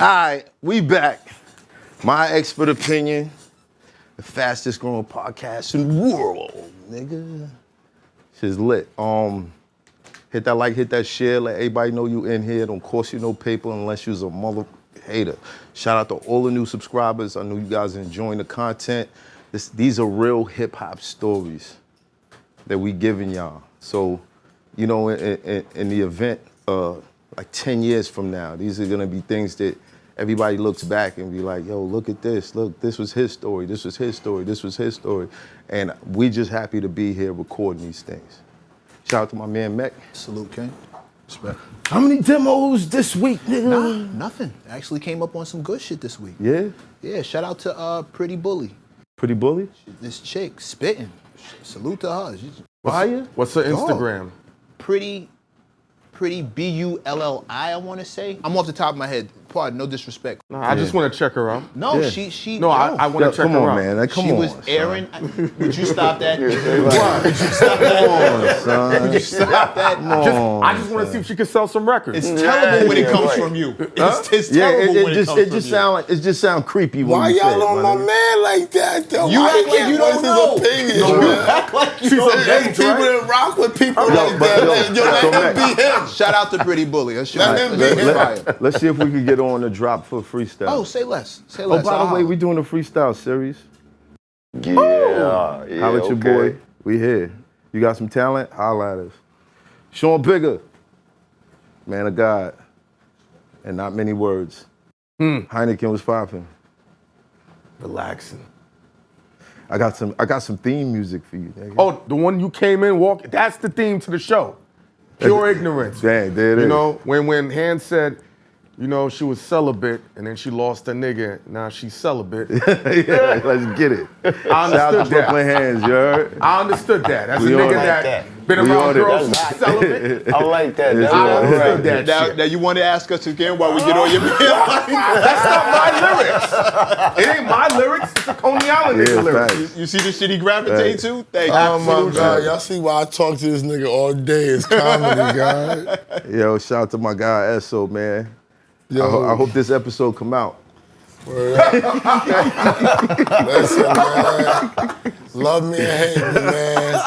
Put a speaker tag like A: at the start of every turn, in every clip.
A: right, we back. My expert opinion, the fastest growing podcast in the world, nigga. Shit's lit. Hit that like, hit that share, let everybody know you in here. Don't cost you no paper unless you's a mother hater. Shout out to all the new subscribers. I know you guys are enjoying the content. These are real hip hop stories that we giving y'all. So, you know, in the event, like 10 years from now, these are gonna be things that everybody looks back and be like, yo, look at this. Look, this was his story. This was his story. This was his story. And we just happy to be here recording these things. Shout out to my man, MECC.
B: Salute, King. Respect.
A: How many demos this week, nigga?
B: Nah, nothing. I actually came up on some good shit this week.
A: Yeah?
B: Yeah, shout out to Pretty Bully.
A: Pretty Bully?
B: This chick, spitting. Salute to her.
A: Fire?
C: What's her Instagram?
B: Pretty Bulli, I want to say. I'm off the top of my head. Pardon, no disrespect.
C: No, I just want to check her out.
B: No,
A: Yeah.
B: she.
C: No, I want to check
A: come
C: her
A: on,
C: out.
A: man. Like, come
B: She
A: on,
B: was
A: son.
B: airing. Would you stop that? Would you
A: Come
B: stop that?
A: on, son.
B: Would you stop that?
C: I just want to see if she can sell some records.
B: It's terrible when it comes from you. It's terrible when it comes from you.
A: It just sound creepy when
D: Why
A: you say
D: y'all
A: it,
D: on my man like that, though?
B: You
D: Why
B: act like you don't know.
D: His opinion,
B: You
D: man?
B: act like you
C: She's
B: don't
C: a
B: know.
D: There's
C: gauge,
D: people
C: right?
D: that rock with people
A: Yo,
D: like
A: but
D: that.
A: yo,
D: Let
A: so
D: him be him.
B: Shout out to Pretty Bully. Let's
D: Let him be him.
A: Let's see if we can get on the drop for freestyle.
B: Oh, say less. Say
A: Oh,
B: less.
A: by the way, we doing a freestyle series.
D: Yeah,
A: Holla at your boy. We here. You got some talent? Holla at us. Sean Bigger, man of God, and not many words. Heineken was popping.
C: Relaxing.
A: I got some theme music for you, nigga.
C: Oh, the one you came in walking, that's the theme to the show. Pure ignorance.
A: Dang, there it is.
C: You know, when Hand said, you know, she was celibate and then she lost her nigga, now she's celibate.
A: Yeah, let's get it.
C: I
A: Shout out to
C: understood
A: Brooklyn
C: that.
A: Hands, you heard?
C: I understood that. That's
A: We
C: a
A: all
C: nigga
A: like
C: that been
A: We
C: around
A: on it.
C: girls who's celibate.
D: I like that.
A: It's
C: I
A: all
C: understood that
B: Now,
C: shit.
B: now you want to ask us again while we get on your mail?
C: That's not my lyrics. It ain't my lyrics. It's a Coney Island nigga
A: Yeah,
C: lyrics.
A: facts.
B: You see the shit he gravitate to? Thank
D: Oh
B: you.
D: my God, y'all see why I talk to this nigga all day? It's comedy, guys.
A: Yo, shout out to my guy ESSO, man.
D: Yo,
A: I hope this episode come out.
D: listen, man. Love me and hate me, man.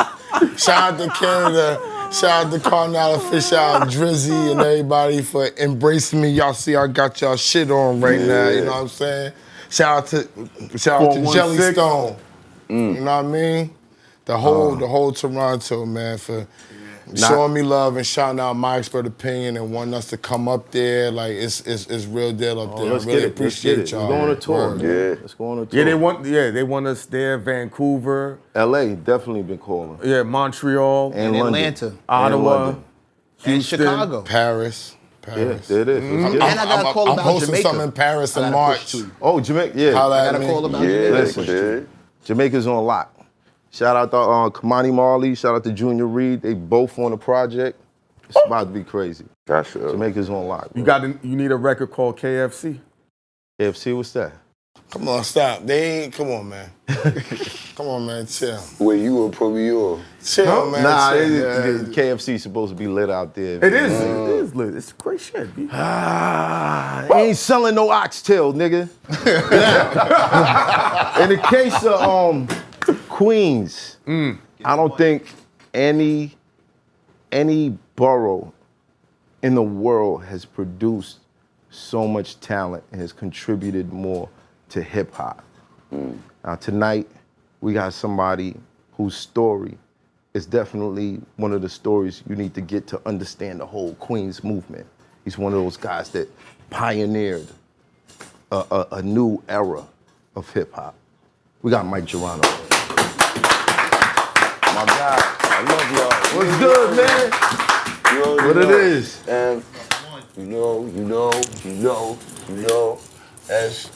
D: Shout out to Canada. Shout out to Carnal Official, Drizzy, and everybody for embracing me. Y'all see I got y'all shit on right now, you know what I'm saying? Shout out to
C: 416.
D: Jellystone. You know what I mean? The whole Toronto, man, for showing me love and shouting out my expert opinion and wanting us to come up there. Like, it's real deal up there. I
A: Let's
D: really
A: get it. Let's get
D: appreciate
A: it.
D: y'all.
A: We're going on a tour,
D: Word.
A: man. Let's go on a tour.
C: They want us there, Vancouver,
A: LA definitely been calling.
C: yeah, Montreal,
A: And
B: In
A: London.
B: Atlanta.
A: And
C: Ottawa,
A: London.
B: And
C: Houston.
B: Chicago.
D: Paris.
A: Yeah,
D: Paris.
A: there it is. Let's get it.
B: And I got a call
D: I'm
B: about
D: hosting
B: Jamaica.
D: something in Paris in
B: I gotta
D: March.
B: push to.
A: Oh, Jamaica, yeah.
D: Holla
B: I
D: at
B: got a
D: me.
B: call about
A: Listen, Jamaica's on lock. Shout out to Kamani Marley. Shout out to Junior Reed. They both on the project. It's about to be crazy.
D: That's it.
A: Jamaica's on lock.
C: You
A: bro.
C: you need a record called KFC.
A: KFC, what's that?
D: Come on, stop. They ain't, come on, man. Come on, man, chill.
E: Where you will put me on.
D: Chill, man,
A: Nah,
D: chill.
A: KFC supposed to be lit out there.
C: It is lit. It's great shit. B.
A: Ain't selling no oxtail, nigga. In the case of Queens, I don't think any borough in the world has produced so much talent and has contributed more to hip hop. Now tonight, we got somebody whose story is definitely one of the stories you need to get to understand the whole Queens movement. He's one of those guys that pioneered a new era of hip hop. We got Mike Geronimo.
E: My God, I love y'all.
A: What's good, man?
E: You already
A: What it
E: know.
A: is?
E: And you know, that's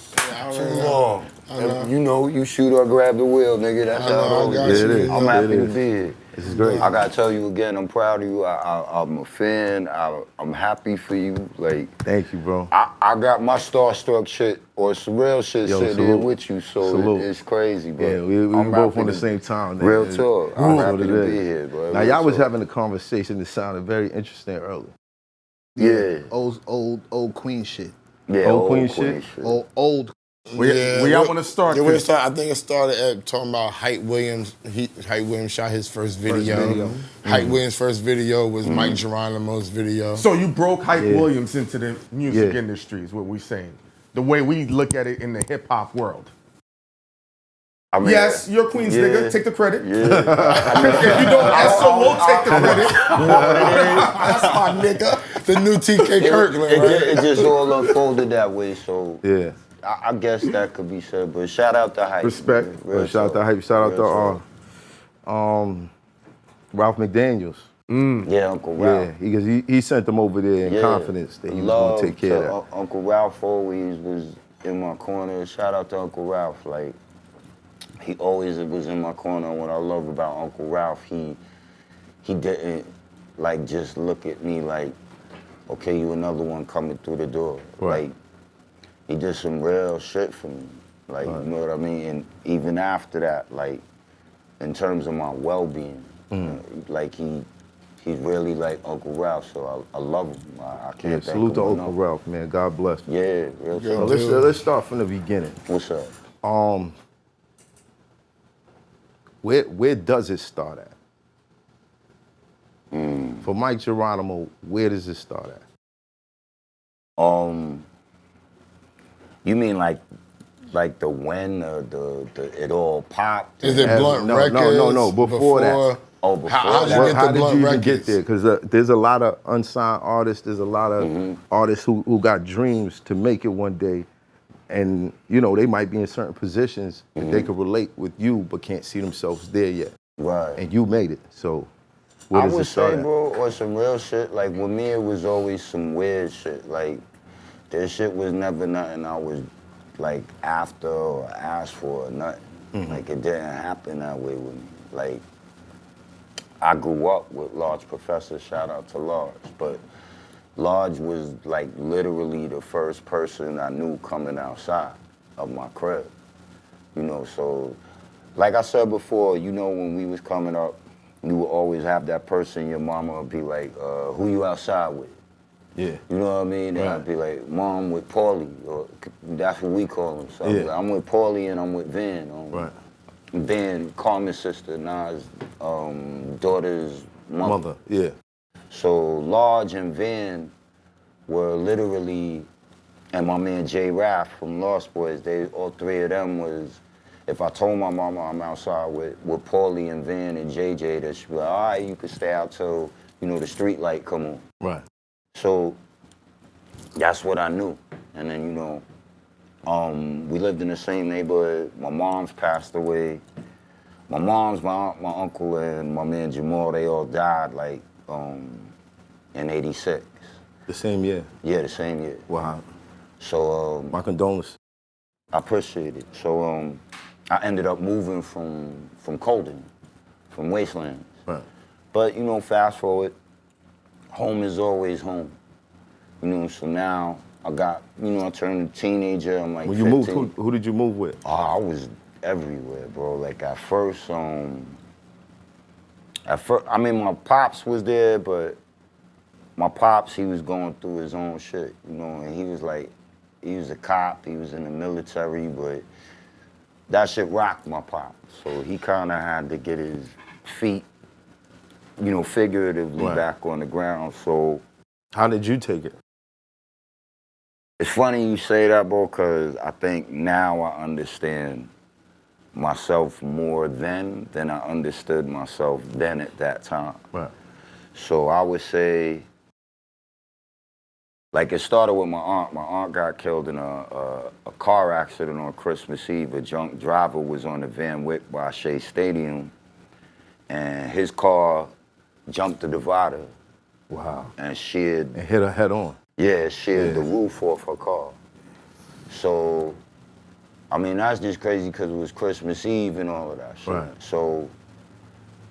E: too long. And you know, you shoot or grab the wheel, nigga. That's how it
D: I
E: always
D: got
E: is.
D: you.
A: It is.
E: I'm
A: It
E: happy to
A: is.
E: be here.
A: This is great.
E: I gotta tell you again, I'm proud of you. I'm a fan. I'm happy for you. Like,
A: Thank you, bro.
E: I got my starstruck shit or some real shit
A: Yo,
E: sitting
A: salute.
E: here with you, so
A: Salute.
E: it's crazy, bro.
A: Yeah, we
E: I'm
A: both
E: happy
A: on the
E: to-
A: same time.
E: Real
A: nigga.
E: talk.
A: That's
E: I'm
A: what
E: happy
A: it
E: to
A: is.
E: be here, bro.
A: Now,
E: Real
A: y'all was
E: talk.
A: having a conversation that sounded very interesting earlier.
E: Yeah.
B: Old Queen shit.
E: Yeah,
A: Old Queen shit?
B: Old.
C: Where y'all want to start?
D: Yeah, we start. I think it started at talking about Hype Williams. Hype Williams shot his first video. Hype Williams' first video was Mike Geronimo's video.
C: So you broke Hype Williams into the music industry is what we're saying. The way we look at it in the hip hop world.
E: I mean,
C: Yes, you're Queens nigga. Take the credit.
E: Yeah.
C: If you don't, ESSO will take the credit.
D: That's my nigga. The new TK Kirkland.
E: It just all unfolded that way. So
A: Yeah.
E: I guess that could be said. But shout out to Hype.
A: Respect. Shout out to Hype. Shout out to Ralph McDaniels.
E: Yeah, Uncle Ralph.
A: Yeah, because he sent them over there in confidence that he was going to take care of that.
E: Uncle Ralph always was in my corner. Shout out to Uncle Ralph. Like, he always was in my corner. What I love about Uncle Ralph, he didn't like just look at me like, okay, you another one coming through the door.
A: Right.
E: Like, he did some real shit for me. Like, you know what I mean? And even after that, like, in terms of my well-being, like he's really like Uncle Ralph, so I love him. I can't thank
A: salute
E: him
A: to
E: enough.
A: Uncle Ralph, man. God bless.
E: Yeah, real
A: So
E: shit.
A: let's start from the beginning.
E: What's up?
A: Where does it start at? For Mike Geronimo, where does it start at?
E: You mean like the when the it all popped?
D: Is it Blunt
A: no,
D: Records?
A: no, before that.
E: Oh, before
D: How did
E: that?
D: you get
A: How
D: the
A: did
D: Blunt
A: you even
D: Records?
A: get there? Because there's a lot of unsigned artists. There's a lot of artists who got dreams to make it one day, and you know they might be in certain positions that they could relate with you, but can't see themselves there yet.
E: Right.
A: And you made it. So where
E: I
A: does
E: would
A: it start
E: say,
A: at?
E: bro, or some real shit. Like with me, it was always some weird shit. Like this shit was never nothing I was like after or asked for or nothing. Like it didn't happen that way with me. Like I grew up with Large Professor. Shout out to Large, but Large was like literally the first person I knew coming outside of my crib. You know, so like I said before, you know, when we was coming up, you would always have that person, your mama would be like, who you outside with?
A: Yeah.
E: You know what I mean? And I'd be like, Mom with Paulie, or that's what we call him. So I'd be like, I'm with Paulie and I'm with Van.
A: Right.
E: Van, Carmen's sister, Nas' daughter's mother.
A: Yeah.
E: So Large and Van were literally, and my man Jay Raff from Lost Boys, all three of them was, if I told my mama I'm outside with Paulie and Van and JJ, that she'd be like, all right, you can stay out till, you know, the street light come on.
A: Right.
E: So that's what I knew. And then, you know, we lived in the same neighborhood. My mom's passed away. My mom's, my uncle, and my man Jamal, they all died like in '86.
A: The same year.
E: Yeah, the same year.
A: Wow.
E: So
A: My condolences.
E: I appreciate it. So I ended up moving from Colden, from Wastelands.
A: Right.
E: But you know, fast forward, home is always home. You know, so now I got, you know, I turned a teenager. I'm like,
A: When you
E: 15.
A: moved, who did you move with?
E: Oh, I was everywhere, bro. Like at first, I mean, my pops was there, but my pops, he was going through his own shit, you know, and he was like, he was a cop, he was in the military, but that shit rocked my pop. So he kind of had to get his feet, you know, figuratively back on the ground. So
A: How did you take it?
E: it's funny you say that, bro, because I think now I understand myself more then than I understood myself then at that time.
A: Right.
E: So I would say, like it started with my aunt. My aunt got killed in a car accident on Christmas Eve. A drunk driver was on the Van Wyck by Shea Stadium, and his car jumped the divider.
A: Wow.
E: And sheared.
A: And hit her head on.
E: Yeah, sheared the roof off her car. So, I mean, that's just crazy because it was Christmas Eve and all of that shit.
A: Right.
E: So,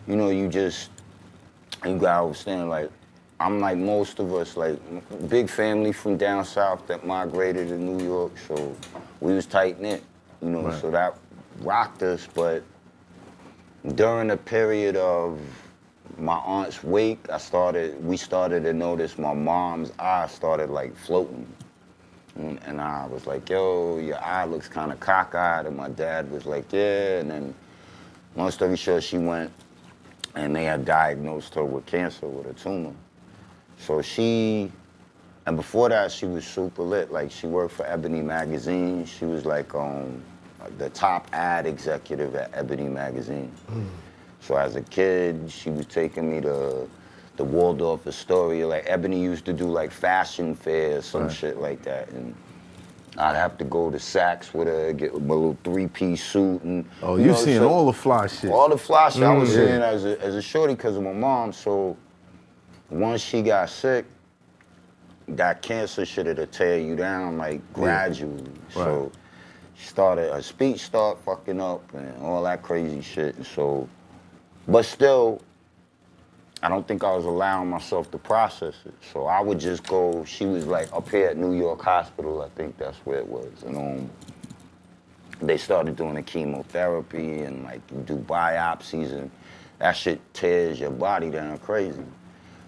E: you know, you gotta understand, like, I'm like most of us, like, big family from down south that migrated to New York, so we was tight-knit, you know, so that rocked us, but during the period of my aunt's wake, we started to notice my mom's eyes started like floating. And I was like, yo, your eye looks kind of cockeyed. And my dad was like, yeah. And then, long story short, she went and they had diagnosed her with cancer, with a tumor. So and before that, she was super lit. Like, she worked for Ebony Magazine. She was like the top ad executive at Ebony Magazine. So as a kid, she was taking me to the Waldorf Astoria. Like, Ebony used to do like fashion fairs, some shit like that. And I'd have to go to Saks with her, get my little 3-piece suit. And,
A: you seeing all the fly shit.
E: All the fly shit I was seeing as a shorty because of my mom. So once she got sick, that cancer shit, it'll tear you down like gradually. So her speech started fucking up and all that crazy shit. And so, but still, I don't think I was allowing myself to process it. So I would just go, she was like up here at New York Hospital, I think that's where it was. And they started doing the chemotherapy and like you do biopsies and that shit tears your body down crazy.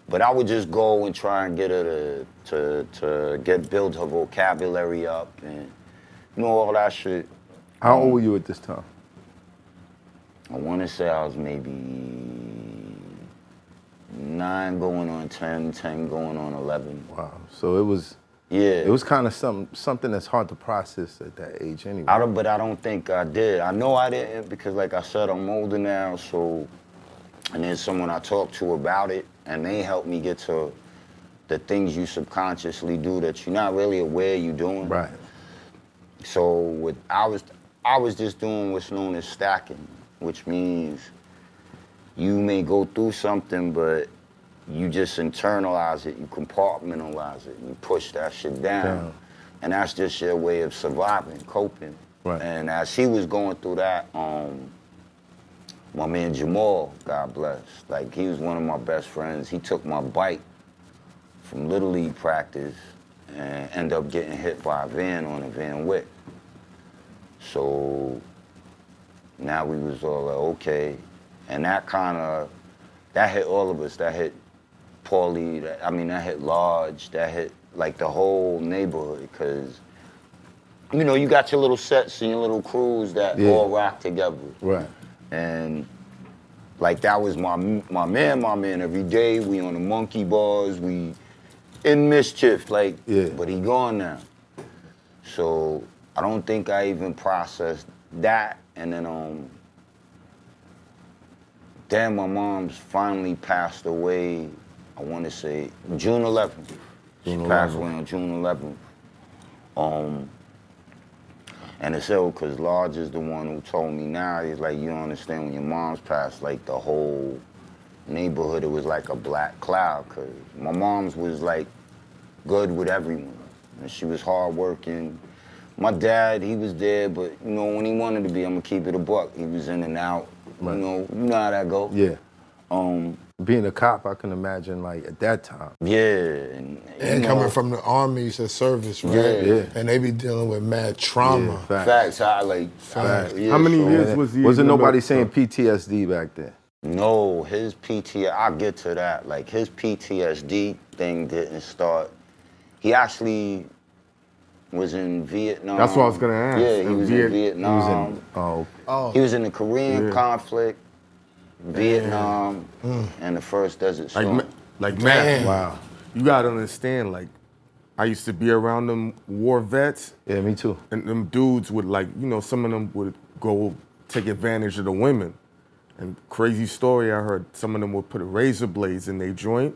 E: But I would just go and try and get her to build her vocabulary up and all that shit.
A: How old were you at this time?
E: I want to say I was maybe 9 going on 10, 10 going on 11.
A: Wow. So it was.
E: Yeah.
A: It was kind of something that's hard to process at that age anyway.
E: But I don't think I did. I know I didn't because, like I said, I'm older now. So, and then someone I talked to about it, and they helped me get to the things you subconsciously do that you're not really aware you're doing.
A: Right.
E: So I was just doing what's known as stacking, which means you may go through something, but you just internalize it, you compartmentalize it, you push that shit down. And that's just your way of surviving, coping.
A: Right.
E: And as he was going through that, my man Jamal, God bless, like he was one of my best friends. He took my bike from Little League practice and ended up getting hit by a van on a Van Wyck. So now we was all like, okay. And that hit all of us. That hit Paulie, that hit Lodge, that hit like the whole neighborhood, because you got your little sets and your little crews that all rock together.
A: Right.
E: And like that was my man. Every day we on the monkey bars, we in mischief, like, but he gone now. So I don't think I even processed that. And then my mom's finally passed away, I want to say June 11th. She passed away on June 11th. And it's ill because Lodge is the one who told me now, he's like, you don't understand, when your mom's passed, like the whole neighborhood, it was like a black cloud, because my mom's was like good with everyone. And she was hardworking. My dad, he was there, but when he wanted to be, I'm gonna keep it a buck. He was in and out. Right. You know how that go.
A: Yeah. Being a cop, I can imagine, like, at that time.
E: Yeah.
D: And coming from the army, you said service, right?
A: Yeah.
D: And they be dealing with mad trauma.
A: Yeah,
E: facts.
C: How many years was he?
A: Wasn't nobody saying PTSD back then?
E: No, his PTSD, I'll get to that. Like, his PTSD thing didn't start. He actually was in Vietnam.
C: That's what I was gonna ask.
E: Yeah, he was in Vietnam. He was in the Korean conflict, Vietnam, and the first Desert Storm.
C: Like man, wow. You gotta understand, like, I used to be around them war vets.
A: Yeah, me too.
C: And them dudes would, like, some of them would go take advantage of the women. And crazy story I heard, some of them would put razor blades in their joint.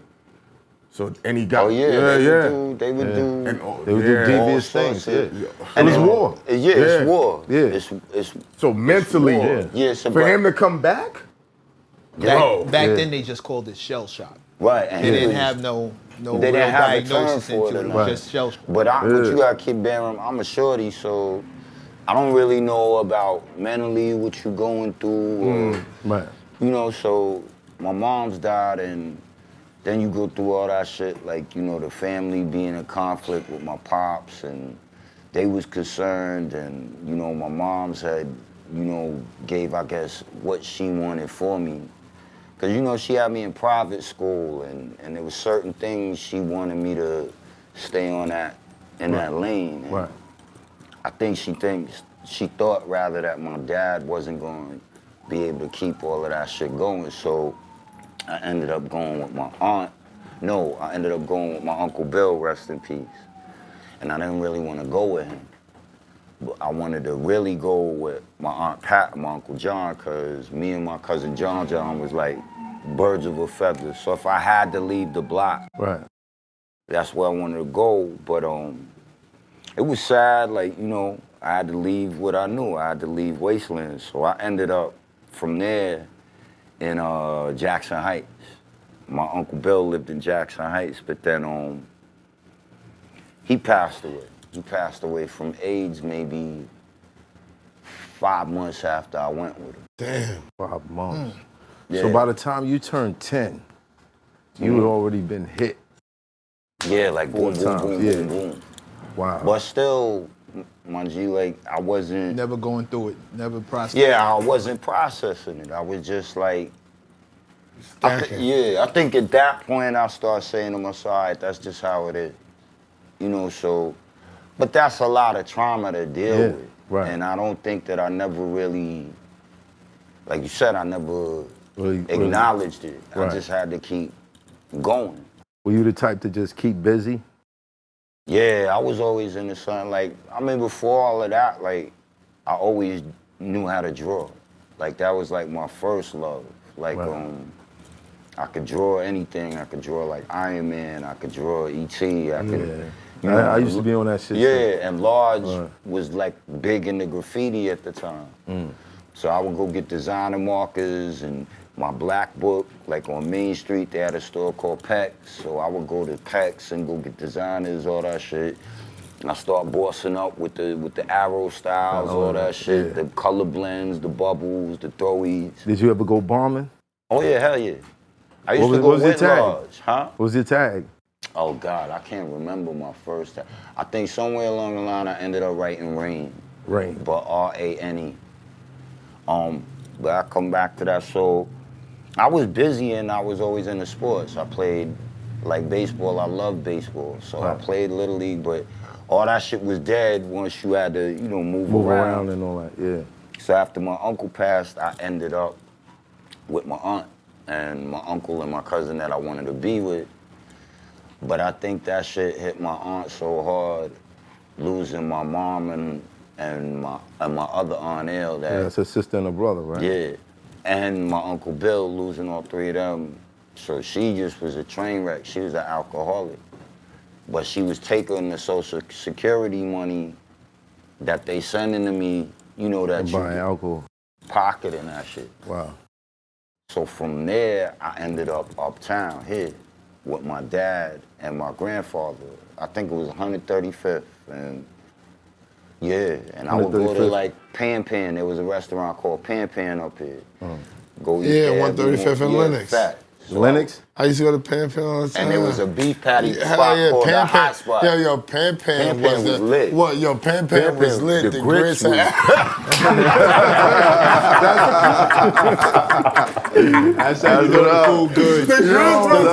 C: So, and he got,
E: they would
A: do devious things.
E: And
A: it's war.
E: It's war.
A: Yeah.
E: It's
C: so mentally, for him to come back,
B: back then they just called it shell shock.
E: Right.
B: And they didn't have no
E: they didn't have a term for it.
B: Right. Just shell shock.
E: But what you gotta keep bearing, I'm a shorty, so I don't really know about mentally what you're going through.
A: Right.
E: So my mom's died, and then you go through all that shit, like, the family being in conflict with my pops, and they was concerned, and, my mom's had, gave, I guess, what she wanted for me. Because, she had me in private school, and there was certain things she wanted me to stay on that in that lane.
A: Right.
E: I think she thought rather that my dad wasn't going to be able to keep all of that shit going. So I ended up going with my aunt. No, I ended up going with my Uncle Bill, rest in peace. And I didn't really want to go with him. But I wanted to really go with my Aunt Pat and my Uncle John, because me and my cousin John was like birds of a feather. So if I had to leave the block,
A: Right.
E: that's where I wanted to go. But it was sad, like, you know, I had to leave what I knew. I had to leave Wasteland. So I ended up from there in Jackson Heights. My Uncle Bill lived in Jackson Heights, but then he passed away. He passed away from AIDS maybe 5 months after I went with him.
D: Damn.
A: 5 months.
E: Yeah.
A: So by the time you turned 10, you had already been hit.
E: Yeah, like boom,
A: 4
E: boom,
A: times,
E: boom,
A: yeah.
E: boom, boom.
A: Wow.
E: But still, my G, like, I wasn't...
B: Never going through it, never processing.
E: Yeah, I wasn't processing it. I was just like... I think at that point I started saying to myself, all right, that's just how it is. You know, so... But that's a lot of trauma to deal with.
A: Right.
E: And I don't think that I never really... Like you said, I never acknowledged it.
A: Right.
E: I just had to keep going.
A: Were you the type to just keep busy?
E: Yeah, I was always in the sun. Like, I mean, before all of that, like, I always knew how to draw. Like, that was like my first love. Like, I could draw anything. I could draw like Iron Man. I could draw E.T. I could. You know,
A: I used to be on that shit.
E: Yeah, and Large was like big into graffiti at the time. So I would go get designer markers and my black book, like on Main Street, they had a store called PEC's. So I would go to PEC's and go get designers, all that shit. And I start bossing up with the arrow styles, all that shit, the color blends, the bubbles, the throwies.
A: Did you ever go bombing?
E: Oh yeah, hell yeah. I used to go with Large, huh?
A: What was your tag?
E: Oh God, I can't remember my first tag. I think somewhere along the line I ended up writing Rain.
A: Rain.
E: But R-A-N-E. But I come back to that, so I was busy and I was always into sports. I played like baseball, I loved baseball. So I played Little League, but all that shit was dead once you had to, you know, move around
A: and all that, yeah.
E: So after my uncle passed, I ended up with my aunt and my uncle and my cousin that I wanted to be with. But I think that shit hit my aunt so hard, losing my mom and my other Aunt Elle.
A: That's a sister and a brother, right?
E: Yeah, and my Uncle Bill, losing all three of them. So she just was a train wreck. She was an alcoholic. But she was taking the Social Security money that they sending to me, you know, that you
A: buying alcohol,
E: pocketing that shit.
A: Wow.
E: So from there, I ended up uptown here with my dad and my grandfather. I think it was 135th, and yeah, and I would go to like Pan. There was a restaurant called Pan up here. Go eat there
D: 135th and Lenox.
E: Fat. So
A: Lenox?
D: I used to go to Pan all the time.
E: And there was a beef patty spot called the Hot Spot.
D: Yo, Pan was
E: lit.
D: What? Yo, Pan was lit. The grits
A: was
B: That's cool, good.
D: The grits was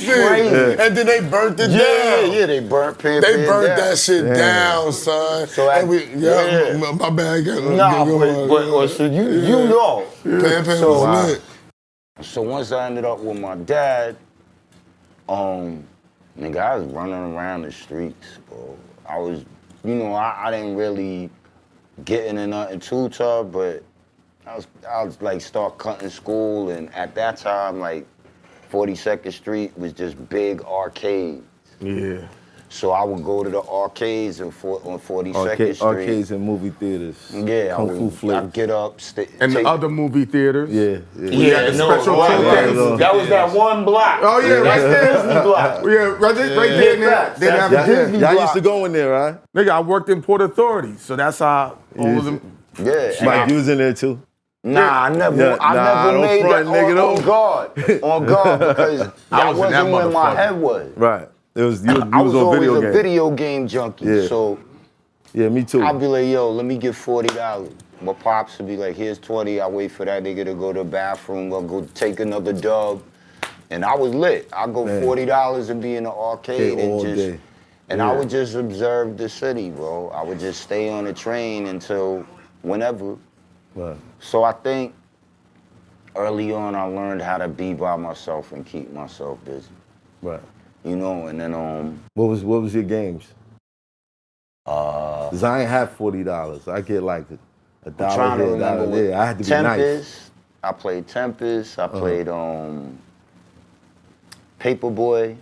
D: crazy. And then they burnt it down.
E: Yeah, they burnt Pan.
D: They burnt that shit down, son.
E: So
D: my bad.
E: So you know.
D: Pan was lit.
E: So once I ended up with my dad, nigga, I was running around the streets, bro. I was, you know, I didn't really get into nothing too tough, but I was like start cutting school, and at that time, like 42nd Street was just big arcades.
A: Yeah.
E: So I would go to the arcades on 42nd Street.
A: Arcades and movie theaters.
E: Yeah,
A: Kung Fu flicks.
E: I'd get up,
C: and the other movie theaters.
E: That was that one block.
C: Oh yeah, right there.
E: Disney block.
C: Yeah, right there. They have a Disney block.
A: Y'all used to go in there, right?
C: Nigga, I worked in Port Authority, so that's how all of them.
E: Yeah.
A: Like you was in there too?
E: Nah, I never made that on guard, because that wasn't where my head was.
A: Right. It was you
E: I was
A: on
E: always
A: video
E: a
A: game.
E: video game junkie, so
A: yeah, me too.
E: I'd be like, yo, let me get $40. My pops would be like, here's 20. I wait for that nigga to go to the bathroom. I'll go take another dub, and I was lit. I'd go $40 and be in the arcade and And I would just observe the city, bro. I would just stay on the train until whenever.
A: Right.
E: So I think early on I learned how to be by myself and keep myself busy.
A: Right.
E: You know, and then
A: What was your games? 'Cause I ain't have $40. I get like a dollar
E: trying to
A: here,
E: remember
A: dollar there. I had to be nice.
E: Tempest. I played Tempest. I played Paperboy.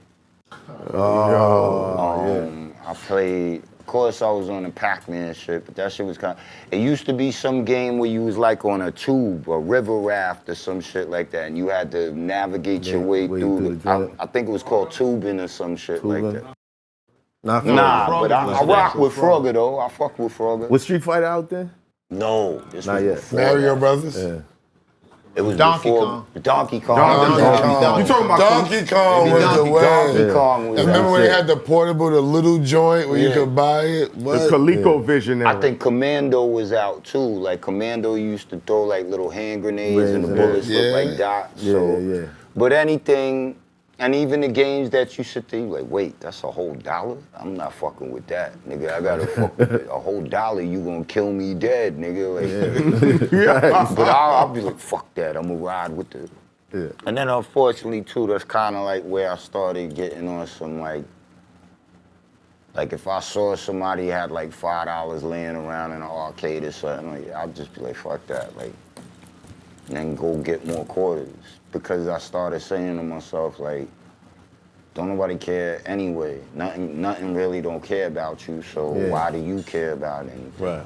E: I played. Of course, I was on the Pac-Man shit, but that shit was kind of. It used to be some game where you was like on a tube, a river raft, or some shit like that, and you had to navigate your way through. I think it was called tubing or some shit like that. Nah, but I rock with Frogger though. I fuck with Frogger.
A: Was Street Fighter out there?
E: No, this
A: Not
E: was
A: yet.
E: before
D: Mario
E: that.
D: Brothers?
A: Yeah.
E: It was
B: Donkey
E: before
B: Kong.
E: Donkey Kong.
C: You talking about
D: Donkey Kong was the way.
E: Donkey Kong was
D: And remember
E: that
D: when they
E: shit.
D: had the portable, the little joint where you could buy it?
C: the
D: What?
C: ColecoVision era?
E: I think Commando was out too. Like Commando used to throw like little hand grenades and the
A: Yeah.
E: bullets look like dots. So,
A: Yeah.
E: But anything, and even the games that you sit there, you like, wait, that's a whole $1? I'm not fucking with that, nigga. I gotta fuck with it. A whole $1, you gonna kill me dead, nigga. Like, but I'll be like, fuck that. I'm gonna ride with it.
A: Yeah.
E: And then unfortunately too, that's kind of like where I started getting on some like if I saw somebody had like $5 laying around in an arcade or something, like, I'd just be like, fuck that, like, and then go get more quarters. Because I started saying to myself, like, don't nobody care anyway. Nothing really don't care about you, so why do you care about anything?
A: Right.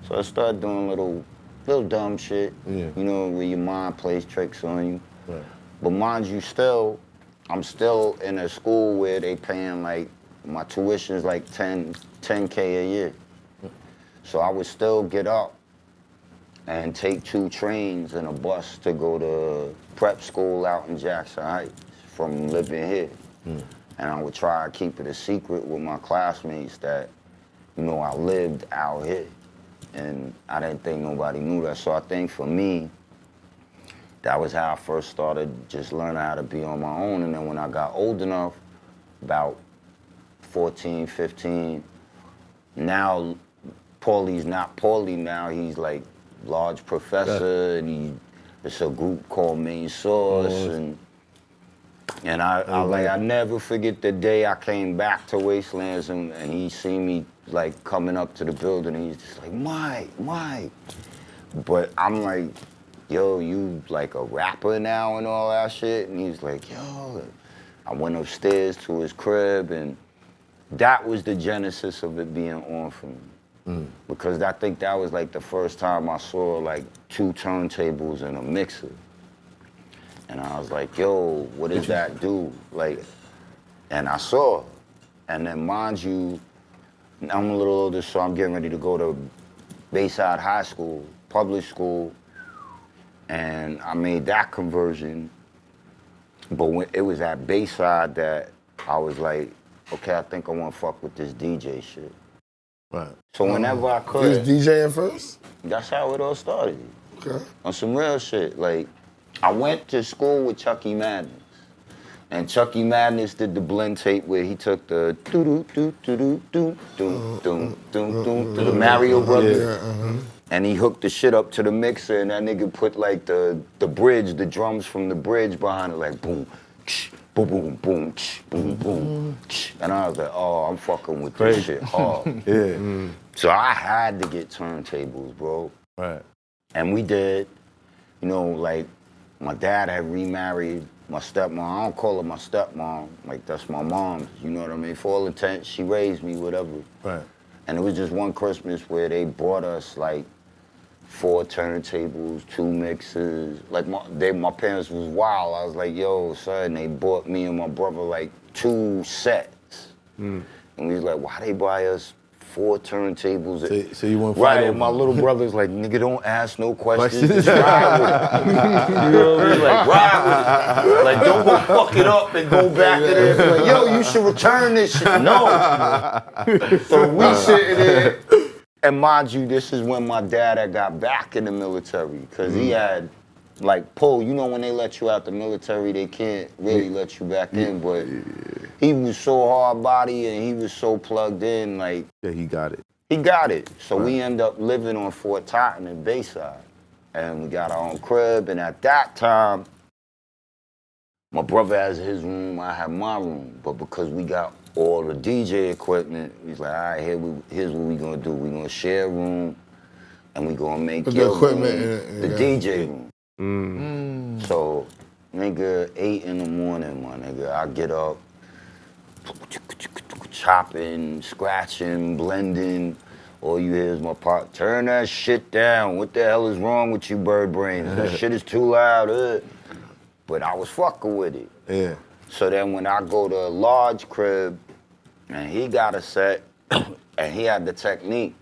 E: So I started doing little dumb shit, you know, where your mind plays tricks on you.
A: Right.
E: But mind you, I'm still in a school where they paying like, my tuition is like 10K a year. So I would still get up and take 2 trains and a bus to go to prep school out in Jackson Heights from living here. And I would try to keep it a secret with my classmates that, you know, I lived out here. And I didn't think nobody knew that. So I think for me, that was how I first started just learning how to be on my own. And then when I got old enough, about 14, 15, now Paulie's not Paulie now, he's like large professor, and it's a group called Main Source, and I never forget the day I came back to Wastelands and he seen me like coming up to the building, and he's just like, Mike. But I'm like, yo, you like a rapper now and all that shit? And he's like, yo. I went upstairs to his crib, and that was the genesis of it being on for me. Because I think that was like the first time I saw like 2 turntables and a mixer. And I was like, yo, what does that do? Like, and I saw. And then mind you, I'm a little older, so I'm getting ready to go to Bayside High School, public school. And I made that conversion. But when it was at Bayside that I was like, okay, I think I want to fuck with this DJ shit.
A: Right.
E: So whenever I
D: You
E: could,
D: was DJing first?
E: that's how it all started.
D: Okay.
E: On some real shit. Like, I went to school with Chucky Madness. And Chucky Madness did the blend tape where he took the the Mario Brothers. And he hooked the shit up to the mixer, and that nigga put like the bridge, the drums from the bridge behind it, like boom, ksh, boom, boom, boom, ksh, boom, boom. Ksh. And I was like, oh, I'm fucking with this shit hard. So I had to get turntables, bro.
A: Right.
E: And we did. You know, like, my dad had remarried my stepmom. I don't call her my stepmom. Like, that's my mom's, you know what I mean? For all intents, she raised me, whatever.
A: Right.
E: And it was just one Christmas where they bought us, like, 4 turntables, 2 mixers. Like, my parents was wild. I was like, yo, son, they bought me and my brother, like, 2 sets. And we was like, why they buy us 4 turntables?
A: So you want to fight
E: Right,
A: over
E: and my
A: them.
E: little brother's like, nigga, don't ask no questions. Just ride with it. You know what I mean? Like, ride with it. Like, don't go fuck it up and go back to this. Like, yo, you should return this shit. No. So we sitting there, and mind you, this is when my dad had got back in the military, because he had like pull. You know when they let you out the military, they can't really let you back in. But he was so hard body and he was so plugged in. Like
A: he got it.
E: He got it. So we end up living on Fort Totten in Bayside, and we got our own crib. And at that time, my brother has his room, I have my room. But because we got all the DJ equipment, he's like, all right, here's what we gonna do. We gonna share a room, and we gonna make
D: Put
E: your
D: the equipment
E: room the DJ room. So, nigga, 8 in the morning, my nigga, I get up, chopping, scratching, blending. All you hear is my part, turn that shit down. What the hell is wrong with you, bird brains? That shit is too loud. But I was fucking with it.
A: Yeah.
E: So then when I go to a large crib, and he got a set, and he had the techniques.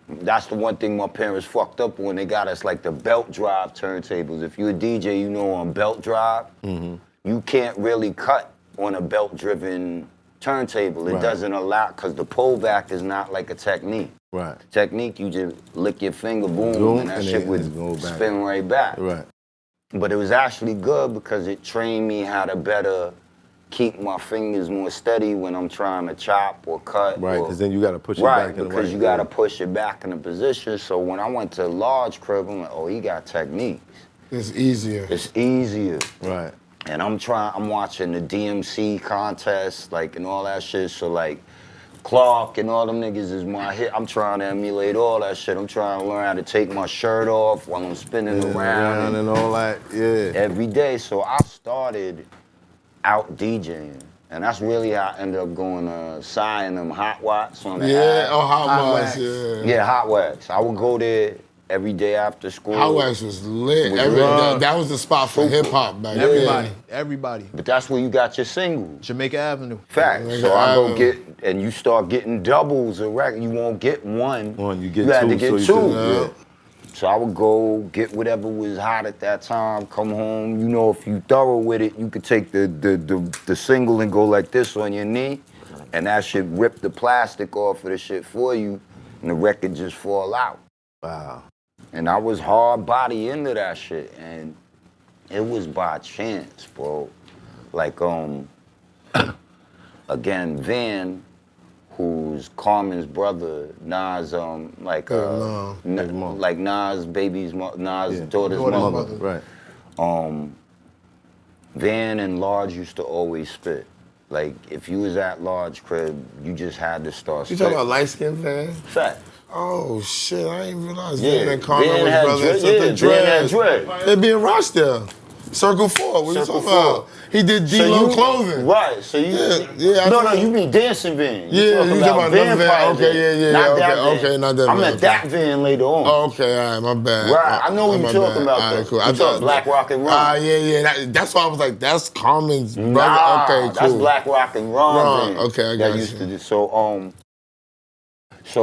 E: That's the one thing my parents fucked up when they got us like the belt drive turntables. If you're a DJ, you know on belt drive, you can't really cut on a belt-driven turntable. It doesn't allow, because the pullback is not like a technique.
A: Right.
E: Technique, you just lick your finger, boom, and that shit would spin right back.
A: Right.
E: But it was actually good because it trained me how to better keep my fingers more steady when I'm trying to chop or cut.
A: Right, because then you got to push it back in the
E: right, because you got to push it back in the position. So when I went to large crib, I'm like, oh, he got techniques.
D: It's easier.
E: It's easier.
A: Right.
E: And I'm watching the DMC contest, like, and all that shit. So, like, Clark and all them niggas is my hit. I'm trying to emulate all that shit. I'm trying to learn how to take my shirt off while I'm spinning around
A: and all that,
E: every day. So I started out DJing. And that's really how I ended up going to sign them Hot Watts on the app.
D: Hot Wax,
E: Yeah, Hot Wax. I would go there every day after school.
D: Hot Wax was lit. That was the spot for hip hop back then.
B: Everybody.
E: But that's where you got your singles.
B: Jamaica Avenue.
E: Fact. So I go get, and you start getting doubles a record. You won't get one.
A: You get
E: you had
A: two.
E: to get
A: So
E: two. So I would go get whatever was hot at that time, come home. You know, if you thorough with it, you could take the single and go like this on your knee, and that shit rip the plastic off of the shit for you, and the record just fall out.
A: Wow.
E: And I was hard body into that shit, and it was by chance, bro. Like, again, Van, who's Carmen's brother, Nas, like Nas' baby's Nas' daughter's mother.
A: Right.
E: Van and Large used to always spit. Like, if you was at Large crib, you just had to start
D: You
E: spit.
D: talking about light-skinned Van?
E: Fact.
D: Oh, shit, I didn't realize
E: Yeah,
D: Van and Carmen
E: Van
D: was
E: had
D: brothers.
E: dread,
D: The
E: Van
D: dreads.
E: had dread.
D: They be in Rochdale. Circle 4, what
E: Circle
D: you talking about?
E: 4.
D: He did D-Lo clothing.
E: Right, so you...
D: Yeah,
E: no, you mean dancing Van.
D: Yeah, you talking about another Van.
E: Vampire
D: Okay, yeah,
E: Not that
D: okay,
E: Van.
D: not that
E: I
D: Van.
E: meant that Van later on.
D: Oh, okay, all right, my bad.
E: Right, I know what
D: my
E: you're talking
D: bad.
E: about,
D: All
E: though.
D: right, cool.
E: You talking Black Rock and Ron.
D: Yeah. That's why I was like, that's Carmen's brother.
E: Nah,
D: Okay, cool.
E: that's Black Rock and Ron. Van.
D: Okay, I got
E: that
D: you.
E: used to do. So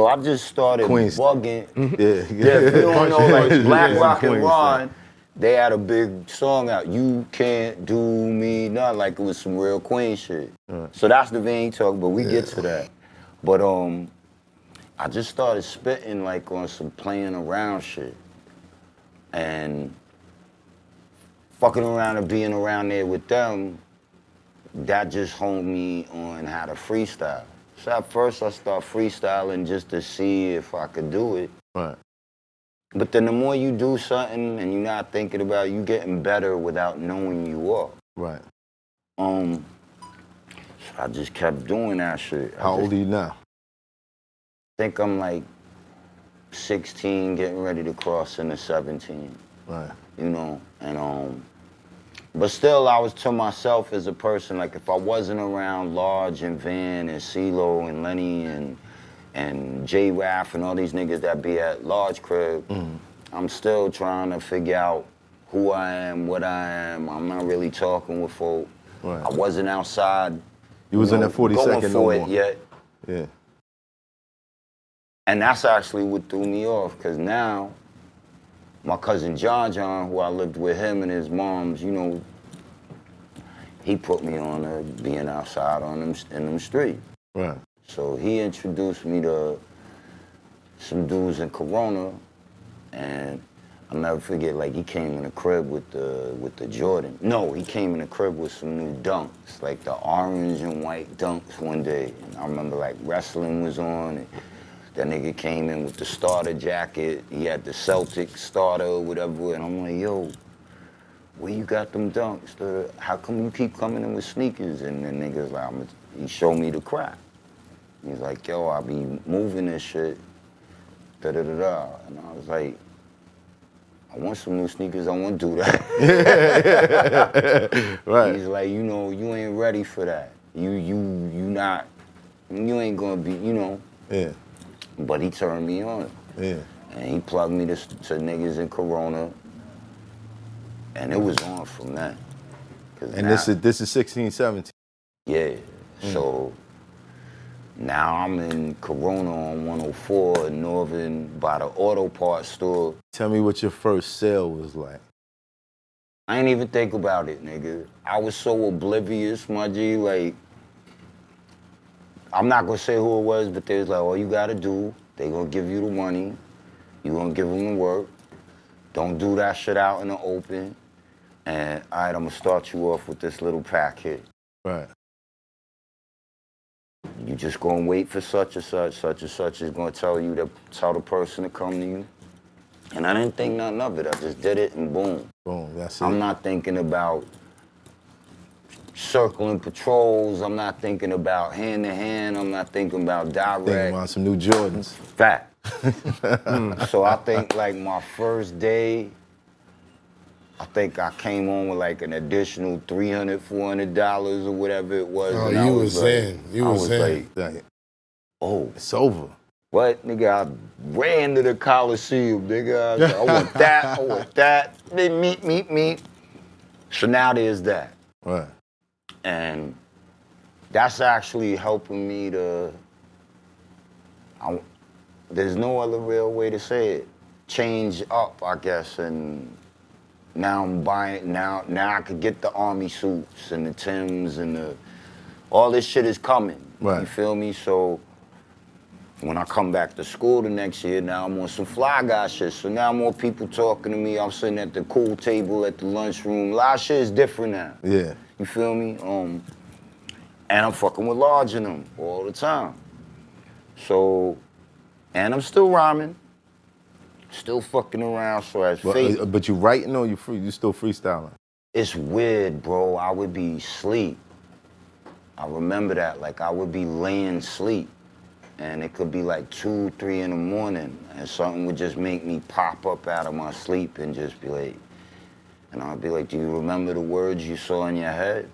E: I just started bugging.
A: Yeah,
E: if you don't know, like Black Rock and Ron, they had a big song out. You can't do me nothing. Like it was some real Queen shit. So that's the vein talk, but we get to that. But I just started spitting like on some playing around shit. And fucking around and being around there with them, that just honed me on how to freestyle. So at first I started freestyling just to see if I could do it.
A: Right.
E: But then the more you do something and you're not thinking about it, you getting better without knowing you are.
A: Right.
E: So I just kept doing that shit.
A: How old are you now?
E: I think I'm like 16, getting ready to cross into 17.
A: Right.
E: You know, and but still I was to myself as a person, like if I wasn't around Large and Van and CeeLo and Lenny and J-Raff and all these niggas that be at Large crib, I'm still trying to figure out who I am, what I am. I'm not really talking with folk.
A: Right.
E: I wasn't outside.
A: You was in that 42nd
E: going
A: no
E: for it
A: more.
E: yet.
A: Yeah.
E: And that's actually what threw me off, because now my cousin John, who I lived with him and his moms, you know, he put me on to being outside on them in them streets.
A: Right.
E: So he introduced me to some dudes in Corona, and I'll never forget, like, he came in the crib with the Jordan. No, he came in the crib with some new dunks, like the orange and white dunks one day. And I remember, like, wrestling was on, and that nigga came in with the starter jacket. He had the Celtic starter or whatever, and I'm like, yo, where you got them dunks? How come you keep coming in with sneakers? And the nigga's like, he showed me the crap. He's like, yo, I be moving this shit, da-da-da-da. And I was like, I want some new sneakers, I won't do that.
A: Right.
E: He's like, you know, you ain't ready for that. You ain't gonna be, you know.
A: Yeah.
E: But he turned me on.
A: Yeah.
E: And he plugged me to niggas in Corona. And it was on from that.
A: And now, this is 16, 17.
E: Yeah. So now I'm in Corona on 104 in Northern by the auto parts store.
A: Tell me what your first sale was like.
E: I ain't even think about it, nigga. I was so oblivious, my G, like, I'm not gonna say who it was, but they was like, all you gotta do, they gonna give you the money, you gonna give them the work, don't do that shit out in the open, and all right, I'm gonna start you off with this little packet.
A: Right.
E: You just gonna wait for such and such is gonna tell the person to come to you. And I didn't think nothing of it, I just did it and boom.
A: Boom, that's it.
E: I'm not thinking about circling patrols, I'm not thinking about hand to hand, I'm not thinking about direct.
A: Thinking about some new Jordans.
E: Fact. So I think like my first day, I think I came on with like an additional $300, $400 or whatever it was.
D: Oh,
E: and
D: you
E: I
D: was
E: like,
D: in. You was in.
E: Like, oh,
A: It's over.
E: what, nigga? I ran to the Coliseum, nigga. I want that, I want that. They meet. So now there's that.
A: Right.
E: And that's actually helping me to, there's no other real way to say it, change up, I guess, and now I'm buying, now I could get the army suits and the Timbs and all this shit is coming.
A: Right.
E: You feel me? So when I come back to school the next year, now I'm on some fly guy shit. So now more people talking to me. I'm sitting at the cool table at the lunchroom. A lot of shit is different now.
A: Yeah.
E: You feel me? And I'm fucking with Large in them all the time. So, and I'm still rhyming, still fucking around. So as fate,
A: But you writing or you still freestyling?
E: it's weird, bro. I would be asleep. I remember that. Like I would be laying sleep. And it could be like 2, 3 in the morning, and something would just make me pop up out of my sleep and just be like, and I'd be like, do you remember the words you saw in your head?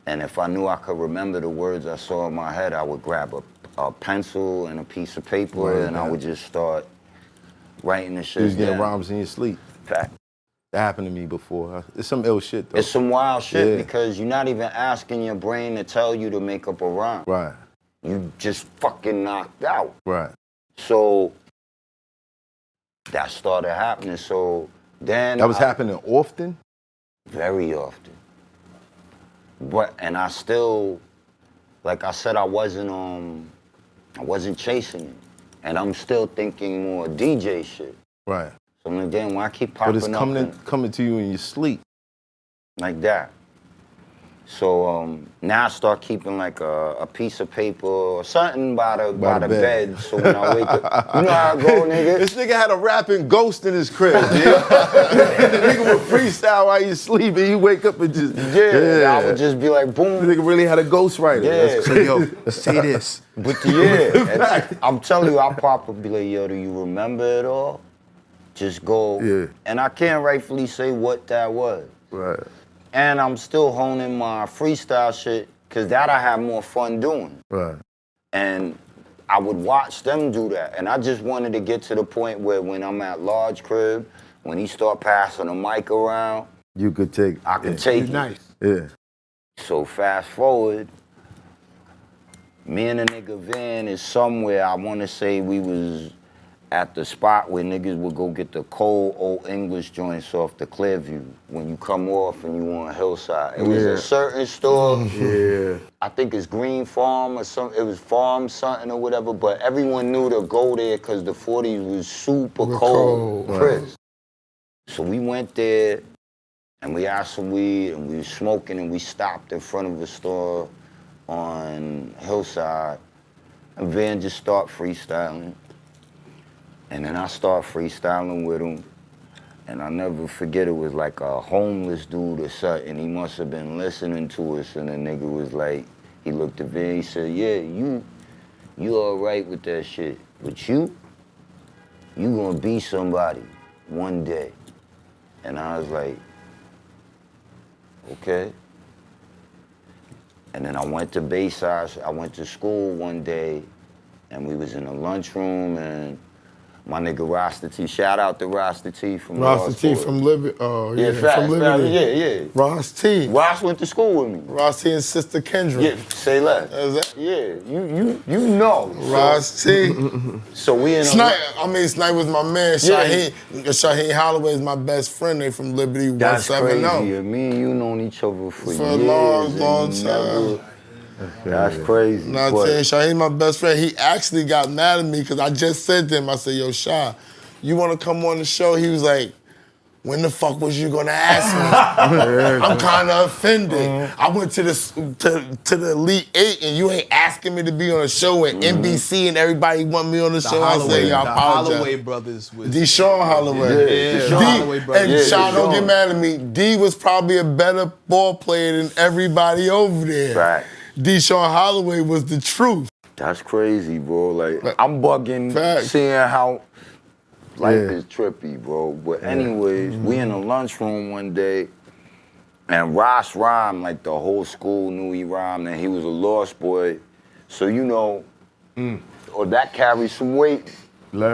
E: And if I knew I could remember the words I saw in my head, I would grab a pencil and a piece of paper, and I would just start writing the shit down.
A: You was getting rhymes in your sleep.
E: Fact.
A: That happened to me before. It's some ill shit, though.
E: It's some wild shit
A: Yeah.
E: because you're not even asking your brain to tell you to make up a rhyme.
A: Right.
E: You just fucking knocked out.
A: Right.
E: So that started happening. So then
A: That was happening often?
E: very often. And I still, like I said, I wasn't chasing it. And I'm still thinking more DJ shit.
A: Right.
E: So I'm like, damn, why I keep popping
A: But it's
E: up
A: coming to you in your sleep.
E: like that? So now I start keeping like a piece of paper or something by the bed. So when I wake up, you know how I go, nigga?
A: This nigga had a rapping ghost in his crib, dude. The nigga would freestyle while you sleep and you wake up and just,
E: Yeah, I would just be like, boom.
A: The nigga really had a ghostwriter.
E: Yeah.
A: So yo, say this.
E: But yeah, and I'm telling you, I'll pop up and be like, yo, do you remember it all? Just go.
A: Yeah.
E: And I can't rightfully say what that was.
A: Right.
E: And I'm still honing my freestyle shit, because that I have more fun doing.
A: Right.
E: And I would watch them do that. And I just wanted to get to the point where when I'm at Large crib, when he start passing the mic around,
A: You could take.
E: I could take it.
D: Nice.
A: Yeah.
E: So fast forward, me and a nigga Van is somewhere, I want to say we was at the spot where niggas would go get the cold old English joints off the Clearview when you come off and you on Hillside. It was a certain store.
A: Yeah.
E: I think it's Green Farm or something. It was Farm something or whatever, but everyone knew to go there because the 40s was super cold,
D: Right.
E: crisp. So we went there, and we had some weed, and we was smoking, and we stopped in front of a store on Hillside, and Van just start freestyling. And then I start freestyling with him, and I'll never forget, it was like a homeless dude or something. He must have been listening to us, and the nigga was like, he looked at Van, he said, yeah, you all right with that shit, but you gonna be somebody one day. And I was like, okay. And then I went to Bayside, I went to school one day, and we was in the lunchroom, and my nigga Rasta T, shout out to Rasta T from
D: Rasta T from Liberty. Oh, yeah,
E: facts,
D: from Liberty.
E: yeah.
D: Ross T.
E: Ross went to school with me.
D: Ross T and Sister Kendra.
E: Yeah, say less.
D: Is that?
E: Yeah, you know.
D: Ross T.
E: So we in
D: Snipe, Snipe was my man.
E: Yeah.
D: Shaheen Holloway is my best friend. They from Liberty
E: That's
D: 170.
E: crazy. Me and you known each other for
D: a
E: years.
D: long time.
E: That's crazy.
D: You know what I'm saying? Shaheen my best friend. He actually got mad at me because I just said to him, I said, yo, Shah, you want to come on the show? He was like, when the fuck was you gonna ask me? I'm kind of offended. I went to the Elite 8 and you ain't asking me to be on a show, and NBC and everybody want me on the show. I say, y'all apologize.
B: The Holloway brothers was...
D: Deshaun Holloway.
B: Yeah, Deshaun Holloway brothers.
D: And Sean, don't get mad at me. D was probably a better ball player than everybody over there.
E: Right.
D: Deshaun Holloway was the truth.
E: That's crazy, bro. Like, I'm bugging seeing how life is trippy, bro. But anyways, we in the lunchroom one day, and Ross rhymed, like the whole school knew he rhymed, and he was a Lost Boy. So, you know, or that carries some weight.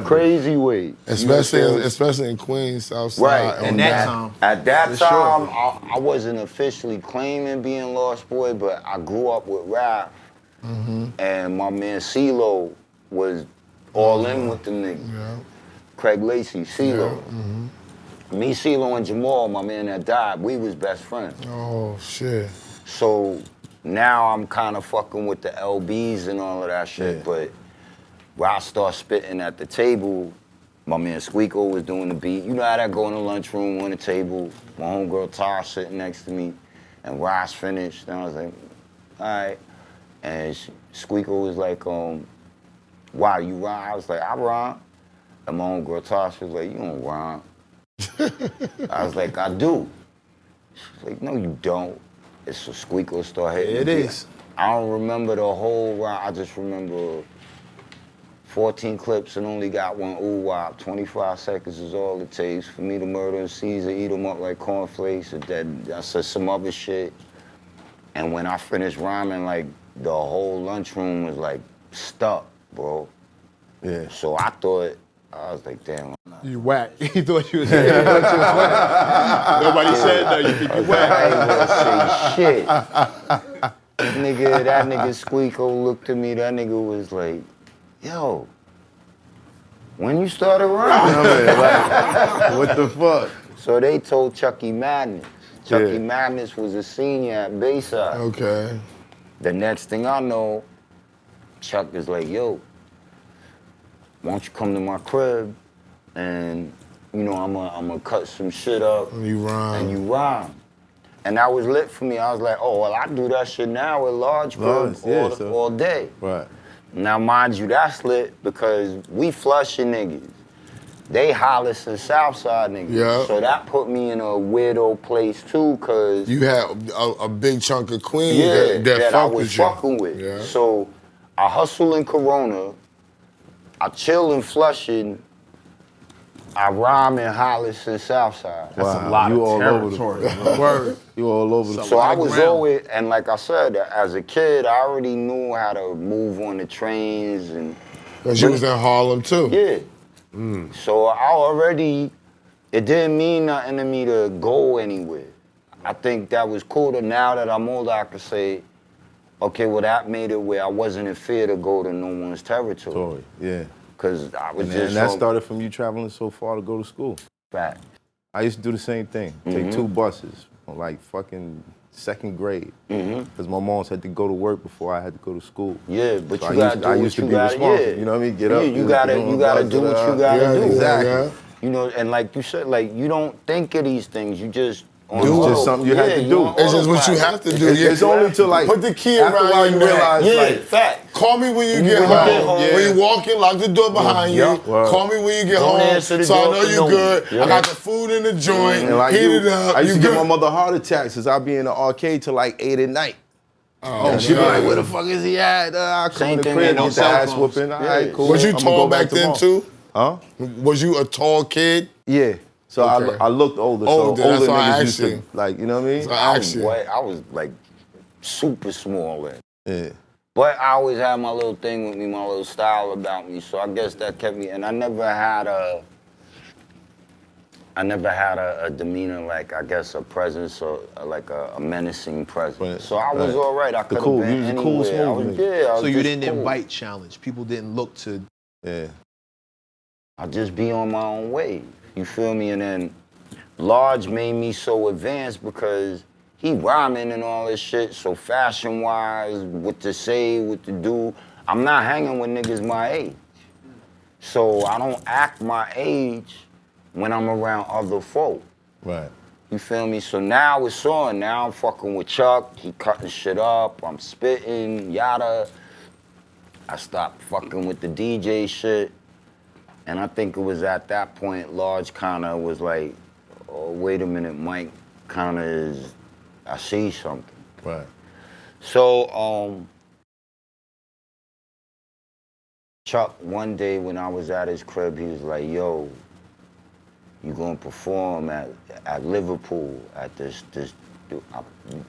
E: Crazy weight.
D: Especially in Queens, Southside.
E: Right.
B: And
E: at that time, I wasn't officially claiming being Lost Boy, but I grew up with rap. And my man CeeLo was all in with the nigga.
D: Yeah.
E: Craig Lacey, CeeLo. Me, CeeLo, and Jamal, my man that died, we was best friends.
D: Oh, shit.
E: So now I'm kind of fucking with the LBs and all of that shit, but when I start spitting at the table, my man Squeako was doing the beat. You know how that go in the lunchroom on the table, my homegirl Tosh sitting next to me, and Ross finished, and I was like, all right. And Squeako was like, wow, you rhyme? I was like, I rhyme. And my homegirl Tosh was like, you don't rhyme. I was like, I do. She's like, no, you don't. It's so Squeako started hitting
B: It is.
E: I don't remember the whole rhyme. I just remember 14 clips and only got one ooh-wop. 25 seconds is all it takes for me to murder a Caesar, eat them up like cornflakes. I said some other shit. And when I finished rhyming, like, the whole lunchroom was, like, stuck, bro.
A: Yeah.
E: So I thought, I was like, damn.
B: You whack. He thought you was whack. Nobody said that. You think you whack.
E: I ain't gonna say shit. That nigga Squeako looked at me, that nigga was like, yo, when you started rhyming?
A: Like, what the fuck?
E: So they told Chucky Madness. Chucky Madness was a senior at Bayside.
D: Okay.
E: The next thing I know, Chuck is like, yo, why don't you come to my crib and, you know, I'm gonna cut some shit up.
D: And you rhyme.
E: And that was lit for me. I was like, oh, well, I do that shit now with Large Crib all day.
A: Right.
E: Now, mind you, that's lit because we Flushing niggas. They Hollis and Southside niggas.
D: Yeah.
E: So that put me in a weirdo place too, cause
D: you had a big chunk of Queens that
E: I was fucking with.
D: Yeah.
E: So I hustle in Corona, I chill in Flushing, I rhyme in Hollis and Southside.
A: That's
B: a lot
A: you
B: of
A: all
B: territory.
A: Word. You all over the
E: So I was always, and like I said, as a kid, I already knew how to move on the trains and.
D: Because you was in Harlem too.
E: Yeah. So I already, it didn't mean nothing to me to go anywhere. I think that was cool. Now that I'm older, I could say, okay, well, that made it where I wasn't in fear to go to no one's territory.
A: Yeah.
E: Because I was
A: And that started from you traveling so far to go to school.
E: Fact.
A: I used to do the same thing. Take 2 buses from like fucking 2nd grade. Because my moms had to go to work before I had to go to school.
E: Yeah, but
A: So
E: you gotta do
A: I
E: what
A: used to
E: you
A: be
E: gotta,
A: responsible. You know what I mean? Get up.
E: You gotta do what you gotta do.
A: Exactly.
E: You know, and like you said, like you don't think of these things. You just
A: It's just something you have to do.
D: It's just what you have to do.
A: It's only to like
D: put the key
A: after a while
D: around
A: you
D: your neck.
A: realize
E: Yeah,
A: like
E: fact.
D: Call me when you get
E: when you get
D: home.
E: home.
D: When you walk in, lock the door behind you.
A: Word.
D: Call me when you get
E: Don't
D: home,
E: answer the
D: so I
E: door
D: know
E: for
D: you
E: no one.
D: good.
E: Yeah.
D: I got the food in the joint.
A: and like
D: Heat
A: you,
D: it up.
A: I used
D: you
A: to give
D: good.
A: my mother heart attacks because I'd be in the arcade till like 8 at night. And she'd be like, where the fuck is he at? I come
E: Same
A: in the
E: thing
A: crib,
E: with no
A: get the
E: cell
A: ass
E: phones.
A: whooping. All
E: Yeah.
A: right, cool.
D: Was you
A: I'ma
D: tall
A: go
D: back then
A: tomorrow.
D: too?
A: Huh?
D: Was you a tall kid?
A: Yeah. So
D: Okay.
A: I looked older.
D: Older,
A: So
D: that's
A: older
D: why I
A: niggas
D: asked
A: used to,
D: you.
A: like, you know what I mean?
D: So I asked you.
E: I was like super small then.
A: Yeah.
E: But I always had my little thing with me, my little style about me. So I guess that kept me. And I never had a demeanor like, I guess, a presence or like a menacing presence.
A: Right.
E: So I was
A: Right.
E: all right. I could have
A: cool-
E: been
A: you was a
E: anywhere.
A: cool,
E: I
A: smooth
E: was,
A: nigga.
E: yeah, I was
B: So you
E: just
B: didn't
E: cool.
B: invite challenge. People didn't look to.
A: Yeah.
E: I just be on my own way. You feel me? And then Large made me so advanced because he rhyming and all this shit. So fashion-wise, what to say, what to do. I'm not hanging with niggas my age. So I don't act my age when I'm around other folk.
A: Right.
E: You feel me? So now it's on. Now I'm fucking with Chuck. He cutting shit up. I'm spitting, yada. I stopped fucking with the DJ shit. And I think it was at that point Large kind of was like, oh, wait a minute, Mike kind of is, I see something.
A: Right.
E: So, Chuck, one day when I was at his crib, he was like, yo, you gonna perform at Liverpool at this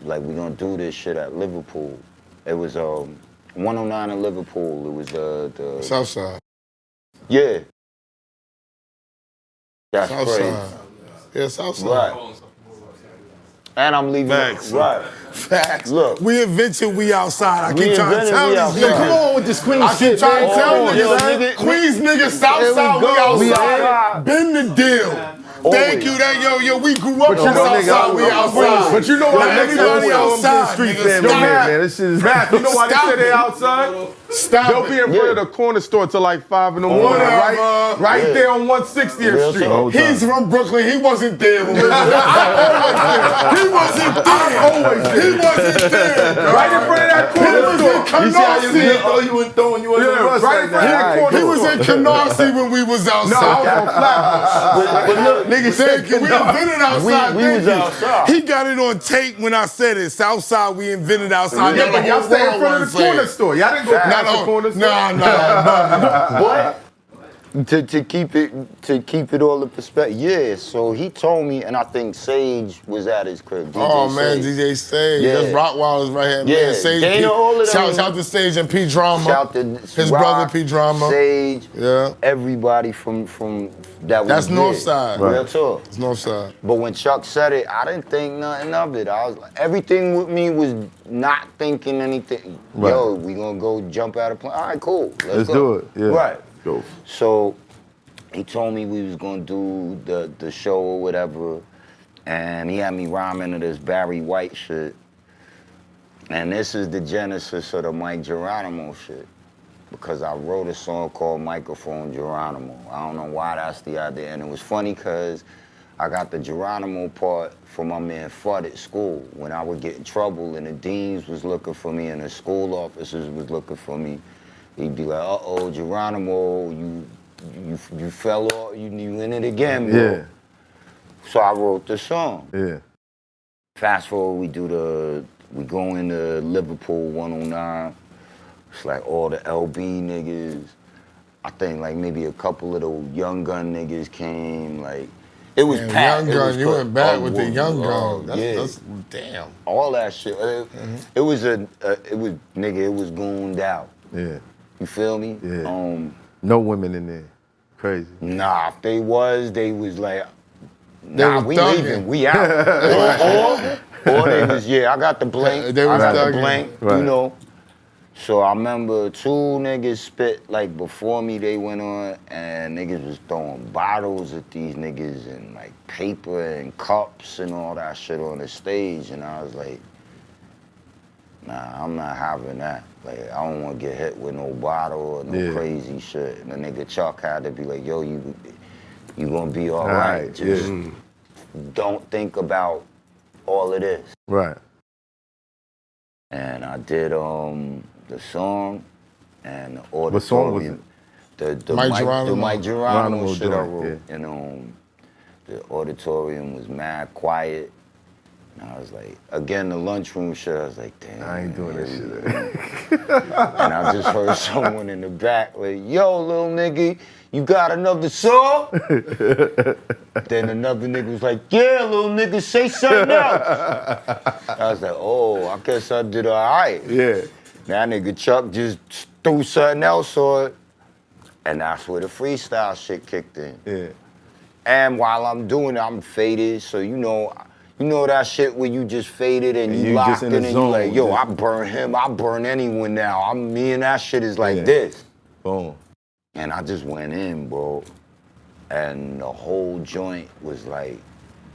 E: like we gonna do this shit at Liverpool. It was 109 in Liverpool. It was the
D: Southside.
E: yeah. That's crazy.
D: Southside. Yeah, Southside.
E: Right. And I'm leaving.
D: Facts.
E: Right.
D: Facts.
E: Look.
D: We invented we outside. I
E: We
D: keep trying to
E: invented
D: tell
E: we
D: these
E: outside.
D: niggas.
A: Come on with this Queen
D: I keep
A: shit,
D: trying
A: man.
D: to tell
E: Oh,
D: niggas,
E: yo,
D: man.
E: nigga,
D: Queens niggas, Southside,
A: There we
D: we
A: go. We
D: outside. Been the deal. Thank you, yo, we grew up on
A: you know, nigga,
D: Southside, we outside.
C: But you know why
D: Now
C: they say
D: everybody
C: we
D: outside,
A: Street
D: nigga,
A: family,
D: stop.
A: man. This is
C: Matt, you know why
D: Stop
C: they say they
D: it.
C: outside?
D: Stop
C: They'll
D: it.
C: be in front of the corner store till like 5 in the morning,
D: Whatever.
C: right
E: Yeah.
C: there on 160th
E: Real
C: Street.
E: talk.
D: He's from Brooklyn. He wasn't there when we was there. He wasn't there. He wasn't there.
C: Right in front of that
D: He
C: corner
D: was
C: store.
D: in
A: You see how you
D: Canarsie.
A: throw you and throwing you under the
C: Yeah,
A: bus
C: right
A: right
C: in front of
A: now.
C: that
A: All right,
C: corner.
D: He was in Canarsie when we was
C: No, I was
D: outside.
C: on Flatbush.
E: But look,
A: Nigga said,
D: Thank you. We invented outside.
E: we
D: Thank
E: was
D: you.
E: outside.
D: He got it on tape when I said it. Southside, we invented outside.
C: Yeah,
D: Now
C: but
D: the
C: y'all
D: whole
C: stay in
D: world
C: front
D: wanna
C: of the
D: say
C: corner
D: it.
C: store. Y'all didn't go past the corner store.
E: But to keep it all in perspective, yeah. So he told me, and I think Sage was at his crib. DJ
D: Oh man,
E: Sage.
D: DJ Sage.
E: Yeah.
D: That's Rottweilers right here.
E: Yeah,
D: Man, Sage.
E: Dana, all of them.
D: Shout to Sage and P Drama.
E: Shout to
D: His
E: Rock,
D: brother P Drama.
E: Sage,
D: Yeah.
E: everybody from that was
D: That's
E: there.
D: Northside.
E: Real talk.
D: It's Northside.
E: But when Chuck said it, I didn't think nothing of it. I was like, everything with me was not thinking anything.
A: Right.
E: Yo, we gonna go jump out of plane. All right, cool.
A: Let's
E: go.
A: do it. Yeah.
E: Right.
A: Go.
E: So he told me we was gonna do the show or whatever, and he had me rhyming to this Barry White shit. And this is the genesis of the Mike Geronimo shit. Because I wrote a song called Microphone Geronimo. I don't know why that's the idea. And it was funny because I got the Geronimo part from my man Fudd at school. When I would get in trouble and the deans was looking for me and the school officers was looking for me, he'd be like, uh-oh, Geronimo, you fell off, you in it again, bro.
A: Yeah.
E: So I wrote the song.
A: Yeah.
E: Fast forward, we go into Liverpool 109. It's like all the LB niggas. I think like maybe a couple of the Young Gun niggas came. Like it was
D: Damn,
E: packed.
D: Young
E: It
D: Gun,
E: was
D: you
E: cool.
D: went back
E: Oh,
D: with the Young
E: oh,
D: Gun.
E: yeah.
D: That's damn.
E: All that shit. It was nigga. It was gooned out.
A: Yeah.
E: You feel me?
A: Yeah. No women in there. Crazy.
E: Nah, if they was like, nah,
D: was
E: we
D: thugging.
E: leaving, we out. or they was, yeah, I got the blank,
D: They was
E: I got
D: thugging.
E: the blank,
A: Right.
E: you know. So I remember 2 niggas spit like before me, they went on, and niggas was throwing bottles at these niggas and like paper and cups and all that shit on the stage, and I was like, nah, I'm not having that. Like, I don't want to get hit with no bottle or no
A: Yeah.
E: crazy shit. And the nigga Chuck had to be like, yo, you you're gonna be all right. Just don't think about all of this.
A: Right.
E: And I did the song and the auditorium.
A: What song was it?
E: The Mike Geronimo shit I wrote.
A: Yeah.
E: And the auditorium was mad quiet. And I was like, again, the lunchroom shit, I was like, damn.
A: I ain't doing this shit.
E: And I just heard someone in the back like, yo, little nigga, you got another song? Then another nigga was like, yeah, little nigga, say something else. I was like, oh, I guess I did all right.
A: Yeah.
E: That nigga Chuck just threw something else on it. And that's where the freestyle shit kicked in.
A: Yeah.
E: And while I'm doing it, I'm faded, so you know that shit where you just faded and you locked in and you like, yo, I burn him, I burn anyone now. Me and that shit is like this.
A: Boom.
E: And I just went in, bro. And the whole joint was like,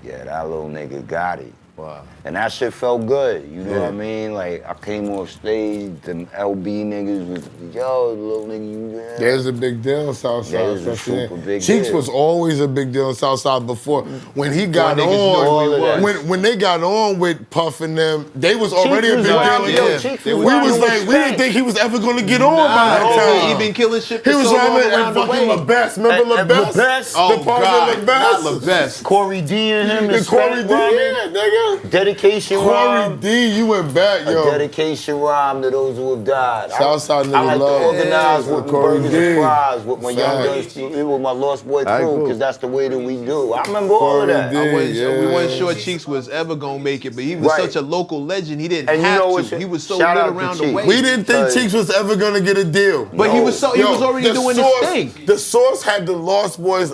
E: yeah, that little nigga got it.
A: Wow.
E: And that shit felt good, you know what I mean? Like, I came off stage, them LB niggas was, yo, little nigga, you there?
D: There's a big deal in Southside.
E: Yeah, it was a super big
D: Cheeks
E: deal.
D: was always a big deal in Southside before. When he got when they got on with Puff and them, they was already a big deal. We was like, we didn't think he was ever gonna get on by that time.
B: He been killing shit for
D: He was
B: so long
D: like
B: around the
D: fucking
B: way.
D: LeBest. Remember LeBest?
B: Oh,
D: the Puff
B: God,
D: and
B: not
D: LeBest?
B: LeBest.
E: Corey D and him and
D: Corey D, yeah, nigga.
E: Dedication
D: Corey
E: rhyme.
D: D, you went back, yo.
E: A dedication rhyme to those who have died.
D: Southside
E: I
D: nigga
E: like
D: love.
E: to organize with
D: Corey
E: burgers
D: D.
E: and fries with my young
D: Facts.
E: guns, with my lost boy
A: Aight,
E: crew,
A: cool.
E: because that's the way that we do. I remember all of
D: Corey
E: that.
D: D.
B: We weren't sure Cheeks was ever gonna make it, but he was
E: Right.
B: such a local legend. He didn't
E: And you
B: have
E: know
B: to.
E: what?
B: He was so
E: Shout
B: lit
E: out to
B: around the
E: Cheeks.
B: way.
D: We didn't think Cheeks was ever gonna get a deal.
B: But he was he was already
D: the
B: doing
D: Source,
B: his thing.
D: The Source had the Lost Boys.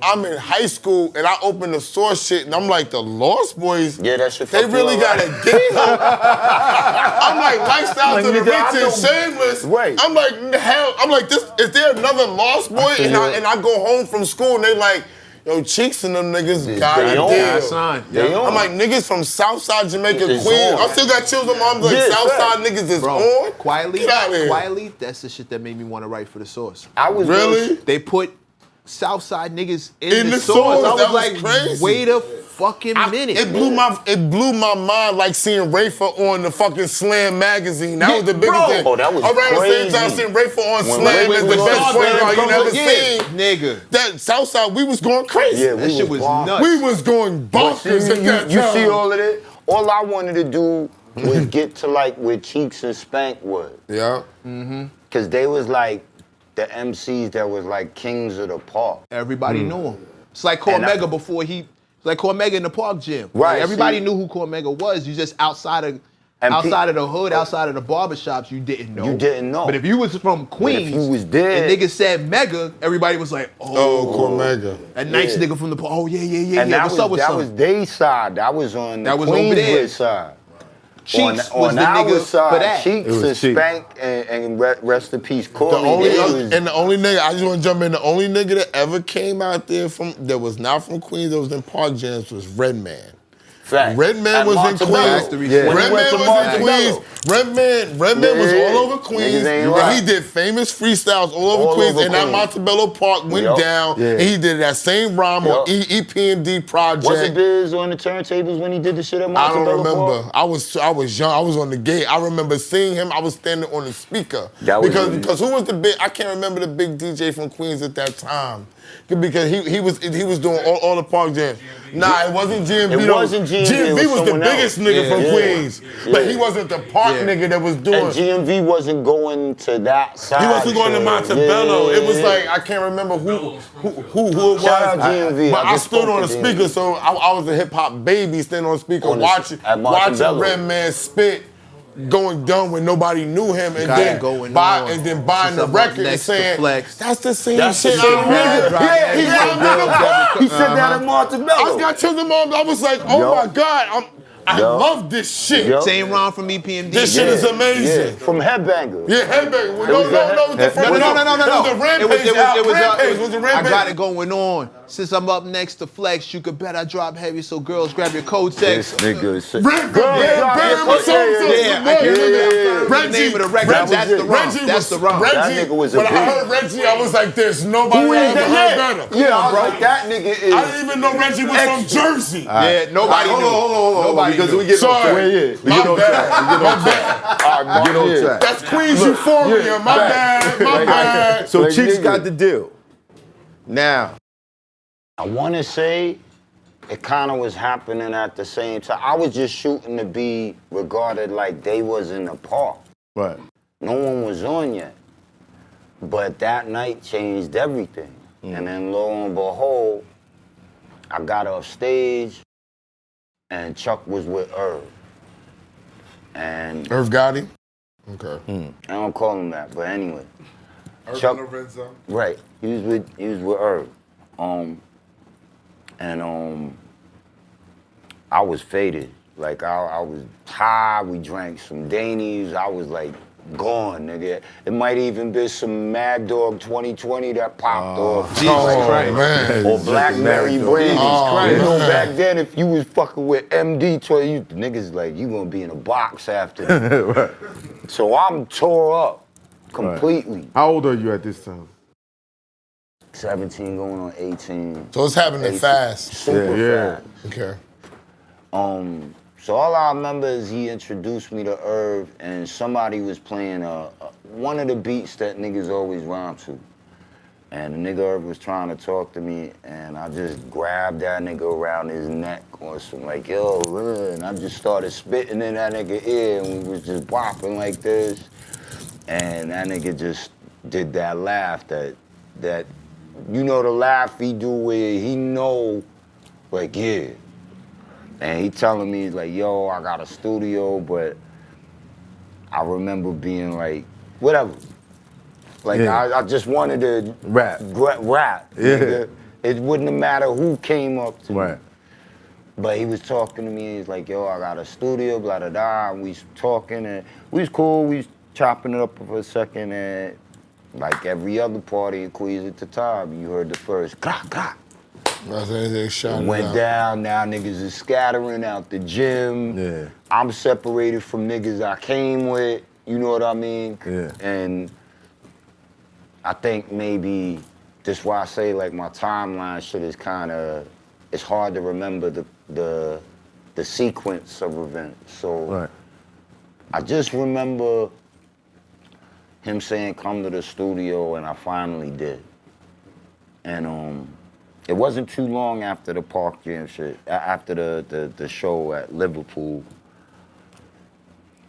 D: I'm in high school and I opened the Source shit and I'm like, the Lost Boys?
E: Yeah, that shit
D: They
E: fucked
D: really
E: you
D: got
E: up,
D: a deal. I'm like, lifestyle
E: Like,
D: to the
E: nigga, I
D: rich and
E: know-
D: shameless.
E: Right.
D: I'm like, hell, this, is there another Lost Boy?
E: feel
D: And I go home from school and they like, yo, Cheeks and them niggas got
E: they
D: a
E: on.
D: deal.
B: Son.
E: They on.
D: I'm like, niggas from Southside Jamaica,
E: It's
D: Queens.
E: on.
D: I still got chills on my arms like,
E: Yeah,
D: Southside
E: fact.
D: niggas is
B: Bro,
D: on?
B: quietly,
D: Get out of here.
B: quietly, that's the shit that made me want to write for the Source.
E: I was
D: Really?
B: They put Southside niggas in
D: the
B: the Source.
D: Source,
B: I was
D: that was
B: like,
D: crazy.
B: wait a fucking minute.
D: It blew my mind like seeing Rafa on the fucking Slam magazine. That was the biggest
E: bro.
D: thing.
E: Oh, that was
D: around the same
E: crazy.
D: time seeing Rafa on
E: When
D: Slam
E: Rafa
D: as the
E: was
D: best
E: on
D: point guard you
B: Slam,
D: never
B: yeah,
D: seen.
B: nigga.
D: That Southside, we was going crazy.
E: Yeah,
B: That shit was
E: wild.
B: nuts.
D: We was going
E: But see,
D: bonkers at that
E: you
D: time.
E: see all of it? All I wanted to do was get to like where Cheeks and Spank was.
D: Yeah.
E: Cause they was like the MCs that was like kings of the park.
B: Everybody knew him. It's like
E: And I-
B: Cormega before he, it's like Cormega in the park gym.
E: Right,
B: Like, everybody
E: see?
B: knew who Cormega was. You just outside of
E: And
B: of the hood, outside of the barbershops, you didn't know.
E: You didn't know.
B: But if you was from Queens,
E: you was there-
B: and niggas said Mega, everybody was like,
D: Oh, Cormega.
B: a nice
E: Yeah.
B: nigga from the park. Oh yeah.
E: And that
B: What's
E: was
B: up with
E: that
B: some?
E: was their side. That was on the
B: That was over there.
E: Queenswood side.
B: Cheeks
E: on
B: was the
E: our
B: nigga
E: side,
B: for that.
E: Cheeks
A: It was
E: and
A: Cheeks.
E: Spank and rest in peace, Corey.
D: The only
E: they
D: other,
E: was-
D: and the only nigga, I just want to jump in, the only nigga that ever came out there that was not from Queens, that was in Park Jams was Redman.
E: Fact.
D: Redman
E: At
D: was in
E: Montebello.
D: Queens.
B: Yeah.
E: When he went
D: Redman
E: to
D: was in Queens.
E: Montebello.
D: Redman was
E: Yeah.
D: all over Queens.
E: Niggas ain't
D: And
E: right.
D: he did famous freestyles all over
E: All
D: Queens.
E: over
D: And that
E: Queens.
D: Montebello Park went
E: Yup.
D: down.
A: Yeah.
D: And he did that same rhyme on
E: Yup.
D: EPMD Project.
E: Wasn't Biz on the turntables when he did the shit at
D: I
E: Montebello?
D: don't remember.
E: Park?
D: I was young. I was on the gate. I remember seeing him. I was standing on the speaker.
E: That was
D: because who was the big? I can't remember the big DJ from Queens at that time. Because he was doing all the park jams. Nah, it wasn't GMV.
E: It
D: though.
E: wasn't GMV, it
D: GMV
E: was
D: was the
E: someone
D: biggest
E: else.
D: nigga from
B: Yeah.
D: Queens, but he wasn't the park nigga that was doing.
E: And GMV wasn't going to that side.
D: He wasn't going to
E: shit.
D: Montebello.
E: Yeah.
D: It was like I can't remember who it was.
E: Shout out GMV.
D: But
E: I
D: I
E: just
D: stood
E: spoke
D: on
E: to
D: the speaker,
E: GMV.
D: so I was a hip hop baby standing on the speaker
E: On the-
D: watching
E: at Montebello.
D: Redman spit. Going dumb when nobody knew him, and
B: Got it
D: then
B: going on.
D: buying
B: Since
D: the
B: I'm
D: record and
B: next to
D: saying
B: Flex.
D: that's the same
E: That's the
D: shit.
E: same
D: I
E: nigga.
D: heard."
E: Yeah, he
D: rhymed
E: said
D: in the park.
E: He said that at Montebello.
D: I got chills in my arms. I was like, oh
E: Yo.
D: my God, I
E: Yo.
D: love this shit.
E: Yo.
B: Same round from EPMD.
D: This shit is amazing.
E: Yeah, from Headbanger.
D: Yeah, Headbang.
E: was
D: No,
E: the-
D: the
B: No.
D: Rampage
B: It was
D: Rampage was the
B: I
D: Rampage.
B: got it going on. Since I'm up next to flex, you could bet I drop heavy, so girls grab your code sex.
E: This nigga is sick.
D: Reggie,
B: The name of the record, that's the rum. That's the rum.
E: That nigga was a
D: When I
E: beast.
D: heard Reggie, I was like, there's nobody ever heard better.
E: Yeah, bro. That nigga is.
D: I didn't even know Reggie was from Jersey.
B: Yeah, nobody knew.
A: Hold on,
B: Nobody
A: because
B: knew.
A: we get on track.
D: Sorry.
A: We get on track.
E: All
A: Get on track.
D: That's Queens Euphoria. My bad. My bad.
A: So
E: Like,
A: Cheeks
E: nigga.
A: got the deal. Now,
E: I want to say it kind of was happening at the same time. I was just shooting to be regarded like they was in the park.
A: right.
E: No one was on yet. But that night changed everything. And then lo and behold, I got off stage and Chuck was with Irv. And
D: Irv Gotti? Okay.
E: I don't call him that, but anyway.
D: Irv
E: Chuck-
D: in the red zone?
E: Right. He was with Irv. I was faded. Like I was high, we drank some Danies, I was like gone, nigga. It might even be some Mad Dog 2020 that popped off.
B: Jesus Christ.
D: Man.
E: Or Blackberry Brandy. You know, back then, if you was fucking with MD, the niggas like, you gonna be in a box after that.
A: Right.
E: So I'm tore up completely.
C: How old are you at this time?
E: 17 going on 18.
D: So it's happening
E: 18.
D: fast.
E: Super
C: Yeah.
E: fast.
D: Okay.
E: So all I remember is he introduced me to Irv, and somebody was playing one of the beats that niggas always rhyme to. And the nigga Irv was trying to talk to me, and I just grabbed that nigga around his neck or some like, yo, and I just started spitting in that nigga ear, and we was just bopping like this. And that nigga just did that laugh that you know the laugh he do where he know, like, yeah. And he telling me, like, yo, I got a studio, but I remember being like, whatever. Like,
A: Yeah.
E: I just wanted to
A: Rap.
E: rap.
A: Yeah.
E: Nigga. It wouldn't have mattered who came up to me.
A: Right.
E: But he was talking to me, he's like, yo, I got a studio, blah, blah, blah. And we was talking, and we was cool, we was chopping it up for a second, and like every other party in Queens at the time, you heard the first clap, clap.
D: They shot
E: Went down, now niggas is scattering out the gym.
A: Yeah.
E: I'm separated from niggas I came with, you know what I mean?
A: Yeah.
E: And I think maybe that's why I say like my timeline shit is kinda, it's hard to remember the sequence of events. So
A: Right.
E: I just remember him saying come to the studio, and I finally did. And it wasn't too long after the Park Jam shit, after the show at Liverpool,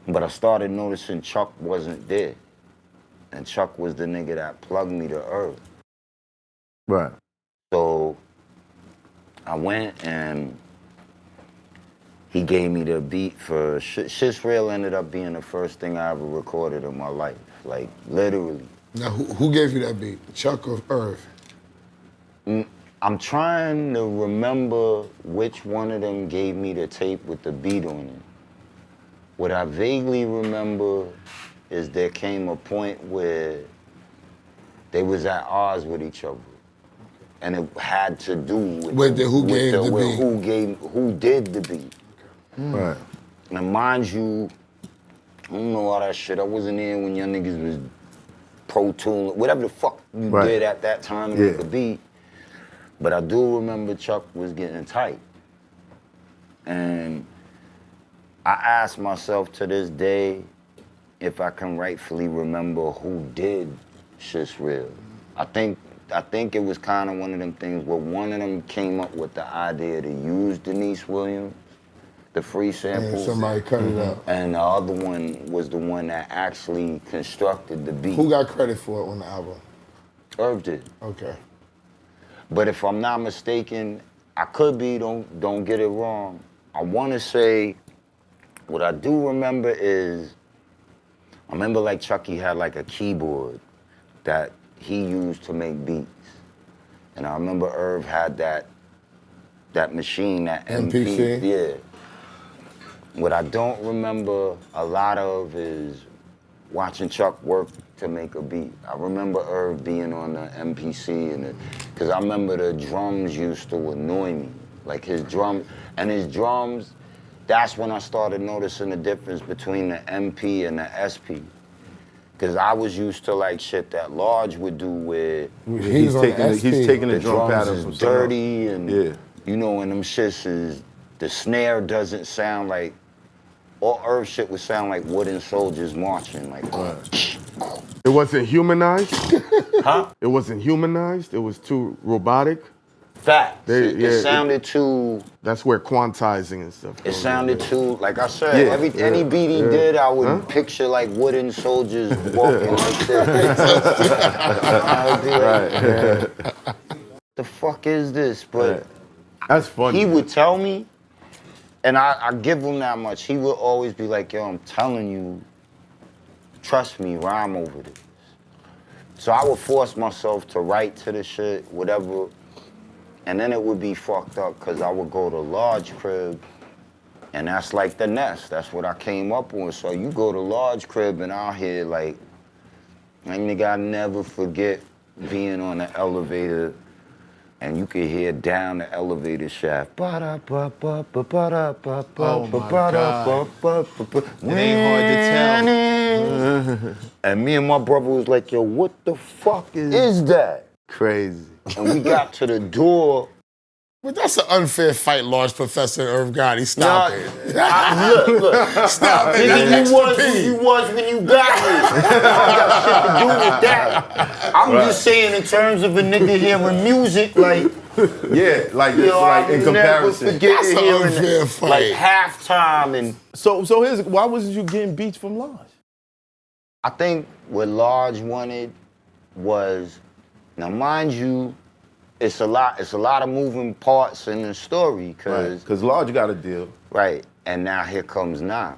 E: but I started noticing Chuck wasn't there. And Chuck was the nigga that plugged me to Irv.
A: Right.
E: So I went and he gave me the beat for Shit's Real. Ended up being the first thing I ever recorded in my life, like literally.
D: Now, who gave you that beat? Chuck or Irv?
E: I'm trying to remember which one of them gave me the tape with the beat on it. What I vaguely remember is there came a point where they was at odds with each other. And it had to do with
D: who gave the beat.
E: Who did the beat.
A: Right.
E: And mind you, I don't know all that shit. I wasn't there when young niggas was Pro Tool, whatever the fuck you
A: Right.
E: did at that time to make a beat. But I do remember Chuck was getting tight. And I ask myself to this day if I can rightfully remember who did Shit's Real. I think it was kind of one of them things where one of them came up with the idea to use Denise Williams, the free samples.
D: And somebody cut it up.
E: And the other one was the one that actually constructed the beat.
D: Who got credit for it on the album?
E: Irv did.
D: Okay.
E: But if I'm not mistaken, I could be, don't get it wrong. I want to say, what I do remember is, I remember like Chucky had like a keyboard that he used to make beats. And I remember Irv had that machine, that
D: MPC?
E: Yeah. What I don't remember a lot of is watching Chuck work to make a beat. I remember Irv being on the MPC and Because I remember the drums used to annoy me. Like his drums, that's when I started noticing the difference between the MP and the SP. Because I was used to like shit that Large would do where
A: He's taking the drum
E: drums
A: pattern
E: is
A: from
E: dirty and,
A: yeah.
E: you know, and them shits is, the snare doesn't sound like, all Earth shit would sound like wooden soldiers marching, like.
C: It wasn't humanized?
E: Huh?
C: It wasn't humanized? It was too robotic?
E: Facts.
C: Yeah,
E: It sounded too.
C: That's where quantizing and stuff
E: It
C: goes.
E: sounded too, like I said, any beat he did, I would picture like wooden soldiers walking like this. I would be like, the fuck is this? But
C: that's funny.
E: he would tell me, and I give him that much. He would always be like, yo, I'm telling you, trust me, rhyme over this. So I would force myself to write to the shit, whatever. And then it would be fucked up because I would go to Large crib, and that's like the nest. That's what I came up on. So you go to Large crib, and I'll hear like nigga, I never forget being on the elevator, and you could hear down the elevator shaft.
B: It ain't hard to tell.
E: And me and my brother was like, yo, what the fuck is that?
A: Crazy.
E: And we got to the door.
D: But that's an unfair fight, Large Professor Irv Gotti. Stop it.
E: Look.
D: Stop it.
E: Nigga, you was who you was when you got here. I got shit to do with that. I'm just saying in terms of a nigga hearing music, like,
A: Yeah, like
E: yo,
A: like in
E: I'll never
A: comparison.
E: forget
D: That's an
E: hearing
D: unfair
E: it,
D: fight.
E: like halftime. And
A: So here's why wasn't you getting beats from Large?
E: I think what Large wanted was, now mind you, it's a lot of moving parts in the story, cause
A: Because Large got a deal.
E: right, and now here comes Nas.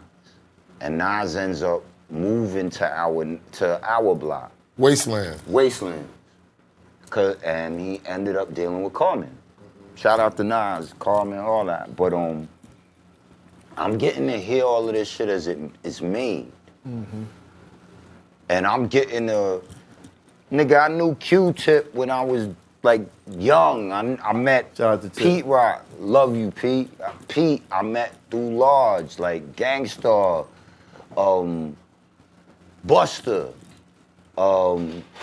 E: And Nas ends up moving to our block.
D: Wasteland.
E: And he ended up dealing with Carmen. Shout out to Nas, Carmen, all that. But I'm getting to hear all of this shit as it's made. Mm-hmm. And I'm getting nigga, I knew Q-Tip when I was like young. I met
A: Shout out to Tip.
E: Pete Rock. Love you, Pete. Pete, I met through Large, like Gangstar, Buster,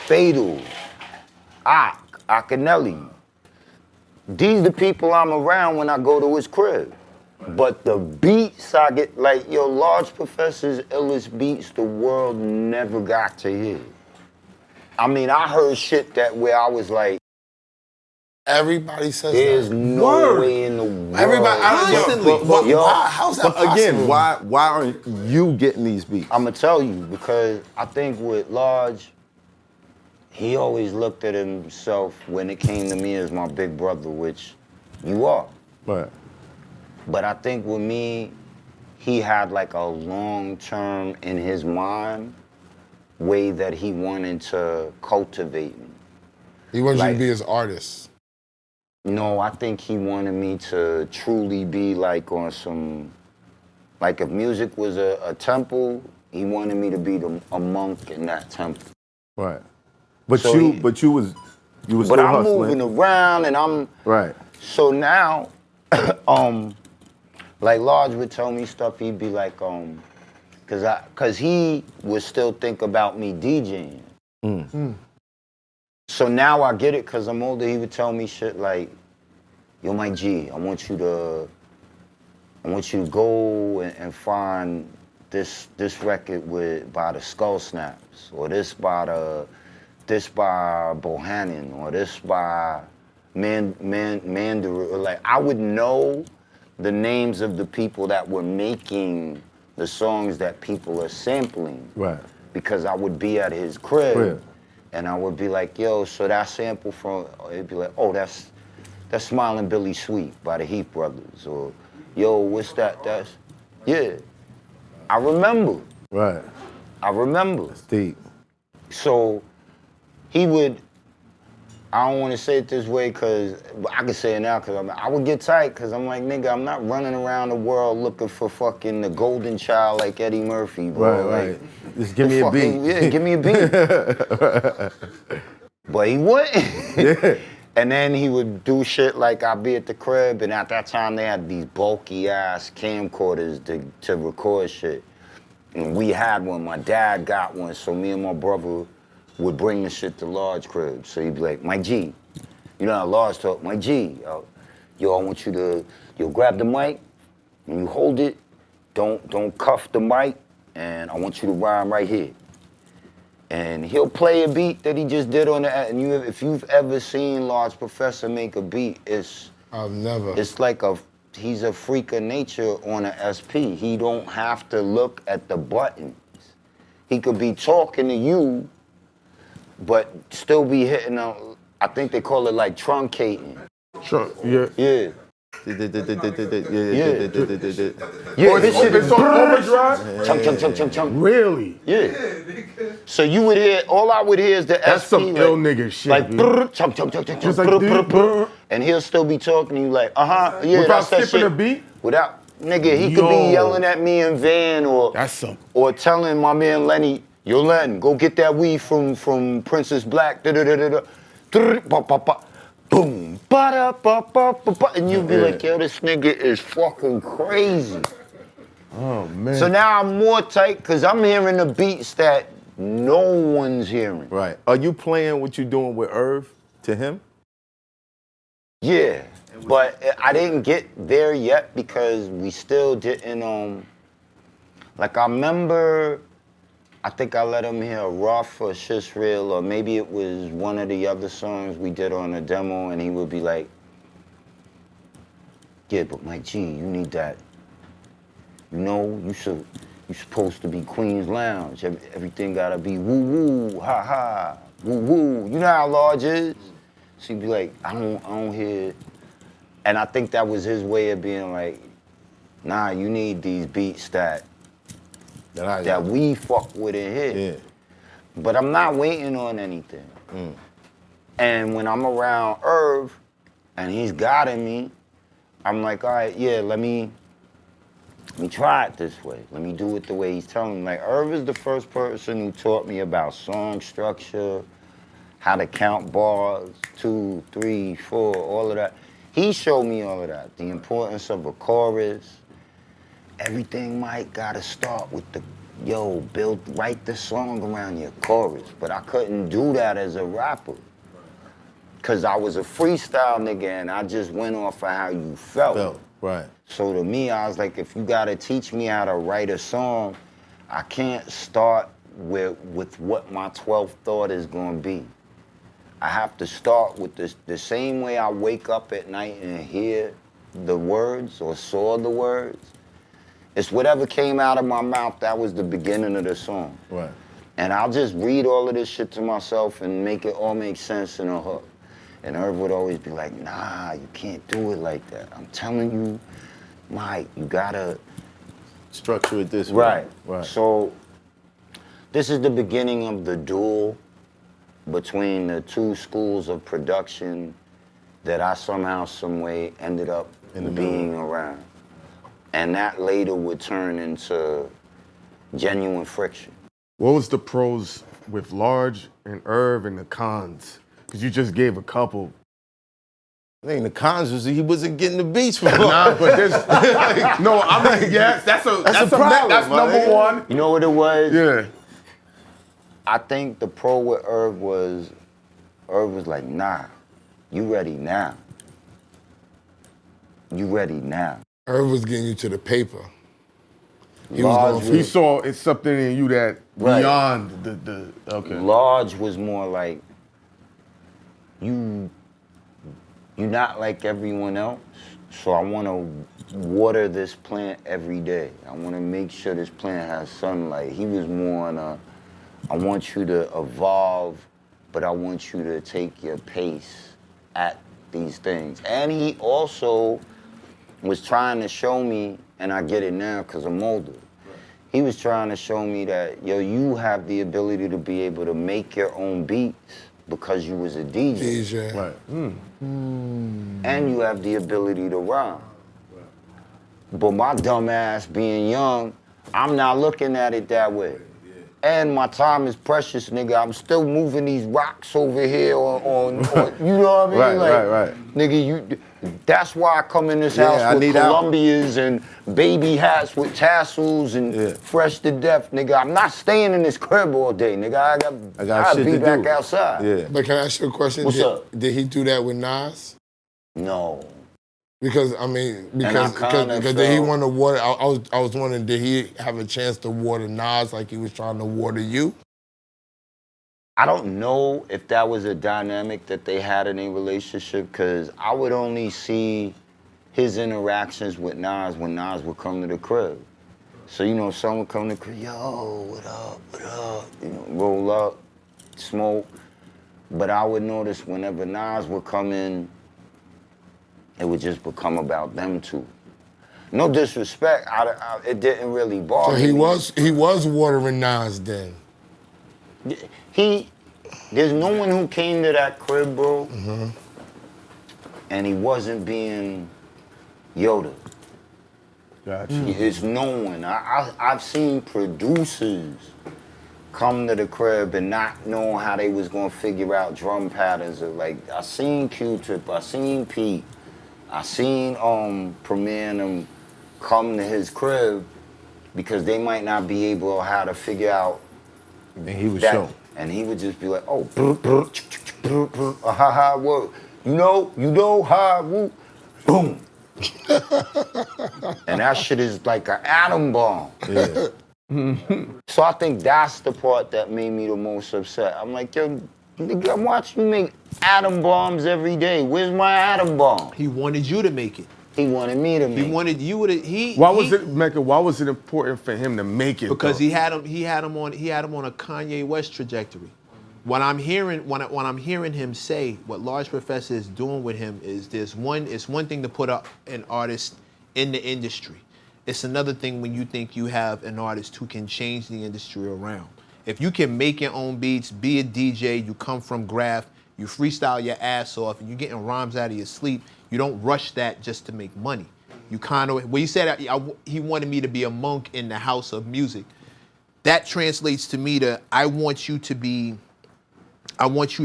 E: Fatal, Akinelli. These the people I'm around when I go to his crib. But the beats I get, like, yo, Large Professor's illest beats the world never got to hear. I mean, I heard shit that where I was like,
D: Everybody says
E: there's
D: that.
E: no way in the world.
D: Everybody, how's that possible?
A: Again, why aren't you getting these beats?
E: I'm gonna tell you, because I think with Large, he always looked at himself when it came to me as my big brother, which you are.
A: Right.
E: But I think with me, he had like a long term in his mind way that he wanted to cultivate me.
D: He wants you
E: Like-
D: to be his artist.
E: No, I think he wanted me to truly be like on some, like if music was a temple, he wanted me to be a monk in that temple.
A: Right. But
E: So
A: you
E: he-
A: was
E: But
A: still
E: I'm
A: hustling.
E: moving around and I'm,
A: Right.
E: so now, like Large would tell me stuff, he'd be like, cause he would still think about me DJing. So now I get it, cause I'm older, he would tell me shit like, yo, Mike G, I want you to go and find this record by the Skull Snaps, or this by Bohannon, or this by Mandarin. Like, I would know the names of the people that were making the songs that people are sampling.
A: Right.
E: Because I would be at his crib, and I would be like, yo, so that sample from, it'd be like, oh, that's Smiling Billy Sweet by the Heath Brothers, or yo, what's that? Yeah. I remember.
A: Right.
E: I remember.
A: Deep.
E: So he would, I don't want to say it this way, but I can say it now, because I would get tight, because I'm like, nigga, I'm not running around the world looking for fucking the golden child like Eddie Murphy, bro.
A: Right,
E: Like,
A: just give me a beat.
E: Yeah, give me a beat. But he wouldn't.
A: Yeah.
E: And then he would do shit like I'd be at the crib, and at that time they had these bulky ass camcorders to record shit. And we had one, my dad got one, so me and my brother would bring the shit to Large crib. So he'd be like, Mike G, you know how Large talk, Mike G, yo, I want you to, grab the mic, when you hold it, don't cuff the mic, and I want you to rhyme right here. And he'll play a beat that he just did on the, and if you've ever seen Large Professor make a beat,
D: I've never.
E: It's like he's a freak of nature on an SP. He don't have to look at the buttons. He could be talking to you, but still be hitting I think they call it like truncating.
C: Sure. Yeah.
E: Yeah.
C: Yeah,
E: it's
C: on overdrive?
E: Chunk.
C: Really?
E: Yeah. So you would hear, all I would hear is the
C: That's
E: SP.
C: some ill nigga shit.
E: Like,
C: Man.
E: chunk.
C: Just like this.
E: And he'll still be talking to you like, yeah,
C: Without
E: that's that
C: skipping
E: shit.
C: a beat?
E: Without, nigga, he could be yelling at me in van or telling my man Lenny, yo, Len, go get that weed from Princess Black, boom, ba-da-ba-ba-ba-ba, and you'd be like, yo, this nigga is fucking crazy.
C: Oh, man.
E: So now I'm more tight because I'm hearing the beats that no one's hearing.
A: Right. Are you playing what you're doing with Irv to him?
E: Yeah, but I didn't get there yet because we still didn't, like I remember, I think I let him hear Rough or Shit's Real, or maybe it was one of the other songs we did on a demo, and he would be like, yeah, but Mike G, you need that. You know, you're supposed to be Queen's Lounge. Everything gotta be woo-woo, ha-ha, woo-woo. You know how Large is? So he'd be like, I don't hear. And I think that was his way of being like, nah, you need these beats that we fuck with in here.
A: Yeah.
E: But I'm not waiting on anything. And when I'm around Irv and he's guiding me, I'm like, all right, yeah, let me try it this way. Let me do it the way he's telling me. Like, Irv is the first person who taught me about song structure, how to count bars, 2, 3, 4, all of that. He showed me all of that. The importance of a chorus. Everything might gotta start with write the song around your chorus. But I couldn't do that as a rapper. Cause I was a freestyle nigga and I just went off of how you felt.
A: Right.
E: So to me, I was like, if you gotta teach me how to write a song, I can't start with what my 12th thought is gonna be. I have to start with the same way I wake up at night and hear the words or saw the words. It's whatever came out of my mouth, that was the beginning of the song.
A: Right.
E: And I'll just read all of this shit to myself and make it all make sense in a hook. And Irv would always be like, nah, you can't do it like that. I'm telling you, Mike, you gotta
A: Structure it this way.
E: Right. So this is the beginning of the duel between the two schools of production that I somehow, some way ended up being around. And that later would turn into genuine friction.
C: What was the pros with Large and Irv and the cons? Because you just gave a couple.
A: I think the cons was he wasn't getting the beats from
C: Nah, but there's no. I mean, yes, that's a
A: problem,
C: that's
A: my
C: number
A: nigga.
C: one.
E: You know what it was?
C: Yeah.
E: I think the pro with Irv was like, nah, you ready now. You ready now.
D: Irv was getting you to the paper. He
E: Large
D: was going
C: He saw it's something in you that
E: Right.
C: beyond the okay.
E: Large was more like, you're not like everyone else, so I want to water this plant every day. I want to make sure this plant has sunlight. He was more on I want you to evolve, but I want you to take your pace at these things. And he also was trying to show me, and I get it now because I'm older, he was trying to show me that, you have the ability to be able to make your own beats because you was a DJ.
D: DJ.
C: Right.
E: And you have the ability to rhyme. But my dumb ass being young, I'm not looking at it that way. And my time is precious, nigga. I'm still moving these rocks over here on you know what I mean?
A: Right.
E: Nigga, that's why I come in this house
A: I
E: with
A: need
E: Colombias and baby hats with tassels and fresh to death, nigga. I'm not staying in this crib all day, nigga. I gotta be back outside.
A: Yeah.
D: But can I ask you a question?
E: What's up?
D: Did he do that with Nas?
E: No.
D: Because I mean, because
E: kinda
D: did he want to water? I was wondering, did he have a chance to water Nas like he was trying to water you?
E: I don't know if that was a dynamic that they had in a relationship, because I would only see his interactions with Nas when Nas would come to the crib. So, you know, someone would come to the crib, yo, what up? You know, roll up, smoke. But I would notice whenever Nas would come in, it would just become about them two. No disrespect, it didn't really bother me.
D: So he was watering Nas then.
E: There's no one who came to that crib, bro, and he wasn't being Yoda.
A: Gotcha.
E: It's no one. I've seen producers come to the crib and not knowing how they was gonna figure out drum patterns. Like, I seen Q-Tip, I seen Pete, I seen Premier and them come to his crib because they might not be able how to figure out.
A: And he was
E: that,
A: shown.
E: And he would just be like, oh, ha, whoa. You know, ha, woo, boom. And that shit is like an atom bomb.
A: Yeah.
E: So I think that's the part that made me the most upset. I'm like, yo, nigga, I'm watching you make atom bombs every day. Where's my atom bomb?
B: He wanted you to make it.
E: He wanted me to make it.
B: He wanted you to.
C: Why was it important for him to make it?
B: Because
C: though?
B: he had him on a Kanye West trajectory. What I'm hearing, when I'm hearing him say, what Large Professor is doing with him is it's one thing to put up an artist in the industry. It's another thing when you think you have an artist who can change the industry around. If you can make your own beats, be a DJ, you come from graft, you freestyle your ass off, and you're getting rhymes out of your sleep, you don't rush that just to make money. You kind of, when you said he wanted me to be a monk in the house of music, that translates to me to, I want you to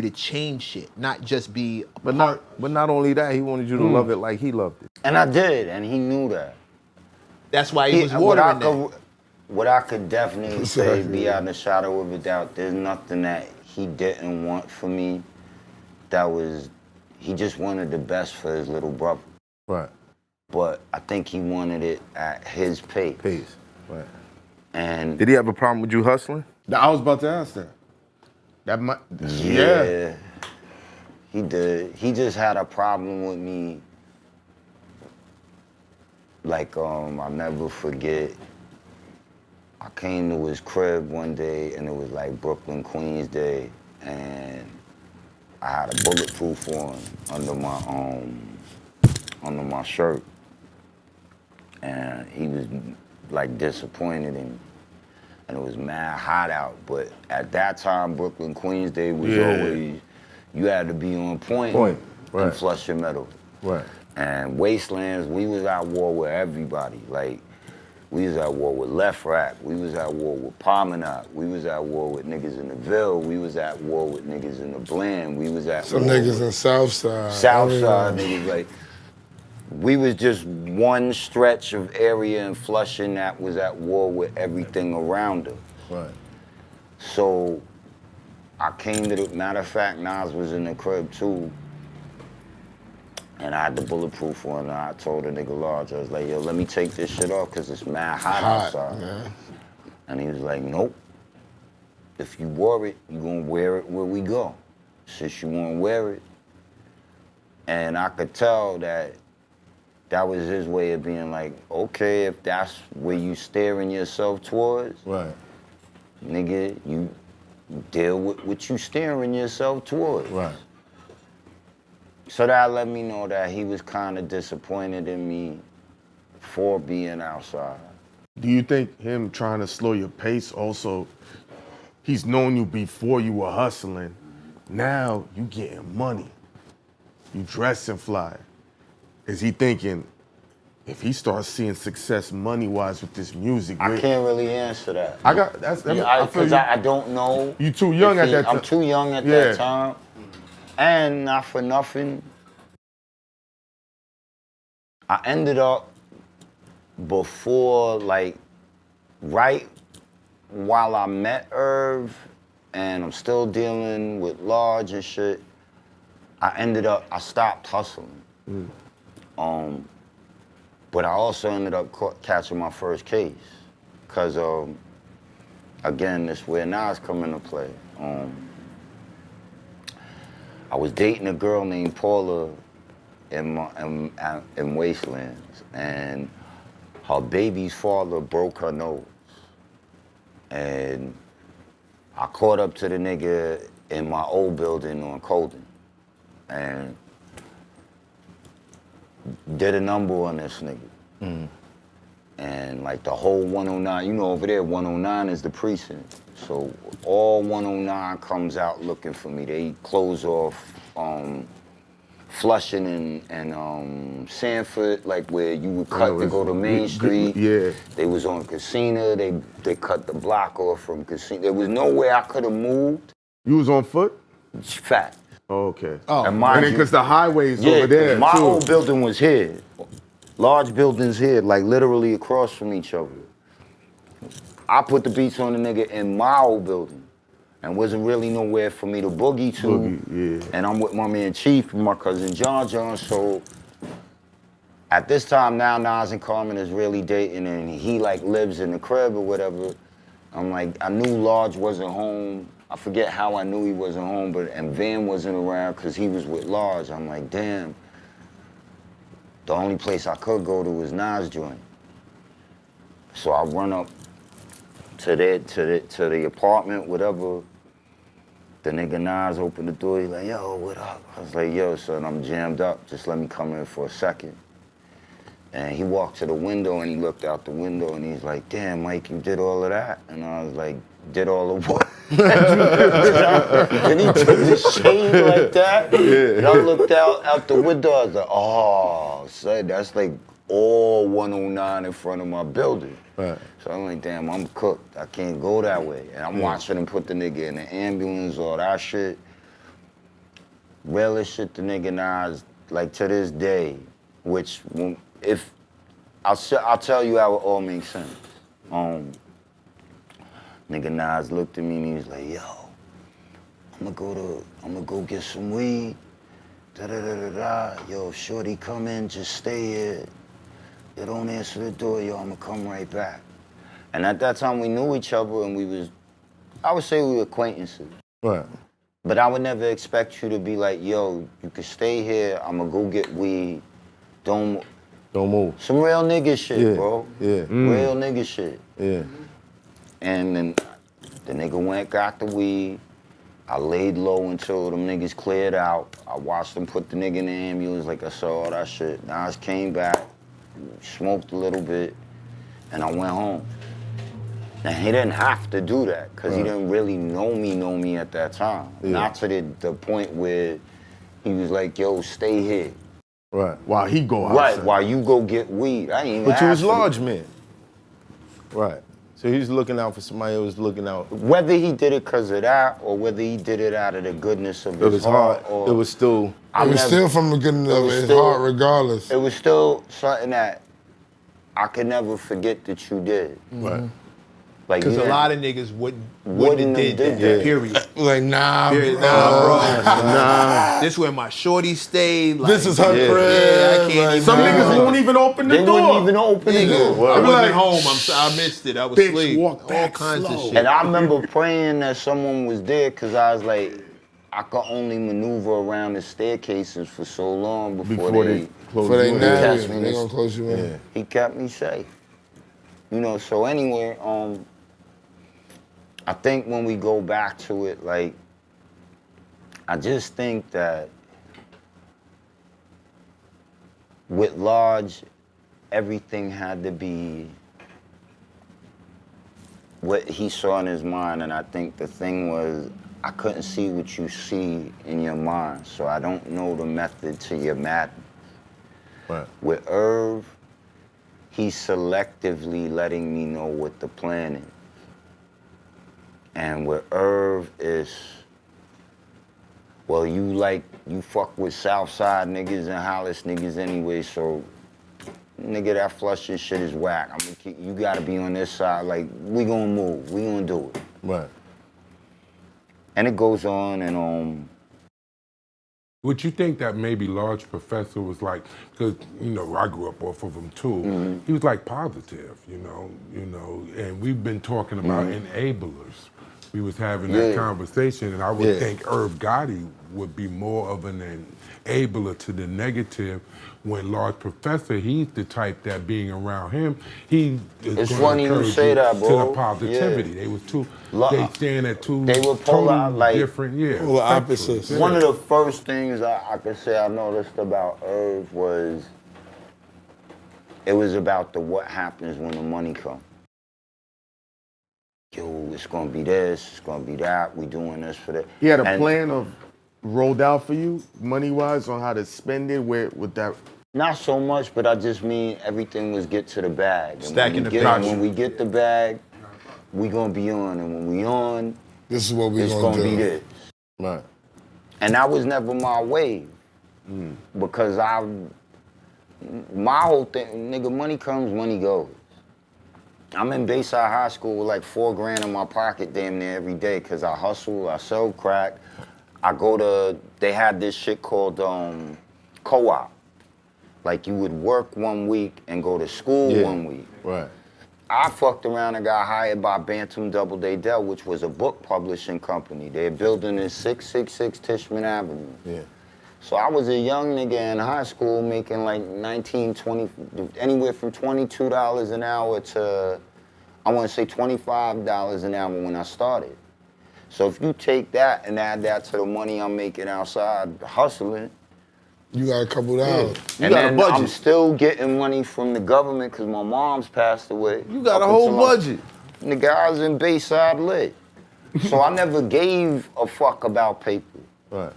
B: change shit, not just be a part.
A: But not only that, he wanted you to love it like he loved it.
E: And I did, and he knew that.
B: That's why he was watering that.
E: What I could definitely say, beyond a shadow of a doubt, there's nothing that he didn't want for me. He just wanted the best for his little brother.
A: Right.
E: But I think he wanted it at his pace.
A: Right.
E: And
A: did he have a problem with you hustling?
C: I was about to ask that.
E: Yeah. He did. He just had a problem with me. Like, I'll never forget, I came to his crib one day and it was like Brooklyn, Queens Day, and I had a bulletproof on under my shirt. And he was like disappointed in me. And it was mad hot out, but at that time, Brooklyn, Queens Day was always, you had to be on point.
A: Right.
E: And flush your medal.
A: Right.
E: And Wastelands, we was at war with everybody. Like, we was at war with Left Rack, we was at war with Promenade, we was at war with niggas in the Ville, we was at war with niggas in the Blend, we was at
D: Some
E: war
D: niggas
E: with
D: in Southside.
E: Southside niggas, like, we was just one stretch of area in Flushing that was at war with everything around us.
A: Right.
E: So I came to the, matter of fact, Nas was in the crib too. And I had the bulletproof on, and I told the nigga Large, I was like, yo, let me take this shit off, cause it's mad hot outside. Yeah. And he was like, nope. If you wore it, you gonna wear it where we go. Since you wanna wear it. And I could tell that was his way of being like, okay, if that's where you steering yourself towards,
A: right,
E: nigga, you deal with what you steering yourself towards.
A: Right.
E: So that let me know that he was kind of disappointed in me for being outside.
C: Do you think him trying to slow your pace also, he's known you before you were hustling, now you getting money, you dressing fly. Is he thinking, if he starts seeing success money-wise with this music,
E: I can't really answer that.
C: I got that's. I feel
E: Because
C: you.
E: I don't know.
C: You too young at that time.
E: I'm too young at
C: Yeah.
E: that time. And not for nothing, I ended up before, like, right while I met Irv, and I'm still dealing with Large and shit, I stopped hustling. But I also ended up catching my first case. Cause again, this is where Nas come into play. I was dating a girl named Paula in Wastelands, and her baby's father broke her nose. And I caught up to the nigga in my old building on Colden, and did a number on this nigga. And like the whole 109, you know, over there, 109 is the precinct. So all 109 comes out looking for me. They close off Flushing and Sanford, like where you would cut to go to Main Street.
C: Yeah.
E: They was on Casino. They cut the block off from Casino. There was nowhere I could have moved.
C: You was on foot?
E: Fact.
C: Oh, okay.
B: Oh,
E: And mind
C: then
E: you-
C: because the highway's
E: Yeah,
C: over there
E: my
C: too.
E: old building was here. Large buildings here, like literally across from each other. I put the beats on the nigga in my old building, and wasn't really nowhere for me to boogie to.
C: Boogie, yeah.
E: And I'm with my man Chief and my cousin John. So at this time now, Nas and Carmen is really dating, and he like lives in the crib or whatever. I'm like, I knew Large wasn't home. I forget how I knew he wasn't home, and Van wasn't around because he was with Large. I'm like, damn. The only place I could go to was Nas' joint. So I run up to the apartment, whatever. The nigga Nas opened the door, he's like, yo, what up? I was like, yo, son, I'm jammed up. Just let me come in for a second. And he walked to the window and he looked out the window and he's like, damn, Mike, you did all of that? And I was like, did all of what? And he took the shade like that. And I looked out the window, I was like, oh, son, that's like all 109 in front of my building.
C: Right.
E: So I'm like, damn, I'm cooked. I can't go that way. And I'm watching him put the nigga in the ambulance, all that shit. Realest shit the nigga Nas, like to this day, which if I'll tell you how it all makes sense. Nigga Nas looked at me and he was like, yo, I'm gonna go get some weed. Da-da-da-da-da. Yo, if shorty come in, just stay here. You don't answer the door, yo, I'm gonna come right back. And at that time we knew each other and I would say we were acquaintances.
A: Right.
E: But I would never expect you to be like, yo, you can stay here, I'm gonna go get weed. Don't
A: move.
E: Some real nigga shit,
A: Yeah,
E: bro.
A: yeah.
E: Real nigga shit.
A: Yeah.
E: And then the nigga went, got the weed. I laid low until them niggas cleared out. I watched them put the nigga in the ambulance, like I saw all that shit. Nas came back, smoked a little bit, and I went home. And he didn't have to do that, because he didn't really know me at that time.
A: Yeah.
E: Not to the point where he was like, yo, stay here.
A: Right.
C: While he go outside.
E: Right, while you go get weed. I ain't even
A: But you was
E: ask him.
A: large man. Right. So he was looking out for somebody who was looking out.
E: Whether he did it because of that, or whether he did it out of the goodness of
A: It
E: his
A: was
E: heart,
A: hard.
E: or
A: It was still.
E: I
D: It was
E: never-
D: still from the goodness of
E: was
D: his
E: still-
D: heart, regardless.
E: It was still something that I could never forget that you did.
A: Right.
E: Like
B: Because
E: you
B: a lot of niggas wouldn't have did that,
A: that.
B: period.
D: Like, nah,
B: Period.
D: bro.
B: Nah, bro. This where my shorty stayed. Like,
D: This is her
A: Yeah.
D: crib.
B: Yeah, I can't
D: like,
B: even-
C: Some
B: Nah.
C: niggas won't even open the
E: they
C: door.
E: wouldn't even open the
B: Nigga,
E: door.
B: I
C: I'm
B: wasn't
C: like,
B: home. I missed it. I was
C: bitch,
B: asleep.
C: walk
B: All
C: back
B: kinds
C: slow.
B: of shit.
E: And I remember praying that someone was there because I was like, I could only maneuver around the staircases for so long before they
C: close
D: For they
C: the door.
D: nab
E: catch me
D: you, they
E: this-
D: gonna close you in.
E: he kept me safe. You know, so anyway, I think when we go back to it, like, I just think that with Large, everything had to be what he saw in his mind, and I think the thing was, I couldn't see what you see in your mind, so I don't know the method to your madness.
A: Right.
E: With Irv, he's selectively letting me know what the plan is. And with Irv is, well, you fuck with Southside niggas and Hollis niggas anyway, so nigga, that flushing shit is whack. You gotta be on this side, like, we gonna move, we gonna do it.
A: Right.
E: And it goes on and on.
F: Would you think that maybe Large Professor was like, because, you know, I grew up off of him too, he was like positive, you know, and we've been talking about enablers. We was having that conversation, and I would think Irv Gotti would be more of an enabler to the negative. When Large Professor, he's the type that being around him, he is
E: It's
F: gonna
E: funny you
F: encourage
E: say that, bro.
F: to the positivity.
E: Yeah.
F: They was two, they stand at two
E: They were polar,
F: totally
E: like,
F: different,
D: polar opposites.
F: spectrums.
E: One of the first things I could say I noticed about Irv was, it was about the what happens when the money comes. Yo, it's gonna be this, it's gonna be that, we doing this for that.
C: He had a plan of rolled out for you, money-wise, on how to spend it with that.
E: Not so much, but I just mean everything was get to the bag. And
B: Stacking the
E: bag. When we get the bag, we gonna be on, and when we on,
D: This is what we
E: it's
D: gonna
E: gonna
D: do.
E: be this.
A: Right.
E: And that was never my wave, because my whole thing, nigga, money comes, money goes. I'm in Bayside High School with like $4 grand in my pocket damn near every day, because I hustle, I sell crack. They had this shit called co-op. Like you would work 1 week and go to school 1 week.
A: Right.
E: I fucked around and got hired by Bantam Doubleday Dell, which was a book publishing company. They're building in 666 Tishman Avenue.
A: Yeah.
E: So I was a young nigga in high school making like 19, 20, anywhere from $22 an hour to, I want to say $25 an hour when I started. So if you take that and add that to the money I'm making outside hustling,
D: You got a couple dollars.
A: You
E: and
A: got a
E: then
A: budget.
E: I'm still getting money from the government because my mom's passed away.
A: You got a
E: Up
A: whole
E: until
A: budget.
E: Nigga, I was in Bayside lit. So I never gave a fuck about paper.
A: Right.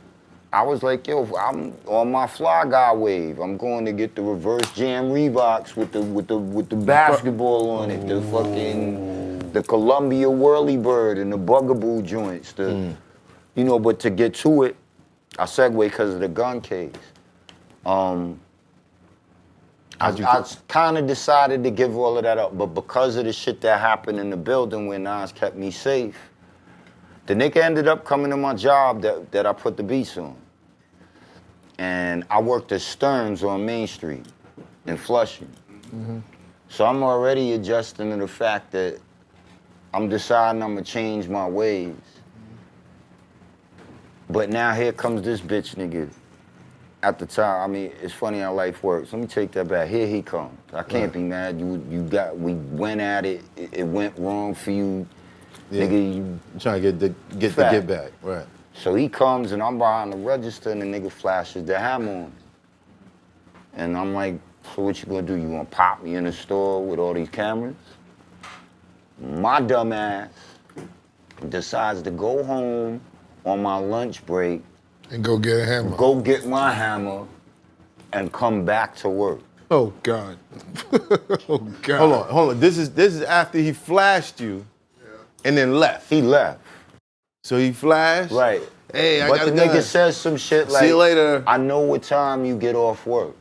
E: I was like, yo, I'm on my fly guy wave. I'm going to get the reverse jam Reeboks with the basketball on it, the fucking the Columbia Whirly Bird and the Bugaboo joints. You know, but to get to it, I segue because of the gun case. I kind of decided to give all of that up, but because of the shit that happened in the building where Nas kept me safe, the nigga ended up coming to my job that I put the beats on. And I worked at Stearns on Main Street in Flushing. So I'm already adjusting to the fact that I'm deciding I'm gonna change my ways. But now here comes this bitch nigga. At the time, I mean, it's funny how life works. Let me take that back. Here he comes. I can't be mad. We went at it. It went wrong for you.
A: Yeah.
E: Nigga, you
A: You trying to get the
E: Fact.
A: get back. Right.
E: So he comes and I'm behind the register and the nigga flashes the hammer on me. And I'm like, so what you gonna do? You gonna pop me in the store with all these cameras? My dumb ass decides to go home on my lunch break,
D: And go get a hammer.
E: go get my hammer, and come back to work.
B: Oh God. Oh God.
A: Hold on. This is after he flashed you, and then left.
E: He left.
A: So he flashed.
E: Right.
A: Hey, I
E: but
A: got
E: the
A: a gun.
E: nigga says some shit like,
A: See you later.
E: I know what time you get off work.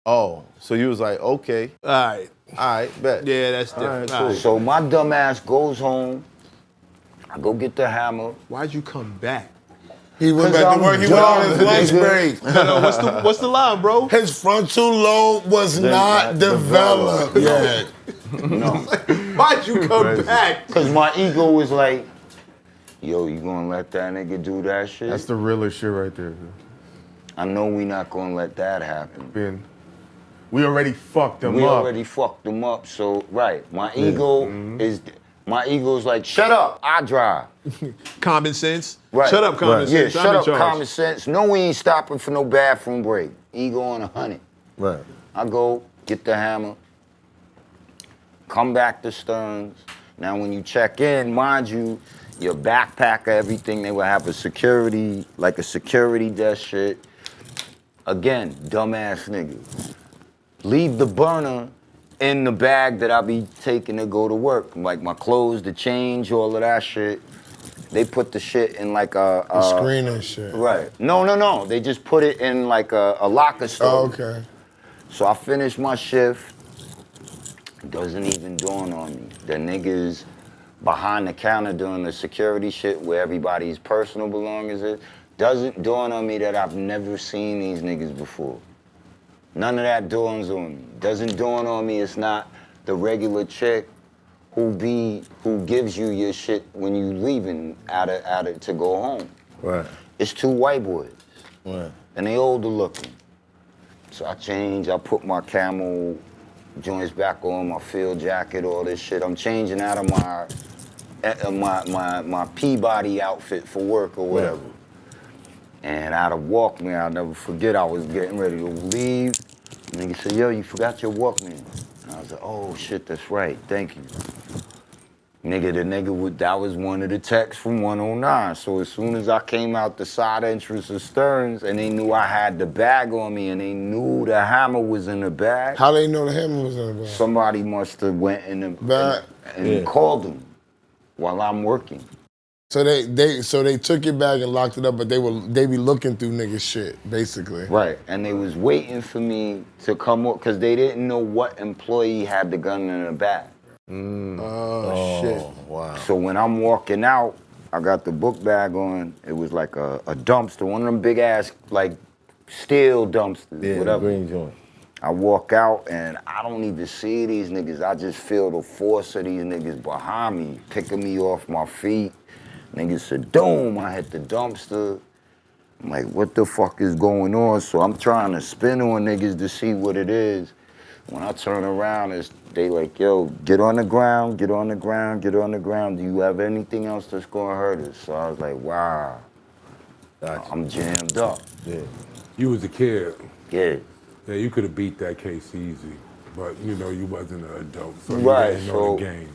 A: Oh, so you was like, okay,
B: All right.
A: bet.
B: Yeah, that's different.
A: All right, cool.
E: So my dumb ass goes home. I go get the hammer.
B: Why'd you come back?
D: He went
E: 'Cause
D: back to
E: I'm
D: work. He went on his
E: dumb,
D: lunch
E: nigga.
D: break.
B: What's the line, bro?
D: His frontal lobe was not
E: not
D: developed yet.
E: No.
B: Why'd you come back?
E: Because my ego was like, yo, you gonna let that nigga do that shit?
C: That's the realest shit right there.
E: I know we not gonna let that happen.
C: Ben, we already fucked them
E: We
C: up.
E: already fucked them up, so, right. My ego's like, shut up, I drive.
B: Common sense.
E: Right.
B: Shut up, common
E: Yeah,
B: sense. I'm
E: shut
B: in
E: up,
B: charge.
E: common sense. No, we ain't stopping for no bathroom break. Ego on 100.
A: Right.
E: I go, get the hammer, come back to Stearns. Now, when you check in, mind you, your backpack, everything, they will have a security desk shit. Again, dumbass nigga. Leave the burner in the bag that I be taking to go to work. Like my clothes, the change, all of that shit. They put the shit in like a
D: screen and shit.
E: Right. No. They just put it in like a locker store.
D: Oh, okay.
E: So I finished my shift. It doesn't even dawn on me. The niggas behind the counter doing the security shit where everybody's personal belongings is. Doesn't dawn on me that I've never seen these niggas before. None of that dawns on me. Doesn't dawn on me it's not the regular chick who gives you your shit when you leaving out of to go home.
A: Right.
E: It's two white boys.
A: Right.
E: And they older looking. So I changed, I put my camel joints back on, my field jacket, all this shit. I'm changing out of my Peabody outfit for work or whatever.
A: Right.
E: And out of Walkman, I'll never forget, I was getting ready to leave. And nigga said, yo, you forgot your Walkman. And I was like, oh shit, that's right, thank you. That was one of the texts from 109. So as soon as I came out the side entrance of Stearns and they knew I had the bag on me and they knew the hammer was in the bag.
D: How they know the hammer was in the bag?
E: Somebody must have went in the
D: Bag?
E: and called them while I'm working.
D: So they took your bag and locked it up, but they be looking through niggas shit, basically.
E: Right, and they was waiting for me to come up because they didn't know what employee had the gun in the bag.
D: Oh, shit.
A: Wow.
E: So when I'm walking out, I got the book bag on. It was like a dumpster, one of them big ass like steel dumpsters,
A: Yeah,
E: whatever.
A: green joint.
E: I walk out and I don't even see these niggas. I just feel the force of these niggas behind me, picking me off my feet. Niggas said, doom, I hit the dumpster. I'm like, what the fuck is going on? So I'm trying to spin on niggas to see what it is. When I turn around, they like, yo, get on the ground, get on the ground, get on the ground. Do you have anything else that's gonna hurt us? So I was like, wow,
A: Gotcha.
E: I'm jammed up.
A: Yeah.
F: You was a kid.
E: Yeah.
F: Yeah, you could have beat that case easy, but you know you wasn't an adult, so you
E: Right,
F: didn't know the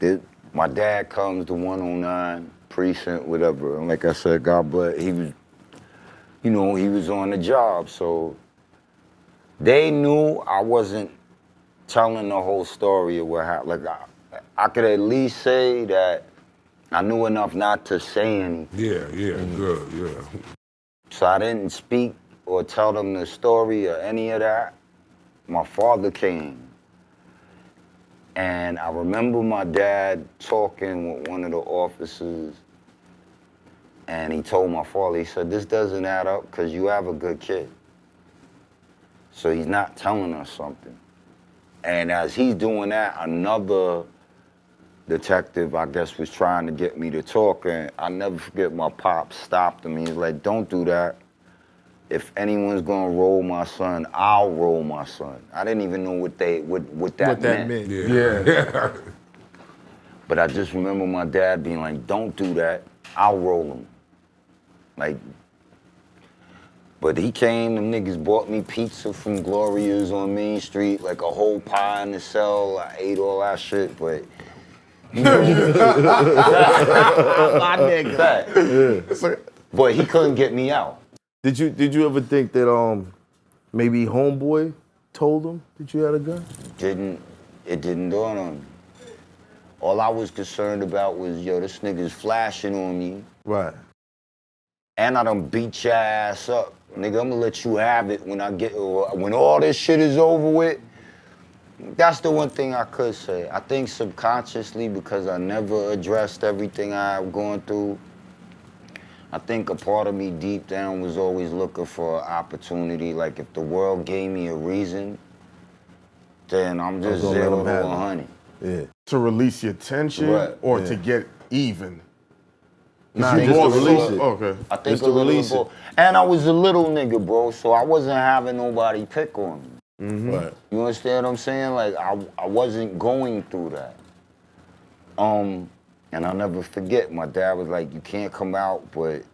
F: game.
E: My dad comes to 109 precinct, whatever. And like I said, God bless. He was, he was on the job, so they knew I wasn't telling the whole story of what happened. Like I could at least say that I knew enough not to say anything.
F: Yeah, good, yeah.
E: So I didn't speak or tell them the story or any of that. My father came. And I remember my dad talking with one of the officers, and he told my father, he said, this doesn't add up because you have a good kid. So he's not telling us something. And as he's doing that, another detective, I guess, was trying to get me to talk, and I never forget my pop stopped him. He's like, don't do that. If anyone's gonna roll my son, I'll roll my son. I didn't even know what that meant.
F: Yeah.
E: But I just remember my dad being like, don't do that, I'll roll him. Like, but he came, them niggas bought me pizza from Gloria's on Main Street, like a whole pie in the cell. I ate all that shit, but you know, my nigga. But he couldn't get me out.
A: Did you ever think that maybe homeboy told him that you had a gun?
E: It didn't dawn on me. All I was concerned about was, yo, this nigga's flashing on me.
A: Right.
E: And I done beat your ass up. Nigga, I'm gonna let you have it when when all this shit is over with. That's the one thing I could say. I think subconsciously, because I never addressed everything I've gone through, I think a part of me deep down was always looking for an opportunity. Like, if the world gave me a reason, then I'm just 0 to 100.
A: Yeah.
C: To release your tension or to get even?
A: Nah, just to release it.
C: Okay.
E: I think
A: Just
E: a
A: to
E: little
A: release
E: bit. And I was a little nigga, bro, so I wasn't having nobody pick on me.
A: Right.
E: You understand what I'm saying? Like, I wasn't going through that. And I'll never forget, my dad was like, you can't come out, but,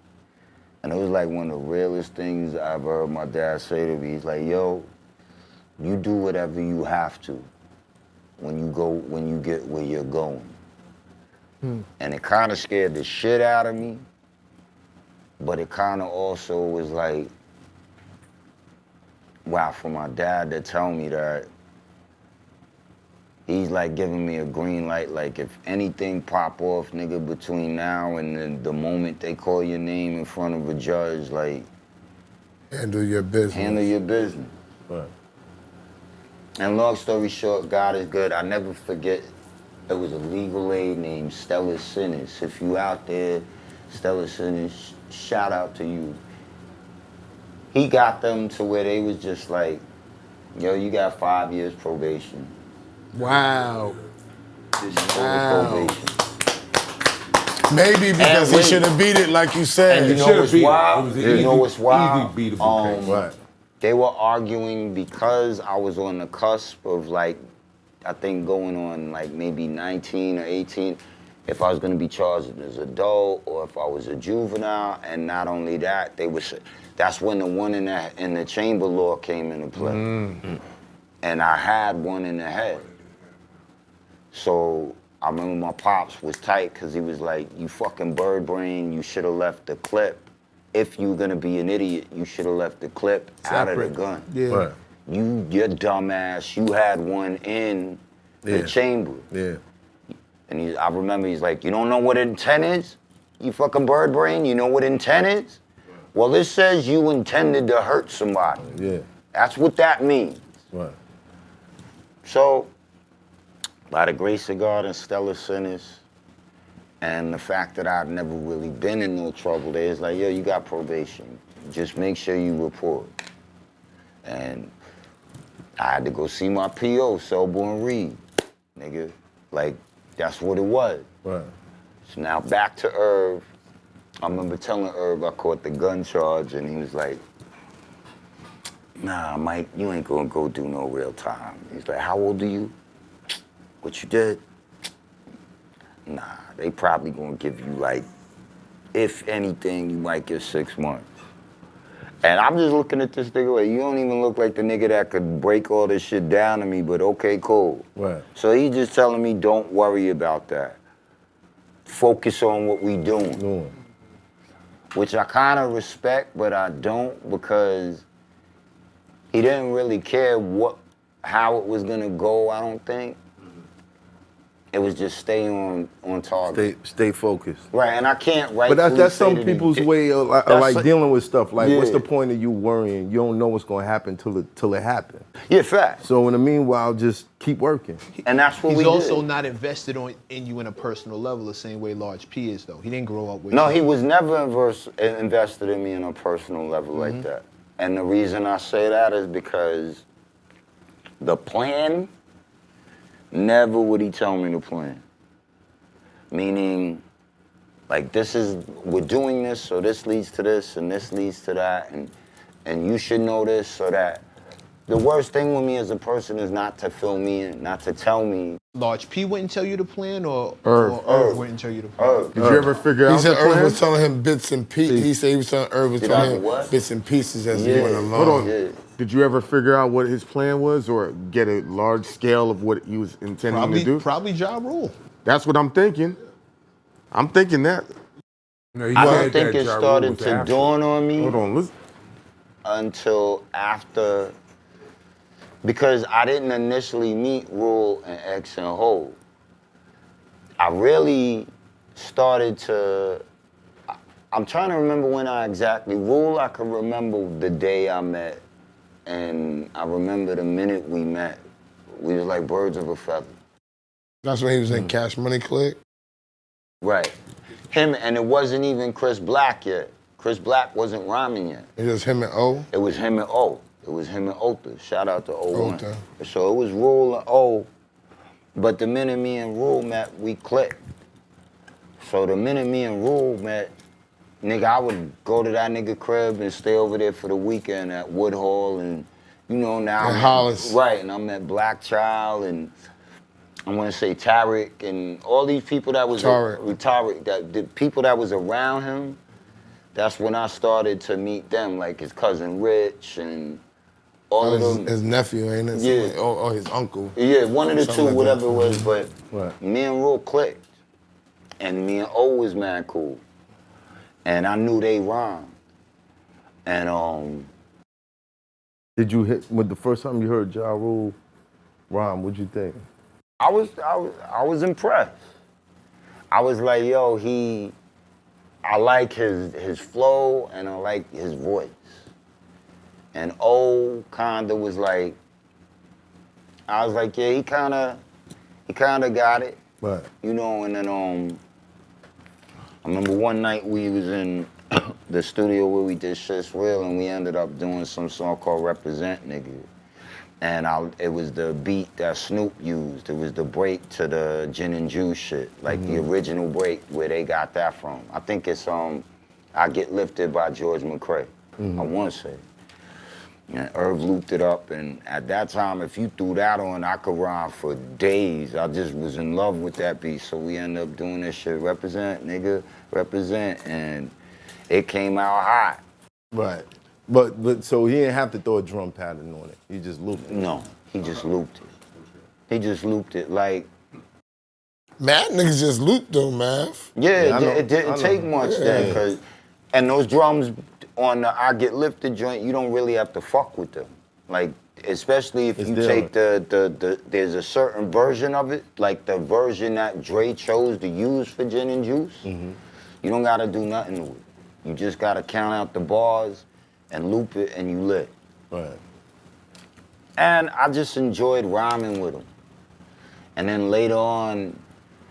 E: and it was like one of the realest things I ever heard my dad say to me. He's like, yo, you do whatever you have to when you get where you're going. And it kind of scared the shit out of me, but it kind of also was like, wow, for my dad to tell me that, he's like giving me a green light. Like if anything pop off, nigga, between now and the moment they call your name in front of a judge, like
D: Handle your business.
E: handle your business.
A: Right.
E: And long story short, God is good. I never forget, it was a legal aid named Stella Sinners. If you out there, Stella Sinners, shout out to you. He got them to where they was just like, yo, you got 5 years probation.
D: Wow.
E: Just probation.
D: Maybe because he
E: wait.
D: should have beat it like you said.
E: And you know
F: Should've
E: what's
F: beat it. It
E: wild?
F: was an
E: You know what's wild?
F: Easy beatable case.
A: Right.
E: They were arguing because I was on the cusp of like, I think going on like maybe 19 or 18, if I was gonna be charged as an adult or if I was a juvenile. And not only that, that's when the one in the chamber law came into play. And I had one in the head. So I remember my pops was tight because he was like, you fucking bird brain, you should have left the clip. If you're gonna be an idiot, you should have left the clip out of the gun.
D: Yeah.
A: Right.
E: Your dumbass, you had one in the chamber.
A: Yeah.
E: And I remember he's like, you don't know what intent is? You fucking bird brain, you know what intent is? Well, it says you intended to hurt somebody.
A: Yeah.
E: That's what that means.
A: Right.
E: So, by the grace of God and stellar sinners, and the fact that I've never really been in no trouble, it's like, yo, you got probation. Just make sure you report. And I had to go see my PO, Selborn Reed, nigga. Like, that's what it was.
A: Right.
E: So now back to Irv. I remember telling Irv I caught the gun charge, and he was like, nah, Mike, you ain't gonna go do no real time. He's like, how old are you? What you did? Nah, they probably gonna give you like, if anything, you might get 6 months. And I'm just looking at this nigga like, you don't even look like the nigga that could break all this shit down to me, but okay, cool.
A: Right.
E: So he just telling me, don't worry about that. Focus on what we doing. Which I kind of respect, but I don't, because he didn't really care how it was gonna go, I don't think. It was just stay on target.
A: Stay focused.
E: Right, and I can't
A: But that's some people's way of like dealing with stuff. Like, what's
E: Yeah.
A: the point of you worrying? You don't know what's going to happen till it happens.
E: Yeah, fact.
A: So in the meanwhile, just keep working.
E: And that's what
B: He's
E: we
B: also
E: did.
B: not invested in you in a personal level the same way Large P is, though. He didn't grow up with
E: No,
B: you.
E: he was never invested in me on a personal level like that. And the reason I say that is because the plan, never would he tell me the plan. Meaning, like, we're doing this, so this leads to this, and this leads to that, and you should know this, so that. The worst thing with me as a person is not to fill me in, not to tell me.
B: Large P wouldn't tell you the plan, or
A: Irv.
B: Irv wouldn't tell you the plan?
E: Irv.
C: Did you ever figure
D: He
C: out
D: said
C: the
D: Irv
C: plan?
D: was telling him bits and pieces. He said he was telling Irv was
E: Did I
D: telling him
E: what?
D: bits and pieces as he
E: Yeah.
D: went along.
C: Hold on.
E: Yeah.
C: Did you ever figure out what his plan was, or get a large scale of what he was intending to do?
B: Probably Ja Rule.
C: That's what I'm thinking. I'm thinking that.
F: No, he
E: I
F: said
E: don't think
F: that
E: it
F: Ja Rule
E: started
F: was
E: to
F: after.
E: dawn on me
C: Hold on, listen.
E: until after, because I didn't initially meet Rule and X and Ho. I really started to, I'm trying to remember when Rule I can remember the day I met, and I remember the minute we met. We was like birds of a feather.
D: That's when he was in Cash Money Click.
E: Right. Him, and it wasn't even Chris Black yet. Chris Black wasn't rhyming yet.
D: It was him and O.
E: It was him and O. It was him and Ota. Shout out to O1.
D: Ota.
E: So it was Rule and O. But the minute me and Rule met, we clicked. So the minute me and Rule met, nigga, I would go to that nigga crib and stay over there for the weekend at Woodhall, and you know now.
D: And Hollis.
E: Right, and I met Black Child, and I want to say Tariq, and all these people that was
D: Tariq.
E: the people that was around him. That's when I started to meet them, like his cousin Rich and all of them.
D: His nephew, ain't it?
E: Yeah.
D: Or his uncle.
E: Yeah, one of the
D: Something
E: two,
D: like
E: whatever
D: that.
E: it was, but
A: Right.
E: me and Rule clicked. And me and O was mad cool. And I knew they rhymed. And
A: Did you hit with the first time you heard Ja Rule rhyme? What'd you think?
E: I was impressed. I was like, yo, I like his flow and I like his voice. And O kinda was like, I was like, yeah, he kinda got it.
A: Right.
E: You know, and then I remember one night we was in the studio where we did Shit's Real and we ended up doing some song called Represent, nigga. And it was the beat that Snoop used. It was the break to the Gin and Juice shit, like the original break where they got that from. I think it's I Get Lifted by George McCrae. I want to say. And Irv looped it up, and at that time, if you threw that on, I could rhyme for days. I just was in love with that beat, so we ended up doing this shit. Represent, nigga, represent, and it came out hot.
A: Right. But so he didn't have to throw a drum pattern on it. He just looped it.
E: No, he just looped it. He just looped it like.
D: Mad niggas just looped though, man.
E: Yeah, it didn't take much then, and those drums on the I Get Lifted joint, you don't really have to fuck with them. Like, especially if you take there's a certain version of it, like the version that Dre chose to use for Gin and Juice. You don't gotta do nothing with it. You just gotta count out the bars and loop it and you lit.
A: Right.
E: And I just enjoyed rhyming with him. And then later on,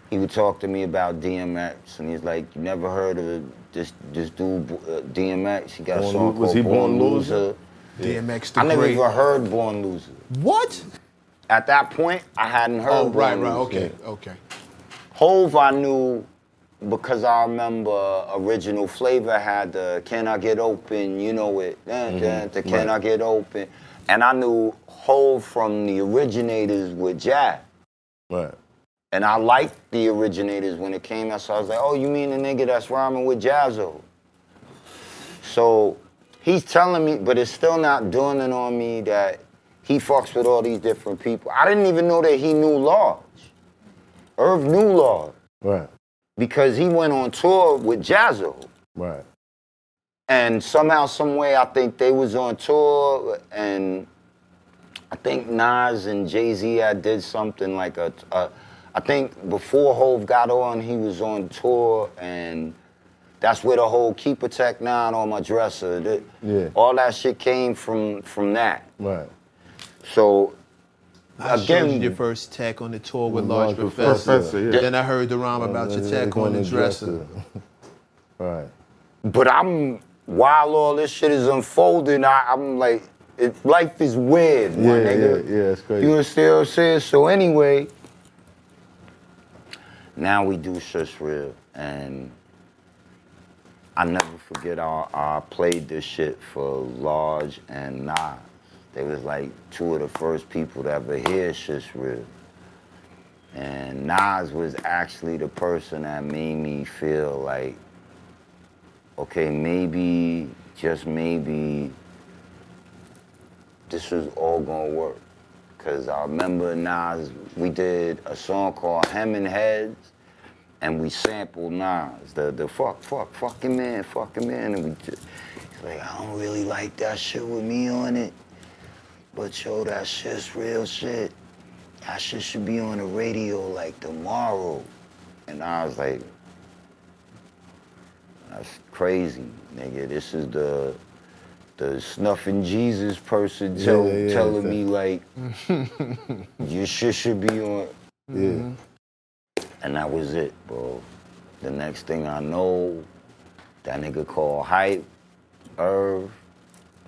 E: he would talk to me about DMX, and he's like, "You never heard of this dude DMX? He got a song called Born Loser."
B: DMX the
E: I never
B: Great.
E: even heard Born Loser.
B: What?
E: At that point, I hadn't heard
B: Oh, right,
E: Born Loser.
B: okay.
E: Hov I knew because I remember Original Flavor had the Can I Get Open, you know it, the Can I Get Open. And I knew Hov from the Originators with Jazz.
A: Right.
E: And I liked the Originators when it came out, so I was like, oh, you mean the nigga that's rhyming with Jazzo? So he's telling me, but it's still not dawning on me that he fucks with all these different people. I didn't even know that he knew Large. Irv knew Large.
A: Right.
E: Because he went on tour with Jazzo.
A: Right.
E: And somehow, some way, I think they was on tour, and I think Nas and Jay-Z had did something like I think before Hov got on, he was on tour, and that's where the whole Keep a Tech 9 on my dresser, all that shit came from that.
A: Right.
E: So,
B: I showed you your first tech on the tour with Large Professor.
C: yeah.
B: Then I heard the rhyme about your tech on the dresser.
A: Right.
E: but while all this shit is unfolding, I'm like, life is weird, my nigga.
A: Yeah, it's crazy.
E: You understand what I'm saying? So anyway, now we do Shit's Real, and I never forget I played this shit for Large and Nas. They was like two of the first people to ever hear Shit's Real. And Nas was actually the person that made me feel like, okay, maybe, just maybe, this was all gonna work. Cause I remember Nas, we did a song called Hemming Heads, and we sampled Nas, the fucking man, and we just, he's like, I don't really like that shit with me on it, but yo, that shit's real shit. That shit should be on the radio like tomorrow. And I was like, that's crazy, nigga. This is the snuffing Jesus person telling me like, your shit should be on.
A: Yeah.
E: And that was it, bro. The next thing I know, that nigga called Hype, Irv.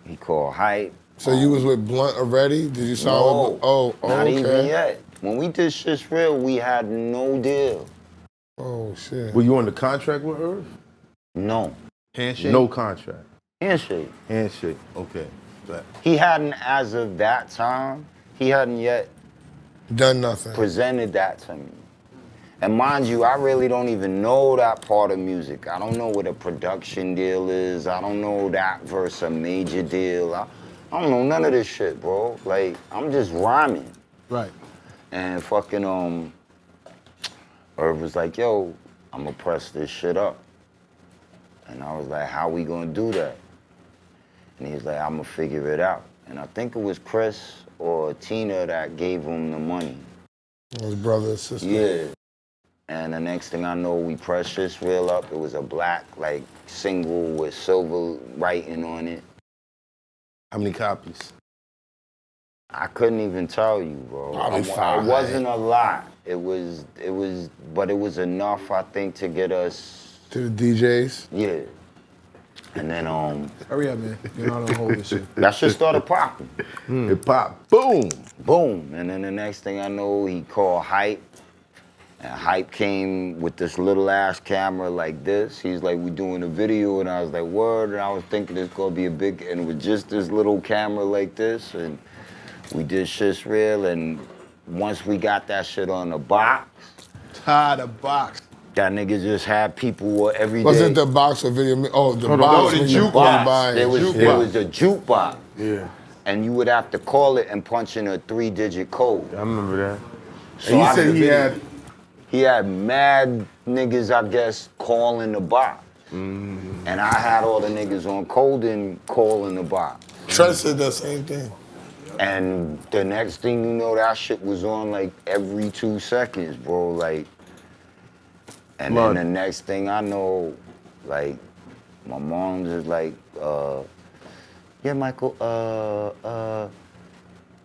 E: He called Hype.
D: So you was with Blunt already? Did you sign
E: No,
D: with Blunt?
E: not even yet. When we did Shit's Real, we had no deal.
D: Oh, shit.
A: Were you on the contract with Irv?
E: No.
B: Handshake?
A: No contract.
E: Handshake.
A: Handshake. Okay. Right.
E: He hadn't, as of that time, he hadn't yet
D: Done nothing.
E: presented that to me. And mind you, I really don't even know that part of music. I don't know what a production deal is. I don't know that versus a major deal. I don't know none of this shit, bro. Like, I'm just rhyming.
B: Right.
E: And fucking, Irv was like, yo, I'm gonna press this shit up. And I was like, how we gonna do that? And he was like, I'm gonna figure it out. And I think it was Chris or Tina that gave him the money.
D: His brother and sister.
E: Yeah. And the next thing I know, we pressed this reel up. It was a black, like, single with silver writing on it.
A: How many copies?
E: I couldn't even tell you, bro.
D: Probably
E: It
D: 5.
E: wasn't a lot. But it was enough, I think, to get us.
D: To the DJs?
E: Yeah. And then,
B: Hurry up, man. You know I don't hold this shit.
E: that shit started popping.
A: It popped. Boom.
E: Boom. And then the next thing I know, he called Hype. And Hype came with this little ass camera like this. He's like, we doing a video. And I was like, word. And I was thinking it's gonna be a big, and it was just this little camera like this. And we did Shit's Real. And once we got that shit on the box,
B: The box.
E: that nigga just had people every day.
D: Wasn't the box or video? Oh, the box.
B: no, the
D: when you
B: jukebox.
D: buy it.
E: There was a jukebox.
C: Yeah,
E: And you would have to call it and punch in a 3-digit code.
C: I remember that.
E: So
C: And you
E: I
C: said
E: did- He had mad niggas, I guess, calling the box.
C: Mm-hmm.
E: And I had all the niggas on coding calling the box.
D: Trent said the same thing.
E: And the next thing you know, that shit was on like every 2 seconds, bro. Like, and
C: Blood.
E: then the next thing I know, like, my mom's just like, yeah, Michael,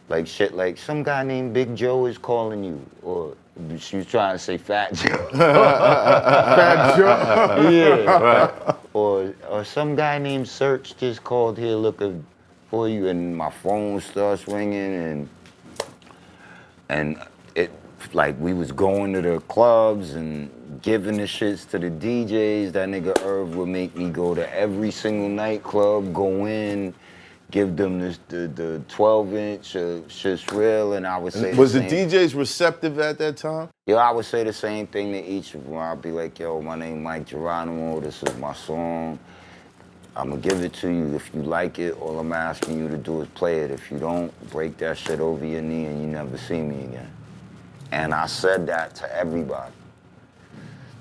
E: like shit, like some guy named Big Joe is calling you, or she was trying to say Fat Joe.
C: Fat Joe.
E: Yeah. Or some guy named Search just called here looking for you, and my phone starts ringing, and it like we was going to the clubs and giving the shits to the DJs. That nigga Irv would make me go to every single nightclub, go in, give them the 12-inch Shit's Real, and I would say
A: Was the
E: same.
A: DJs receptive at that time?
E: Yo, I would say the same thing to each of them. I'd be like, yo, my name Mike Geronimo, this is my song. I'm gonna give it to you if you like it. All I'm asking you to do is play it. If you don't, break that shit over your knee and you never see me again. And I said that to everybody.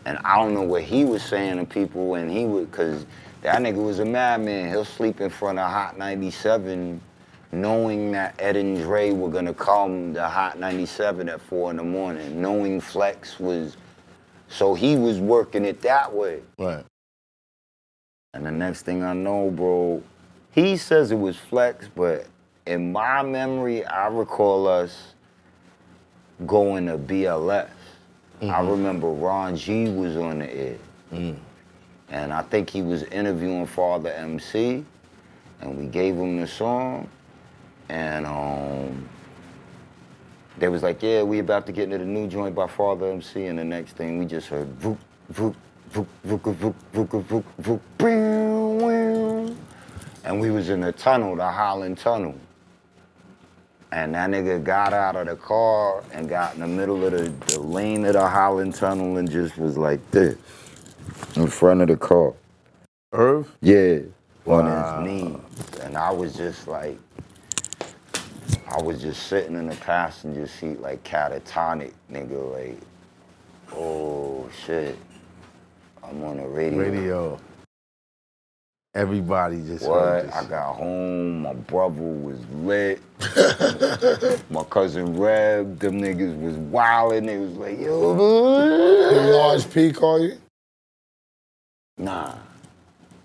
E: And I don't know what he was saying to people when he would, cause that nigga was a madman. He'll sleep in front of Hot 97 knowing that Ed and Dre were gonna come to Hot 97 at 4 in the morning, knowing Flex was, so he was working it that way.
A: Right.
E: And the next thing I know, bro, he says it was Flex, but in my memory, I recall us going to BLS. I remember Ron G was on the air. And I think he was interviewing Father MC, and we gave him the song, and they was like, yeah, we about to get into the new joint by Father MC, and the next thing we just heard, voop, voop, voop, voop, voop, voop, voop, voop, voop, and we was in the tunnel, the Holland Tunnel. And that nigga got out of the car and got in the middle of the lane of the Holland Tunnel and just was like this, in front of the car.
A: Irv?
E: Yeah, on his knees. And I was just like, I was just sitting in the passenger seat like catatonic, nigga, like, oh shit, I'm on the radio.
A: Everybody just
E: What?
A: heard this.
E: I got home, my brother was lit. My cousin Reb, them niggas was wildin'. They was like, yo.
D: Did Large P call you?
E: Nah,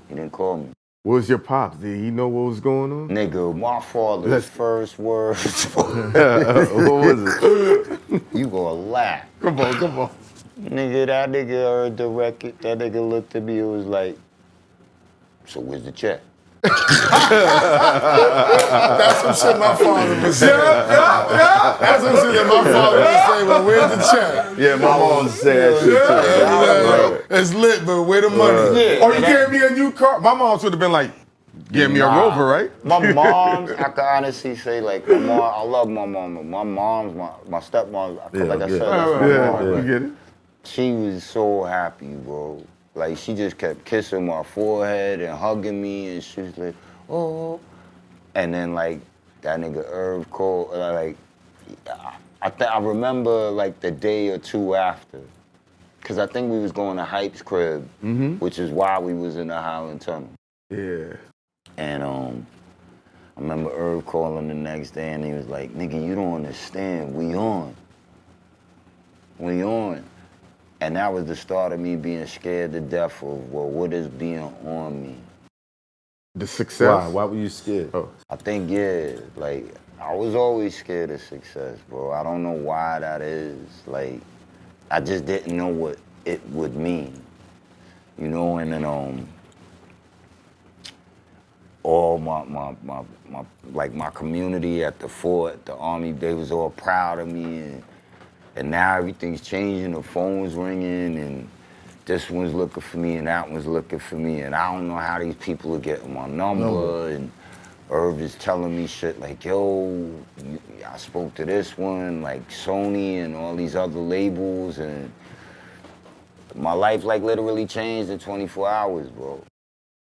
E: he didn't call me.
C: What was your pops? Did he know what was going on?
E: Nigga, my father's first words.
A: What was it?
E: You gonna laugh.
C: Come on.
E: Nigga, that nigga heard the record. That nigga looked at me and was like, so where's the check?
D: That's some shit my father would say. That's some shit that my father would say, but where's the check?
A: Yeah, my mom said that shit too.
D: It's lit, but where the money?
E: Yeah,
C: Oh, you gave me a new car? My mom should have been like, give me a
E: Nah.
C: Rover, right?
E: My mom, I can honestly say, like, my mom, I love my mom. My mom's my stepmom. I feel like I said, that's my mom.
C: You get it?
E: She was so happy, bro. Like, she just kept kissing my forehead and hugging me, and she was like, oh. And then, like, that nigga Irv called, like, I remember, like, the day or two after. Because I think we was going to Hype's crib, which is why we was in the Highland Tunnel.
C: Yeah.
E: And I remember Irv calling the next day, and he was like, nigga, you don't understand, we on. we on. And that was the start of me being scared to death of, well, what is being on me?
C: The success.
A: Why were you scared?
C: Oh.
E: I think, yeah, like, I was always scared of success, bro. I don't know why that is. Like, I just didn't know what it would mean. You know, and then all my community at the fort, the army, they was all proud of me, and now everything's changing, the phone's ringing, and this one's looking for me, and that one's looking for me, and I don't know how these people are getting my number, and Irv is telling me shit like, yo, I spoke to this one, like Sony and all these other labels, and my life like literally changed in 24 hours, bro.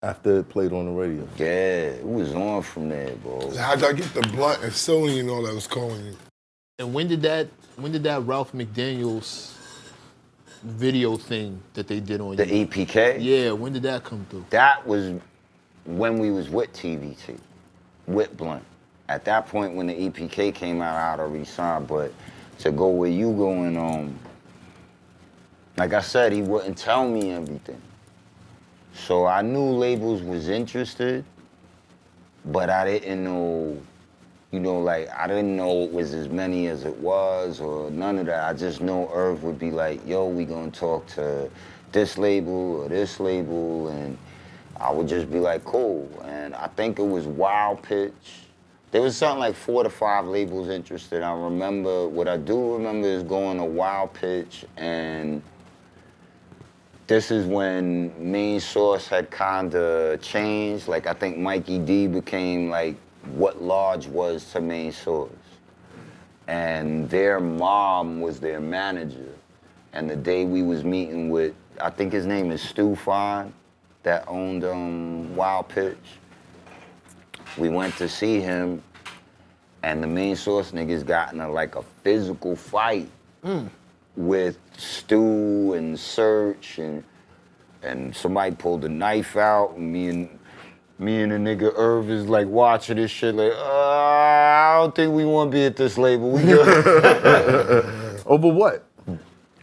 A: After it played on the radio.
E: Yeah, it was on from there, bro.
D: How'd y'all get the blunt and Sony and all that was calling you?
B: And when did that Ralph McDaniels video thing that they did on
E: The
B: you?
E: EPK?
B: Yeah, when did that come through?
E: That was when we was with TVT, with Blunt. At that point, when the EPK came out, I'd already signed, but to go where you going, like I said, he wouldn't tell me everything. So I knew labels was interested, but I didn't know, you know, like, I didn't know it was as many as it was or none of that. I just know Irv would be like, yo, we gonna talk to this label or this label, and I would just be like, cool. And I think it was Wild Pitch. There was something like 4 to 5 labels interested. I remember, what I do remember is going to Wild Pitch, and this is when Main Source had kinda changed. Like, I think Mikey D became like what Large was to Main Source. And their mom was their manager. And the day we was meeting with, I think his name is Stu Fine, that owned Wild Pitch. We went to see him, and the Main Source niggas got in like a physical fight with Stu and Search, and somebody pulled a knife out, and me and the nigga Irv is like watching this shit like, I don't think we want to be at this label. We good.
A: Over what?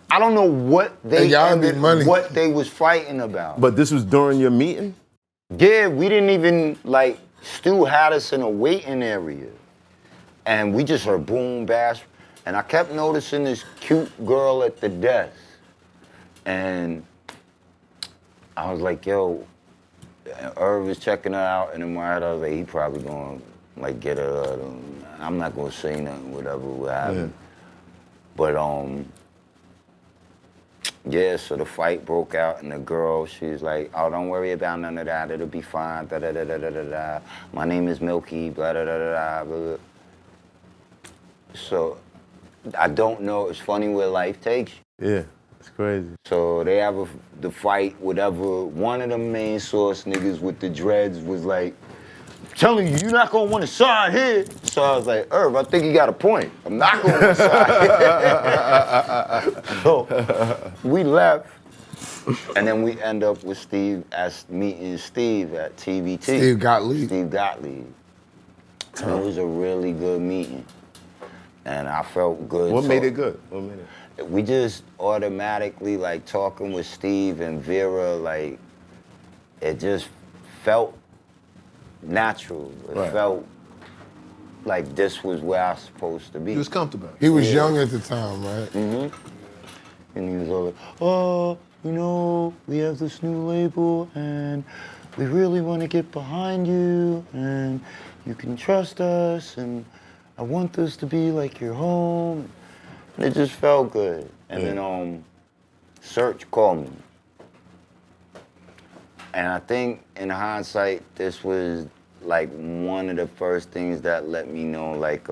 E: I don't know what they
D: money.
E: was fighting about.
A: But this was during your meeting?
E: Yeah, we didn't even, like, Stu had us in a waiting area. And we just heard boom, bash. And I kept noticing this cute girl at the desk. And I was like, yo, Irv was checking her out, and in my head I was like, he probably gonna like get her. I'm not gonna say nothing, whatever will happen. But yeah, so the fight broke out, and the girl, she's like, oh, don't worry about none of that, it'll be fine, da da da da da da da. My name is Milky, blah da da da da. Blah. So I don't know, it's funny where life takes you.
A: Yeah, it's crazy.
E: So they have the fight, whatever. One of the Main Source niggas with the dreads was like, I'm telling you, you're not gonna want to side here. So I was like, Irv, I think you got a point. I'm not gonna want to side here. So we left, and then we end up with Steve, meeting Steve at TVT.
D: Steve Gottlieb.
E: Steve Gottlieb. And it was a really good meeting. And I felt good.
A: What made it good? What made it?
E: We just automatically, like, talking with Steve and Vera, like, it just felt natural. It felt like this was where I was supposed to be.
B: He was comfortable.
D: He was young at the time, right?
E: Mm-hmm. And he was all like, oh, you know, we have this new label, and we really want to get behind you, and you can trust us, and I want this to be like your home. And it just felt good. And then Search called me. And I think in hindsight, this was like one of the first things that let me know, like,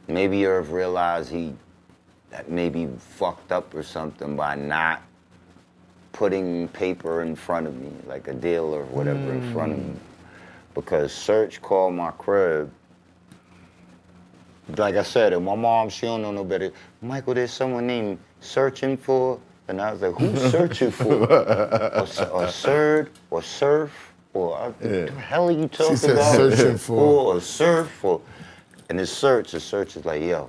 E: maybe Irv realized he maybe fucked up or something by not putting paper in front of me, like a deal or whatever in front of me. Because Search called my crib. Like I said, and my mom, she don't know no better. Michael, there's someone named Searching For. And I was like, who's searching for? or Surd, or Surf, or what the hell are you talking
D: She said
E: about?
D: searching for.
E: Or Surf, or, and the search is like, yo,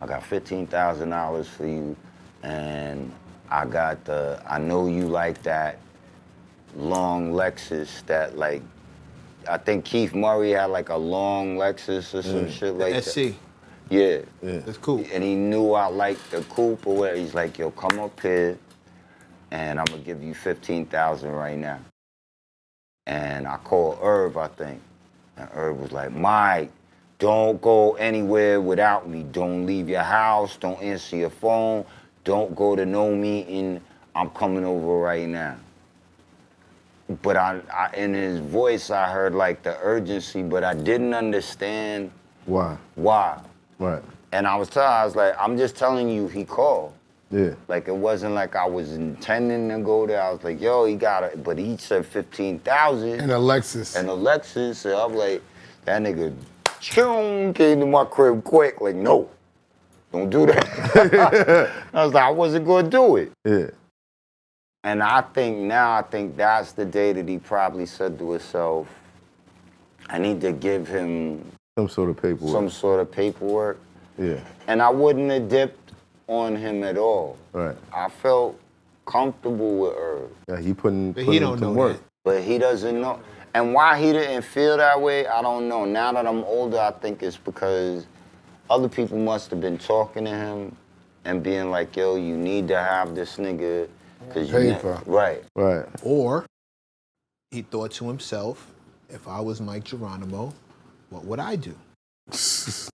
E: I got $15,000 for you, and I know you like that long Lexus that like, I think Keith Murray had like a long Lexus or some shit like that.
B: SC.
E: Yeah.
B: That's cool.
E: And he knew I liked the coupe or whatever. He's like, yo, come up here, and I'm gonna give you $15,000 right now. And I called Irv, I think. And Irv was like, Mike, don't go anywhere without me. Don't leave your house. Don't answer your phone. Don't go to no meeting. I'm coming over right now. But I in his voice, I heard like the urgency, but I didn't understand
A: Why? Right.
E: And I was like, I'm just telling you, he called.
A: Yeah.
E: Like, it wasn't like I was intending to go there. I was like, yo, he got it. But he said 15,000.
D: And a Lexus.
E: And a Lexus. And I'm like, that nigga came to my crib quick. Like, no, don't do that. I was like, I wasn't going to do it.
A: Yeah.
E: And I think that's the day that he probably said to himself, I need to give him
A: some sort of paperwork. Yeah.
E: And I wouldn't have dipped on him at all.
A: Right.
E: I felt comfortable with Irv.
A: Yeah, he putting
B: But he
A: him
B: don't
A: to
B: know
A: work.
B: that.
E: But he doesn't know. And why he didn't feel that way, I don't know. Now that I'm older, I think it's because other people must have been talking to him and being like, yo, you need to have this nigga.
D: Paper.
E: Right.
A: Right.
B: Or he thought to himself, if I was Mike Geronimo, what would I do?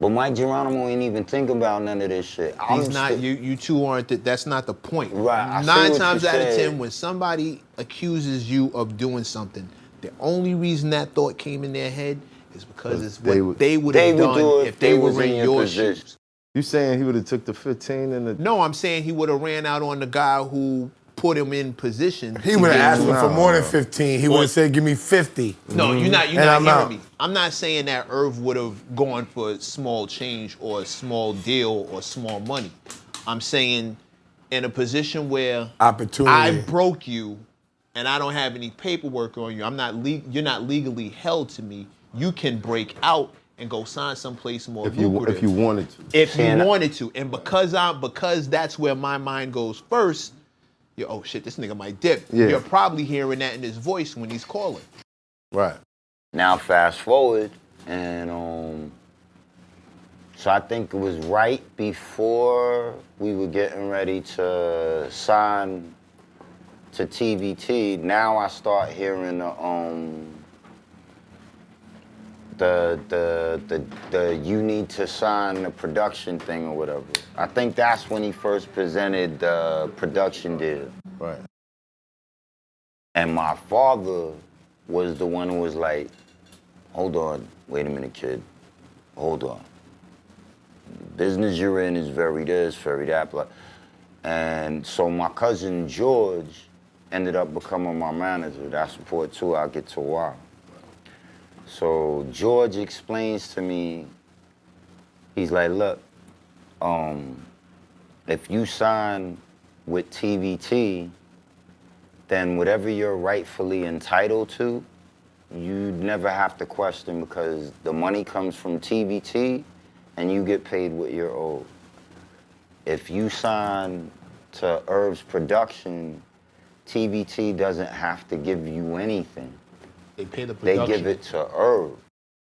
E: But Mike Geronimo ain't even think about none of this shit.
B: He's not, you two aren't, that's not the point.
E: Right, I see
B: 9
E: what
B: times
E: you're
B: out of
E: saying.
B: 10, when somebody accuses you of doing something, the only reason that thought came in their head is because it's what they would have done if they were in your shoes.
A: You saying he would have took the 15 and the...
B: No, I'm saying he would have ran out on the guy who put him in position.
D: He would have asked him for more than 15. He would have said, give me 50.
B: No, you're not
D: I'm
B: hearing
D: out.
B: me. I'm not saying that Irv would have gone for small change or a small deal or small money. I'm saying in a position where
D: Opportunity.
B: I broke you and I don't have any paperwork on you. You're not legally held to me. You can break out and go sign someplace more lucrative.
A: If you wanted to.
B: If you wanted to. And because that's where my mind goes first, oh shit, this nigga might dip.
A: Yeah.
B: You're probably hearing that in his voice when he's calling.
A: Right.
E: Now fast forward, and so I think it was right before we were getting ready to sign to TVT. Now I start hearing the you need to sign the production thing or whatever. I think that's when he first presented the production deal.
A: Right.
E: And my father was the one who was like, hold on, wait a minute, kid. Hold on. The business you're in is very this, very that, blah. And so my cousin George ended up becoming my manager. That's part two I'll get to a while. So George explains to me, he's like, look, if you sign with TVT, then whatever you're rightfully entitled to, you never have to question because the money comes from TVT and you get paid what you're owed. If you sign to Irv's production, TVT doesn't have to give you anything.
B: They pay the production.
E: They give it to Irv.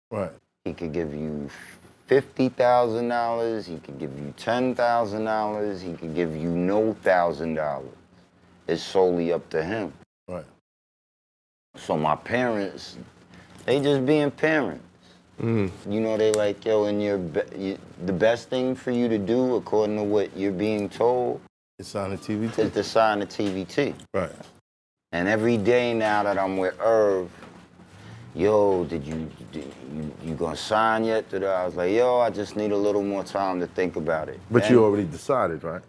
A: Right.
E: He could give you $50,000, he could give you $10,000, he could give you no $1,000. It's solely up to him.
A: Right.
E: So my parents, they just being parents. Mm-hmm. You know, they like, yo, and the best thing for you to do, according to what you're being told,
A: It's sign a TVT.
E: is to sign a TVT.
A: Right.
E: And every day now that I'm with Irv, yo, you gonna sign yet? I was like, yo, I just need a little more time to think about it.
A: But you already decided, right?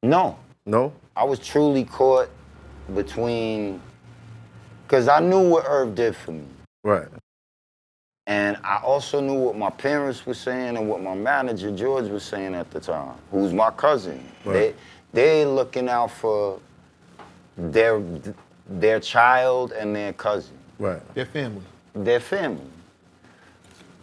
E: No.
A: No?
E: I was truly caught between, because I knew what Irv did for me.
A: Right.
E: And I also knew what my parents were saying and what my manager, George, was saying at the time, who's my cousin.
A: Right.
E: They're looking out for their child and their cousin.
A: Right.
B: Their family.
E: Their family.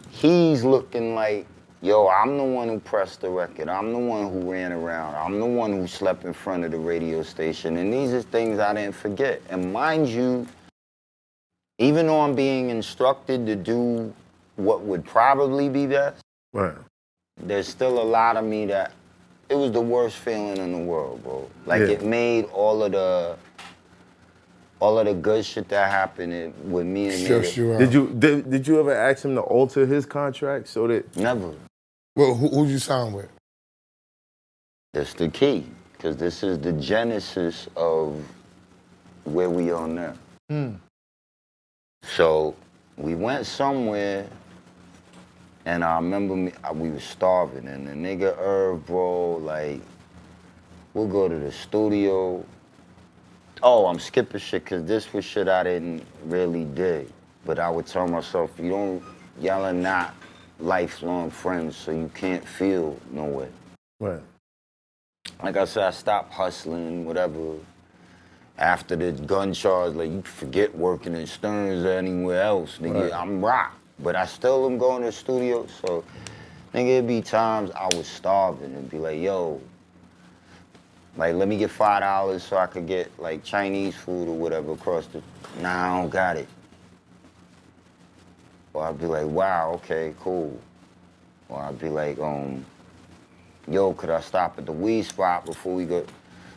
E: He's looking like yo, I'm the one who pressed the record. I'm the one who ran around. I'm the one who slept in front of the radio station. And these are things I didn't forget. And mind you, even though I'm being instructed to do what would probably be best,
A: Right.
E: there's still a lot of me that it was the worst feeling in the world, bro. Like
A: Yeah.
E: it made all of the good shit that happened with me and
D: Stress
E: nigga.
D: you out.
A: Did you ever ask him to alter his contract so that?
E: Never.
D: Well, who'd you sign with?
E: That's the key, because this is the genesis of where we are now. So we went somewhere, and I remember we was starving, and the nigga Irv, bro, like, we'll go to the studio. Oh, I'm skipping shit, because this was shit I didn't really dig. But I would tell myself, y'all are not lifelong friends, so you can't feel no way.
A: Right.
E: Like I said, I stopped hustling, whatever. After the gun charge, like, you forget working in Stearns or anywhere else, nigga.
A: Right.
E: I'm rock, but I still am going to the studio, so, nigga, it'd be times I was starving and be like, yo, like, let me get $5 so I could get, like, Chinese food or whatever across the, nah, I don't got it. Or I'd be like, wow, okay, cool. Or I'd be like, yo, could I stop at the weed spot before we go?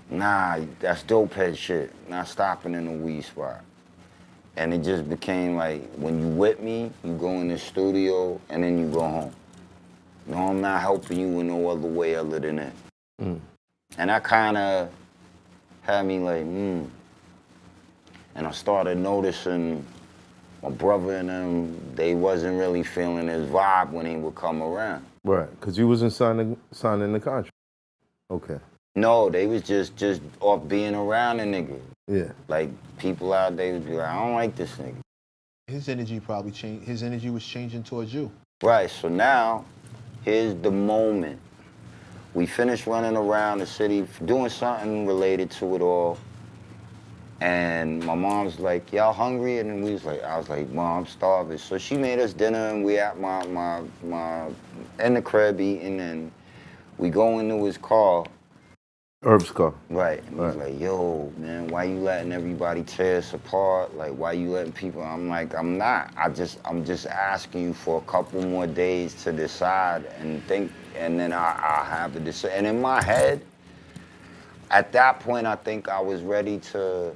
E: Nah, that's dope head shit. Not stopping in the weed spot. And it just became like, when you with me, you go in the studio and then you go home. No, I'm not helping you in no other way other than that. And that kind of had me like, And I started noticing my brother and them, they wasn't really feeling his vibe when he would come around.
A: Right. Because you wasn't signing the contract. Okay.
E: No, they was just off being around a nigga.
A: Yeah.
E: Like, people out there would be like, I don't like this nigga.
B: His energy probably changed. His energy was changing towards you.
E: Right, so now, here's the moment. We finished running around the city, doing something related to it all. And my mom's like, y'all hungry? And then I was like, Mom, I'm starving. So she made us dinner and we at my in the crib eating, and we go into his car.
A: Herb's car.
E: Right. And he's like, yo, man, why you letting everybody tear us apart? Like, why you letting people? I'm like, I'm not. I'm just asking you for a couple more days to decide and think, and then I'll have a decision. And in my head, at that point, I think I was ready to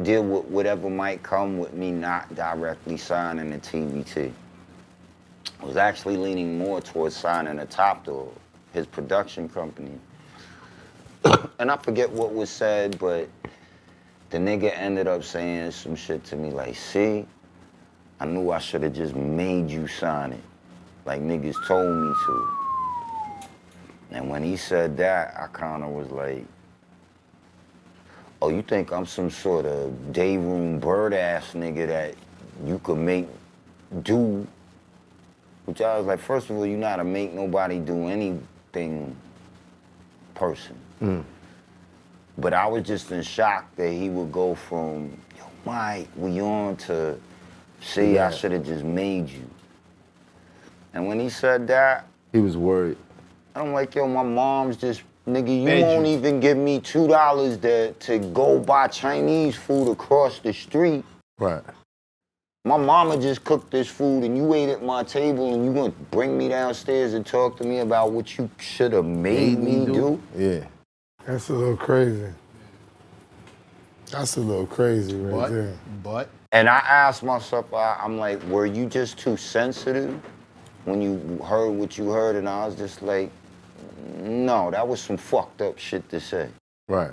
E: deal with whatever might come with me not directly signing the TVT. I was actually leaning more towards signing a Top Dog, his production company. And I forget what was said, but the nigga ended up saying some shit to me like, see, I knew I should have just made you sign it. Like niggas told me to. And when he said that, I kind of was like, oh, you think I'm some sort of day room bird ass nigga that you could make do? Which I was like, first of all, you know how to make nobody do anything person. But I was just in shock that he would go from, yo, Mike, we on, to, see, I should have just made you. And when he said that,
A: He was worried.
E: I'm like, yo, my mom's just, nigga, you
B: Made
E: won't
B: you.
E: even give me $2 to go buy Chinese food across the street.
A: Right.
E: My mama just cooked this food and you ate at my table and you gonna bring me downstairs and talk to me about what you should have made me do?
A: Yeah.
D: That's a little crazy. That's a little crazy right there.
B: But
E: And I asked myself, I'm like, were you just too sensitive when you heard what you heard? And I was just like, no, that was some fucked up shit to say.
A: Right.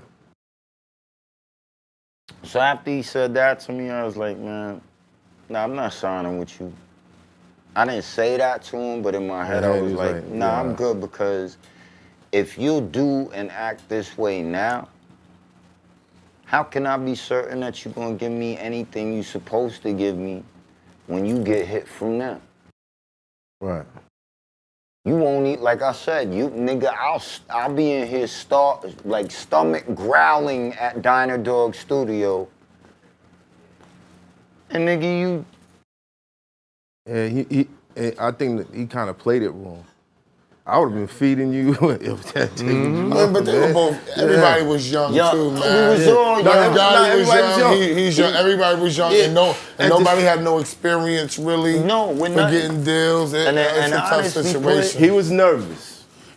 E: So after he said that to me, I was like, man, nah, I'm not signing with you. I didn't say that to him, but in my head I was like, nah, I'm good, because if you do and act this way now, how can I be certain that you're gonna give me anything you're supposed to give me when you get hit from that?
A: Right.
E: You won't eat, like I said, you nigga, I'll be in here like stomach growling at Diner Dog Studio. And nigga, you
A: And I think that he kind of played it wrong. I would have been feeding you if that
D: I mean, but they were both. Everybody was young
E: Yeah,
D: too,
E: we
D: man.
E: was all young.
D: Everybody was
A: everybody was
D: young.
A: young.
D: He's young. Everybody was young, and nobody had no experience really.
E: No, we're
D: for
E: not.
D: getting deals. It's
E: And
D: a tough
E: honestly,
D: situation.
A: He was nervous.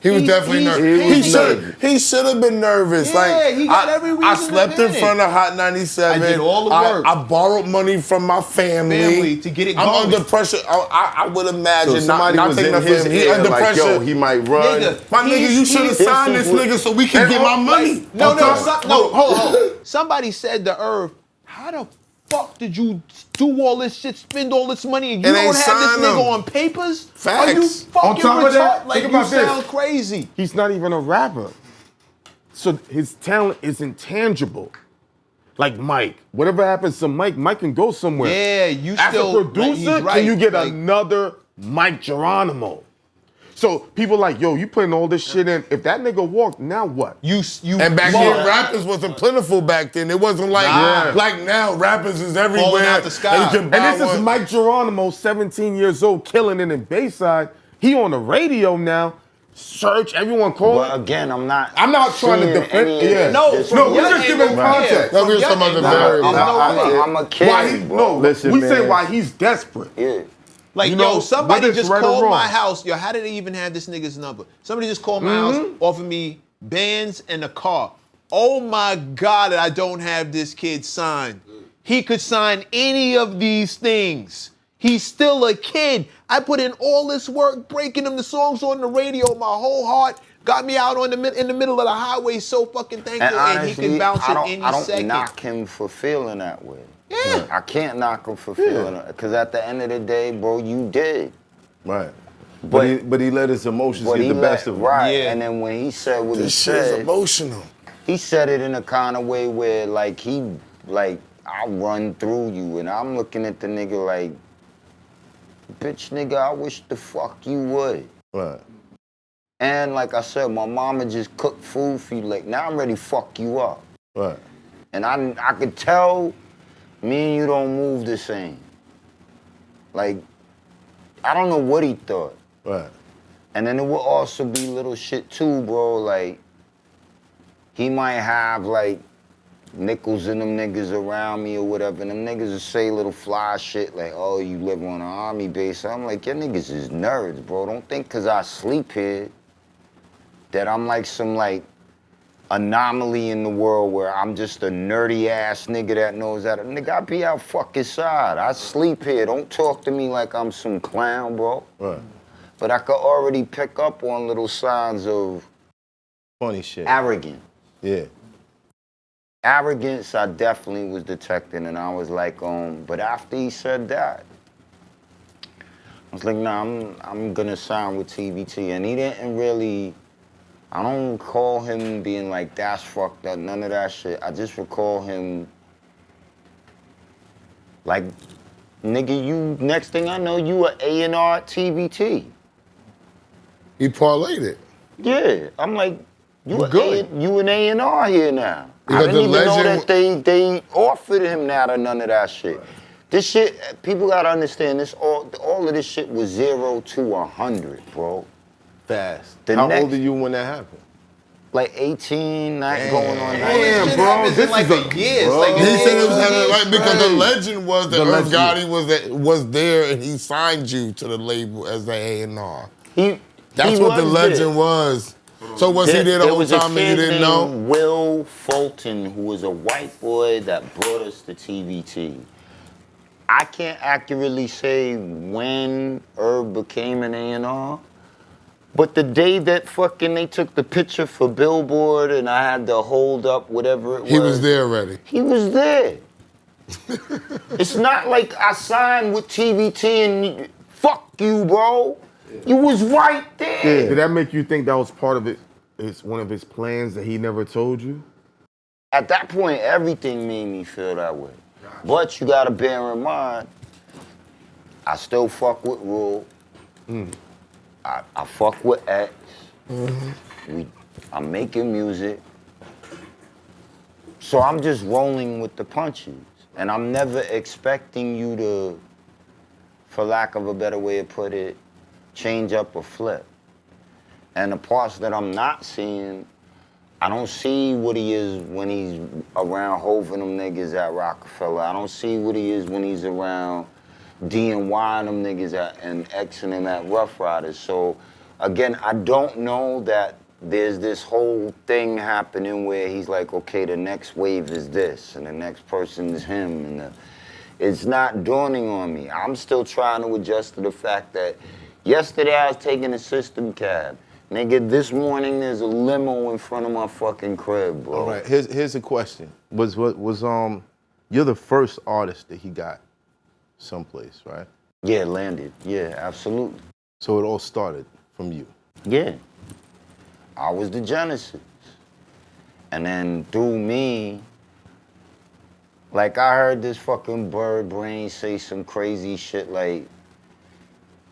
D: He was definitely nervous. He should have been nervous.
B: Yeah, he got every reason
D: I
B: to
D: slept in
B: panic.
D: front of Hot 97.
B: I did all the work.
D: I borrowed money from my family
B: To get it
D: I'm
B: going.
D: under pressure. I would imagine
A: So somebody
D: not
A: was
D: taking
A: in
D: up for
A: his
D: him. He
A: ear
D: under
A: like,
D: pressure.
A: yo, he might run.
B: Nigga,
D: My nigga, you should have signed this nigga so we can get my money.
B: No, hold on. Somebody said to Irv, how the fuck did you do all this shit, spend all this money, and you
D: And
B: don't
D: ain't
B: have this
D: sign
B: nigga
D: them.
B: on papers?
D: Facts.
B: Are you fucking
C: On top of that,
B: retarded? Like,
C: think
B: you
C: about this.
B: sound crazy.
C: He's not even a rapper. So his talent is intangible. Like Mike. Whatever happens to Mike, Mike can go somewhere.
B: Yeah, you
C: As
B: still
C: a producer,
B: he's right.
C: can you get
B: Like,
C: another Mike Geronimo? So people like, yo, you putting all this shit in. If that nigga walked, now what?
B: you
D: And back
B: Lord,
D: then, rappers wasn't plentiful back then. It wasn't like like now. Rappers is everywhere.
B: Falling out the sky.
D: And you can buy
C: And this is
D: one.
C: Mike Geronimo, 17 years old, killing it in Bayside. He on the radio now. Search, everyone call
E: But
C: it.
E: again, I'm not
C: trying to
E: seeing
C: defend.
E: any of
C: Yeah.
E: this
B: No,
E: just
B: from
C: No, we're
B: your
C: just
B: angle,
C: giving
B: yeah.
C: context.
D: No,
B: From
D: we're
B: your
D: talking about the
B: angle,
D: variables.
E: I'm a kid.
C: Why he, no,
A: Listen,
C: we
A: man.
C: say why he's desperate.
E: Yeah.
B: Like,
C: You know,
B: yo, somebody
C: whether it's
B: just
C: right or
B: called
C: wrong.
B: my house. Yo, how did they even have this nigga's number? Somebody just called my house, offered me bands and a car. Oh my God, I don't have this kid signed. He could sign any of these things. He's still a kid. I put in all this work breaking him the songs on the radio. My whole heart got me out in the middle of the highway. So fucking thankful,
E: And
B: and
E: honestly,
B: he can bounce
E: I
B: it
E: don't,
B: any
E: I don't
B: second.
E: knock him for feeling that way.
B: Yeah.
E: I can't knock him for feeling it. Because at the end of the day, bro, you did.
A: Right.
E: But-
A: But he let his emotions
E: But
A: get
E: he
A: the best of him.
E: Right.
B: Yeah.
E: And then when he said what he
D: This shit is
E: said,
D: emotional.
E: he said it in a kind of way where, like, I'll run through you. And I'm looking at the nigga like, bitch, nigga, I wish the fuck you would.
A: Right.
E: And like I said, my mama just cooked food for you. Like, now I'm ready to fuck you up.
A: Right.
E: And I could tell me and you don't move the same. Like, I don't know what he thought.
A: Right.
E: And then it would also be little shit too, bro. Like, he might have like nickels in them niggas around me or whatever. And them niggas would say little fly shit like, oh, you live on an army base. I'm like, your niggas is nerds, bro. Don't think cause I sleep here that I'm like some like anomaly in the world where I'm just a nerdy ass nigga that knows that. Nigga, I be out fucking side. I sleep here. Don't talk to me like I'm some clown, bro.
A: Right.
E: But I could already pick up on little signs of
A: Funny shit.
E: arrogance.
A: Yeah.
E: Arrogance, I definitely was detecting, and I was like, but after he said that, I was like, nah, I'm gonna sign with TVT. And he didn't really, I don't recall him being like, that's fucked up, none of that shit. I just recall him like, nigga, you, next thing I know, you a A&R at TVT.
D: He parlayed it.
E: Yeah, I'm like, you
D: good.
E: You an A&R here now.
D: Because
E: I didn't even
D: the
E: know
D: legend-
E: that they offered him that or none of that shit. This shit, people gotta understand this. All of this shit was 0 to 100, bro.
A: Fast.
E: The
A: How
E: next-
A: old are you when that happened?
E: Like 18, not going on 19.
C: Damn, bro, this
B: like
C: is
B: a year. It's
A: bro.
B: like
D: He said it was
B: years
D: like because the
B: straight.
D: legend was that
C: The
D: Irv
C: legend.
D: Gotti was there and he signed you to the label as the A&R.
E: He
D: That's what the legend was. So was he there the whole
E: was a
D: time and you
E: kid
D: didn't
E: named
D: know?
E: Will Fulton, who was a white boy that brought us to TVT. I can't accurately say when Herb became an A&R, but the day that fucking they took the picture for Billboard and I had to hold up whatever it was.
D: He was there already.
E: He was there. It's not like I signed with TVT and fuck you, bro. You was right there.
C: Did that make you think that was part of it? It's one of his plans that he never told you?
E: At that point, everything made me feel that way. But you gotta bear in mind, I still fuck with Rule. I fuck with X. I'm making music. So I'm just rolling with the punches. And I'm never expecting you to, for lack of a better way to put it, change up or flip. And the parts that I'm not seeing, I don't see what he is when he's around Hoffa and them niggas at Rockefeller. I don't see what he is when he's around D&Y and them niggas and X and them at Rough Riders. So, again, I don't know that there's this whole thing happening where he's like, okay, the next wave is this, and the next person is him, and it's not dawning on me. I'm still trying to adjust to the fact that yesterday I was taking a system cab. Nigga, this morning there's a limo in front of my fucking crib, bro.
A: All right, here's a question. You're the first artist that he got someplace, right?
E: Yeah, landed. Yeah, absolutely.
A: So it all started from you.
E: Yeah. I was the genesis. And then through me, like I heard this fucking bird brain say some crazy shit like,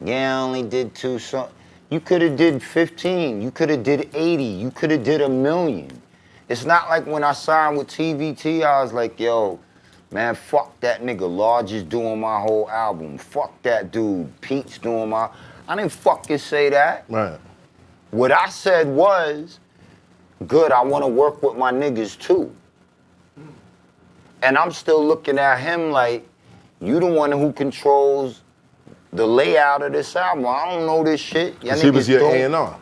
E: yeah, I only did 2 songs. You could have did 15, you could have did 80, you could have did 1 million. It's not like when I signed with TVT, I was like, yo, man, fuck that nigga. Large is doing my whole album. Fuck that dude. Pete's doing my... I didn't fucking say that.
A: Right.
E: What I said was, good, I want to work with my niggas too. And I'm still looking at him like, you the one who controls the layout of this album. I don't know this shit.
A: Because he was your A&R.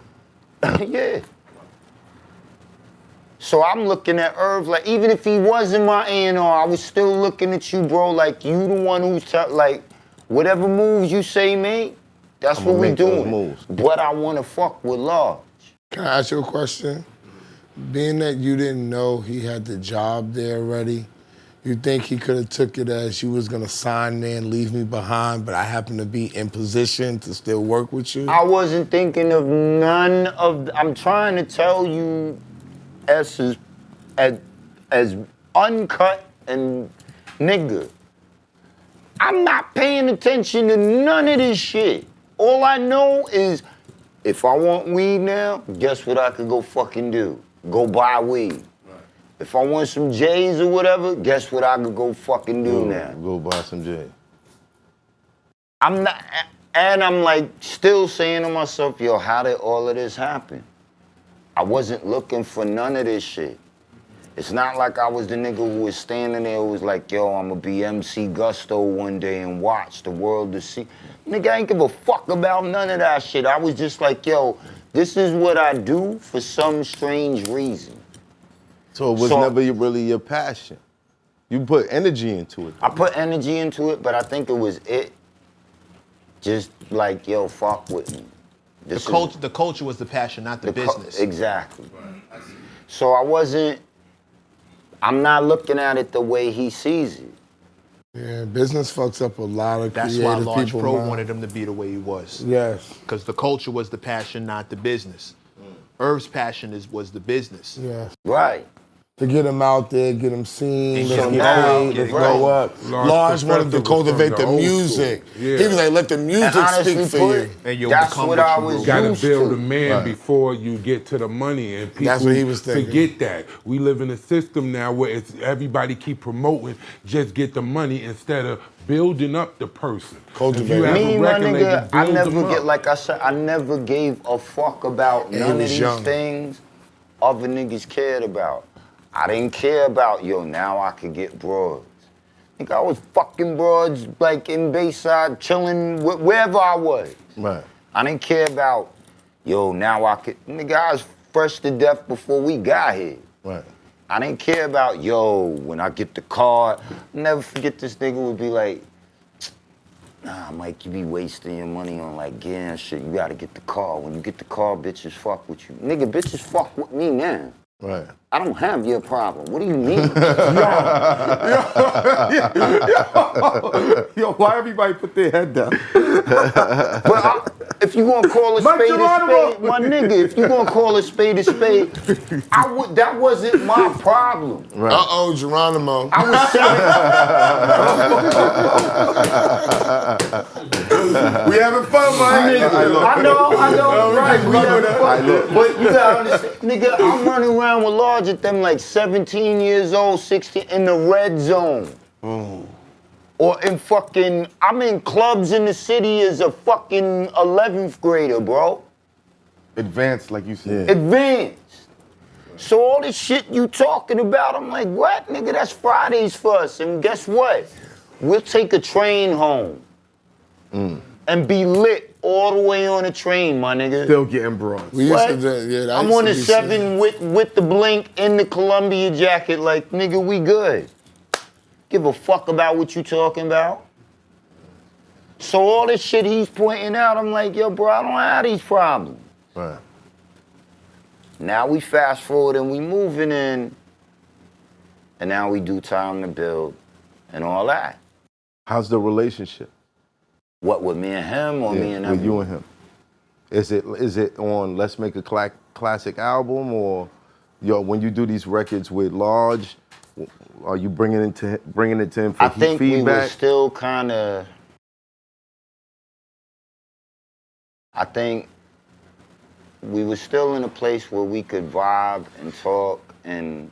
E: Yeah. So I'm looking at Irv like, even if he wasn't my A&R, I was still looking at you, bro, like you the one who's like, whatever moves you say make, that's what we doing.
A: Moves.
E: But I want to fuck with Large.
D: Can I ask you a question? Being that you didn't know he had the job there already, you think he could have took it as you was gonna sign there and leave me behind, but I happen to be in position to still work with you?
E: I wasn't thinking of none of, I'm trying to tell you, S as uncut and nigga. I'm not paying attention to none of this shit. All I know is if I want weed now, guess what I could go fucking do? Go buy weed. Right. If I want some J's or whatever, guess what I could go fucking do now?
A: Go buy some J's.
E: I'm not, and I'm like still saying to myself, yo, how did all of this happen? I wasn't looking for none of this shit. It's not like I was the nigga who was standing there who was like, yo, I'm gonna be MC Gusto one day and watch the world to see. Nigga, I ain't give a fuck about none of that shit. I was just like, yo, this is what I do for some strange reason.
A: So it was never really your passion. You put energy into it.
E: I put energy into it, but I think it was it. Just like, yo, fuck with me.
B: The culture was the passion, not the business.
E: Exactly. Right. So I'm not looking at it the way he sees it.
D: Yeah, business fucks up a lot of
B: That's
D: creative
B: why Large
D: people,
B: Pro
D: man.
B: wanted him to be the way he was.
D: Yes.
B: Because the culture was the passion, not the business. Irv's passion was the business.
D: Yes.
E: Right.
D: To get him out there, get him seen, let's
E: him
D: get
E: out,
D: paid, let's
E: right.
D: go up. Large wanted to cultivate the music.
F: Yeah.
D: He was like, let the music
E: honestly
D: speak for you.
B: And
E: that's what I was
F: You gotta
E: used
F: build
E: to.
F: a man before you get to the money, and people
D: That's what he was thinking.
F: forget that. We live in a system now where it's everybody keep promoting, just get the money instead of building up the person.
D: Cultivate.
F: If you have
E: Me,
F: a
E: my
F: record
E: nigga,
F: label,
E: I
F: build
E: never
F: them
E: get,
F: up.
E: like I said, I never gave a fuck about
D: And he
E: none of
D: was
E: these
D: young.
E: things other niggas cared about. I didn't care about, yo, now I could get broads. Nigga, I was fucking broads, like in Bayside, chilling wherever I was.
A: Right.
E: I didn't care about, yo, now I could, nigga, I was fresh to death before we got here.
A: Right.
E: I didn't care about, yo, when I get the car, never forget this nigga would be like, nah, Mike, you be wasting your money on like gear and shit. You gotta get the car. When you get the car, bitches fuck with you. Nigga, bitches fuck with me now.
A: Right.
E: I don't have your problem. What do you mean?
C: Yo, why everybody put their head down?
E: But if you gonna call a spade a spade, my nigga, if you gonna call a spade, that wasn't my problem.
A: Right.
D: Uh-oh, Geronimo.
E: I was
D: We having fun, my nigga.
E: I know, right? We having fun. But you gotta understand, nigga, I'm running around with Large at them like 17 years old, 16, in the red zone. Or in fucking, I'm in clubs in the city as a fucking 11th grader, bro.
C: Advanced, like you said.
A: Yeah.
E: Advanced. So all this shit you talking about, I'm like, what? Nigga, that's Fridays for us. And guess what? We'll take a train home and be lit all the way on the train, my nigga.
C: Still getting broads.
D: We used
E: What?
D: to do, yeah, that
E: I'm
D: used
E: on
D: to
E: the
D: be
E: 7 with the blink in the Columbia jacket, like, nigga, we good. Give a fuck about what you talking about. So all this shit he's pointing out, I'm like, yo, bro, I don't have these problems.
A: Right.
E: Now we fast forward and we moving in, and now we do time to build and all that.
A: How's the relationship?
E: What, with me and him or me and him?
A: with you and him? Is it on Let's Make a Classic album, or when you do these records with Large, are you bringing it to him for
E: I think
A: feedback?
E: we were still kind of. I think we were still in a place where we could vibe and talk, and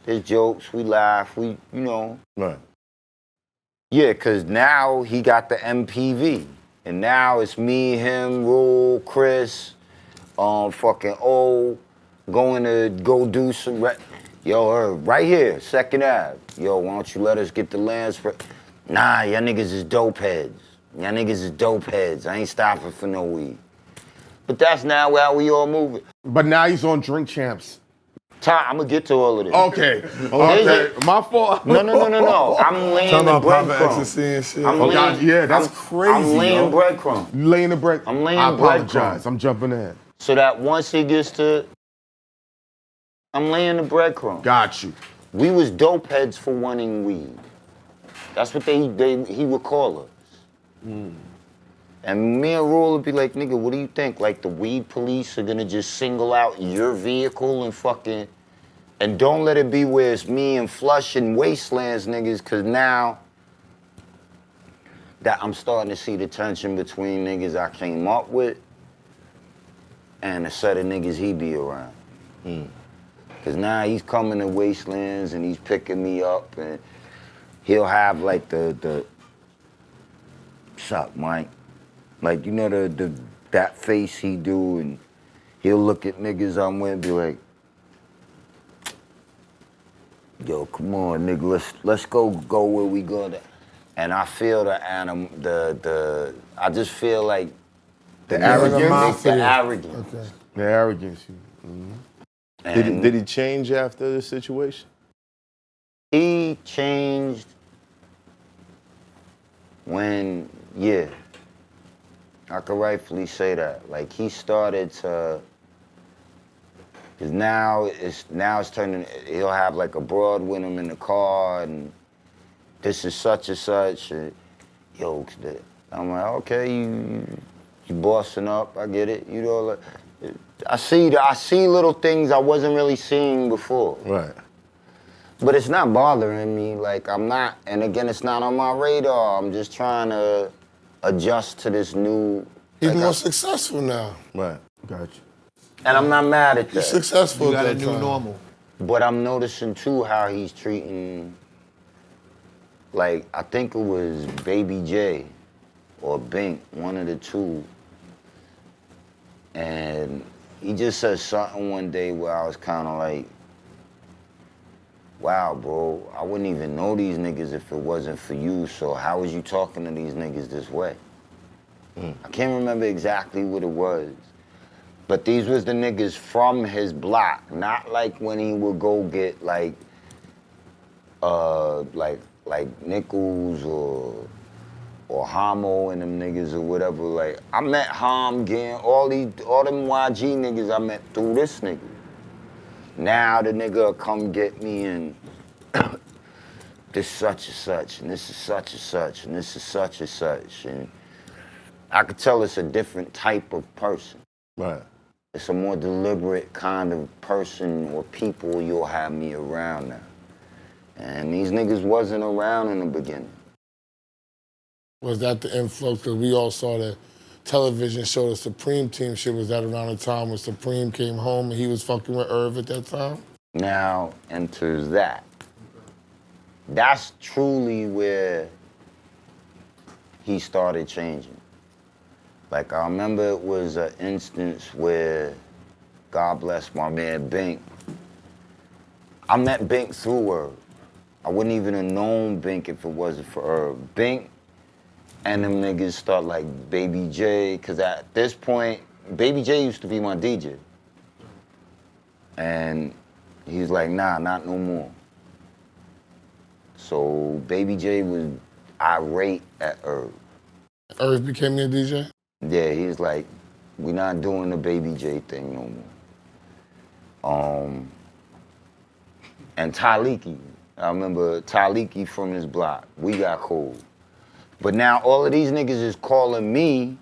E: there's jokes, we laugh, we, you know.
A: Right.
E: Yeah, because now he got the MPV, and now it's me, him, Rule, Chris, fucking O, going to go do some, yo, right here, 2nd Ave. Yo, why don't you let us get the land spread? Nah, y'all niggas is dope heads. Y'all niggas is dope heads. I ain't stopping for no weed. But that's now how we all moving.
C: But now he's on Drink Champs.
E: Ty, I'm gonna get to all of this.
C: Okay. My fault.
E: No. I'm laying
D: Talking
E: the
D: about Papa
E: breadcrumbs.
D: Ecstasy and shit.
E: I'm
C: Oh,
E: laying-
C: God, yeah, that's
E: I'm-
C: crazy.
E: I'm laying
C: yo.
E: breadcrumbs.
C: You laying the bread.
E: I'm laying
C: I apologize.
E: breadcrumbs.
C: I'm jumping in.
E: So that once he gets to, I'm laying the breadcrumbs.
C: Got you.
E: We was dope heads for wanting weed. That's what he would call us. And me and Rule would be like, nigga, what do you think? Like the weed police are gonna just single out your vehicle and fucking, and don't let it be where it's me and Flush and Wastelands niggas, cause now that I'm starting to see the tension between niggas I came up with and a set of niggas he be around. Cause now he's coming to Wastelands and he's picking me up, and he'll have like the sup, Mike? Like, you know that face he do, and he'll look at niggas I'm with and be like, yo, come on, nigga, let's go where we going. And I feel I just feel like
C: The arrogance.
E: the arrogance.
D: Okay.
C: The arrogance.
E: And
A: Did he change after the situation?
E: he changed when, yeah, I could rightfully say that. Like he started to, cause now it's turning. He'll have like a broad with him in the car, and this is such and such. And, yo, I'm like, okay, you bossing up. I get it. You know, like, I see little things I wasn't really seeing before.
A: Right.
E: But it's not bothering me. Like I'm not, and again, it's not on my radar. I'm just trying to adjust to this new.
D: He's
E: like,
D: more successful now.
A: Right.
C: Got you.
E: and I'm not mad at
D: He's
E: that.
D: successful
B: You got
D: at
B: a
D: that
B: new
D: time.
B: normal.
E: But I'm noticing too how he's treating. Like I think it was Baby J or Bink, one of the two. And he just said something one day where I was kind of like, wow, bro, I wouldn't even know these niggas if it wasn't for you, so how was you talking to these niggas this way? I can't remember exactly what it was, but these was the niggas from his block, not like when he would go get like Nichols or Homo and them niggas or whatever. Like I met Ham, Gan, all them YG niggas I met through this nigga. Now the nigga will come get me and this such and such, and this is such and such, and this is such and such. And I could tell it's a different type of person.
A: Right.
E: It's a more deliberate kind of person or people you'll have me around now. And these niggas wasn't around in the beginning.
D: Was that the influx? Because we all saw the television show, the Supreme Team shit. Was that around the time when Supreme came home and he was fucking with Irv at that time?
E: Now enters that. That's truly where he started changing. Like, I remember it was an instance where, God bless my man Bink. I met Bink through Herb. I wouldn't even have known Bink if it wasn't for Herb. Bink and them niggas start like Baby J, because at this point, Baby J used to be my DJ. And he's like, nah, not no more. So Baby J was irate at Herb.
D: Herb became their DJ?
E: Yeah, he's like, we not doing the Baby J thing no more. And Taliki, I remember Taliki from this block, we got cold. But now all of these niggas is calling me,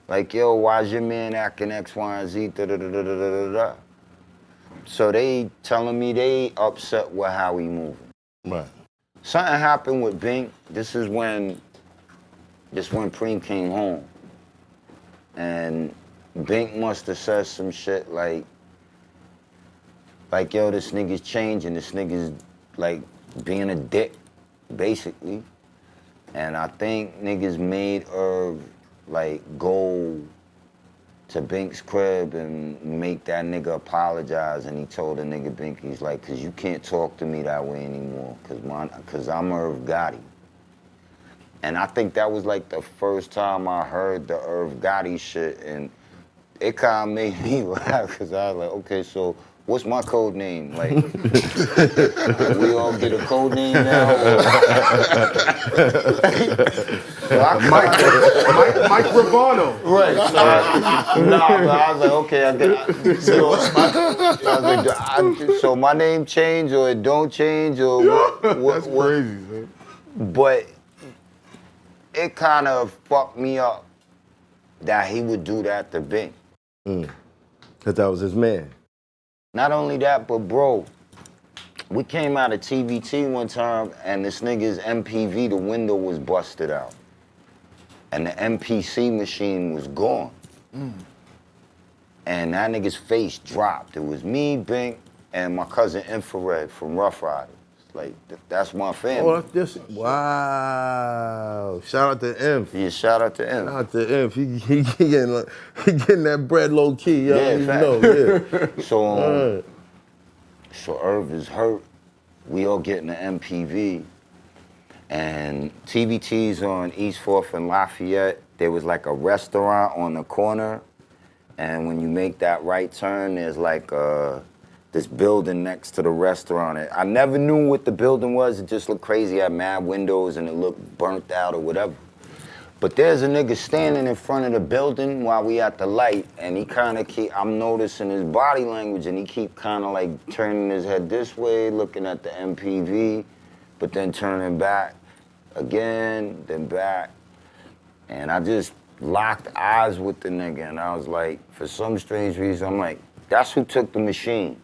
E: like, yo, why's your man acting X, Y, and Z, da-da-da-da-da-da-da. So they telling me they upset with how he moving.
A: Right.
E: Something happened with Bink. This is when Preem came home. And Bink must have said some shit like, yo, this nigga's changing, this nigga's like being a dick, basically. And I think niggas made Herb like go to Bink's crib and make that nigga apologize, and he told the nigga Bink, he's like, cause you can't talk to me that way anymore, cause I'm Irv Gotti. And I think that was like the first time I heard the Irv Gotti shit, and it kinda made me laugh, cause I was like, okay, so what's my code name? Like, we all get a code name now?
C: Mike Gravano.
E: Right. Nah, but I was like, okay, so my name change or it don't change or what?
C: That's crazy, man.
E: But it kind of fucked me up that he would do that to Bink.
A: Cause that was his man.
E: Not only that, but bro, we came out of TVT one time and this nigga's MPV, the window was busted out. And the MPC machine was gone. And that nigga's face dropped. It was me, Bink, and my cousin Infrared from Rough Riders. Like, that's my family.
A: Oh, that's just, wow. Shout out to Inf.
E: Yeah, shout out to him.
A: Shout out to Inf. He getting that bread low key. You
E: Yeah,
A: know, yeah.
E: So Irv is hurt. We all getting the MPV. And TVT's on East 4th and Lafayette. There was like a restaurant on the corner. And when you make that right turn, there's like this building next to the restaurant. I never knew what the building was. It just looked crazy. It had mad windows and it looked burnt out or whatever. But there's a nigga standing in front of the building while we at the light, and he kind of I'm noticing his body language, and he keep kind of like turning his head this way, looking at the MPV, but then turning back again, then back. And I just locked eyes with the nigga, and I was like, for some strange reason, I'm like, that's who took the machine.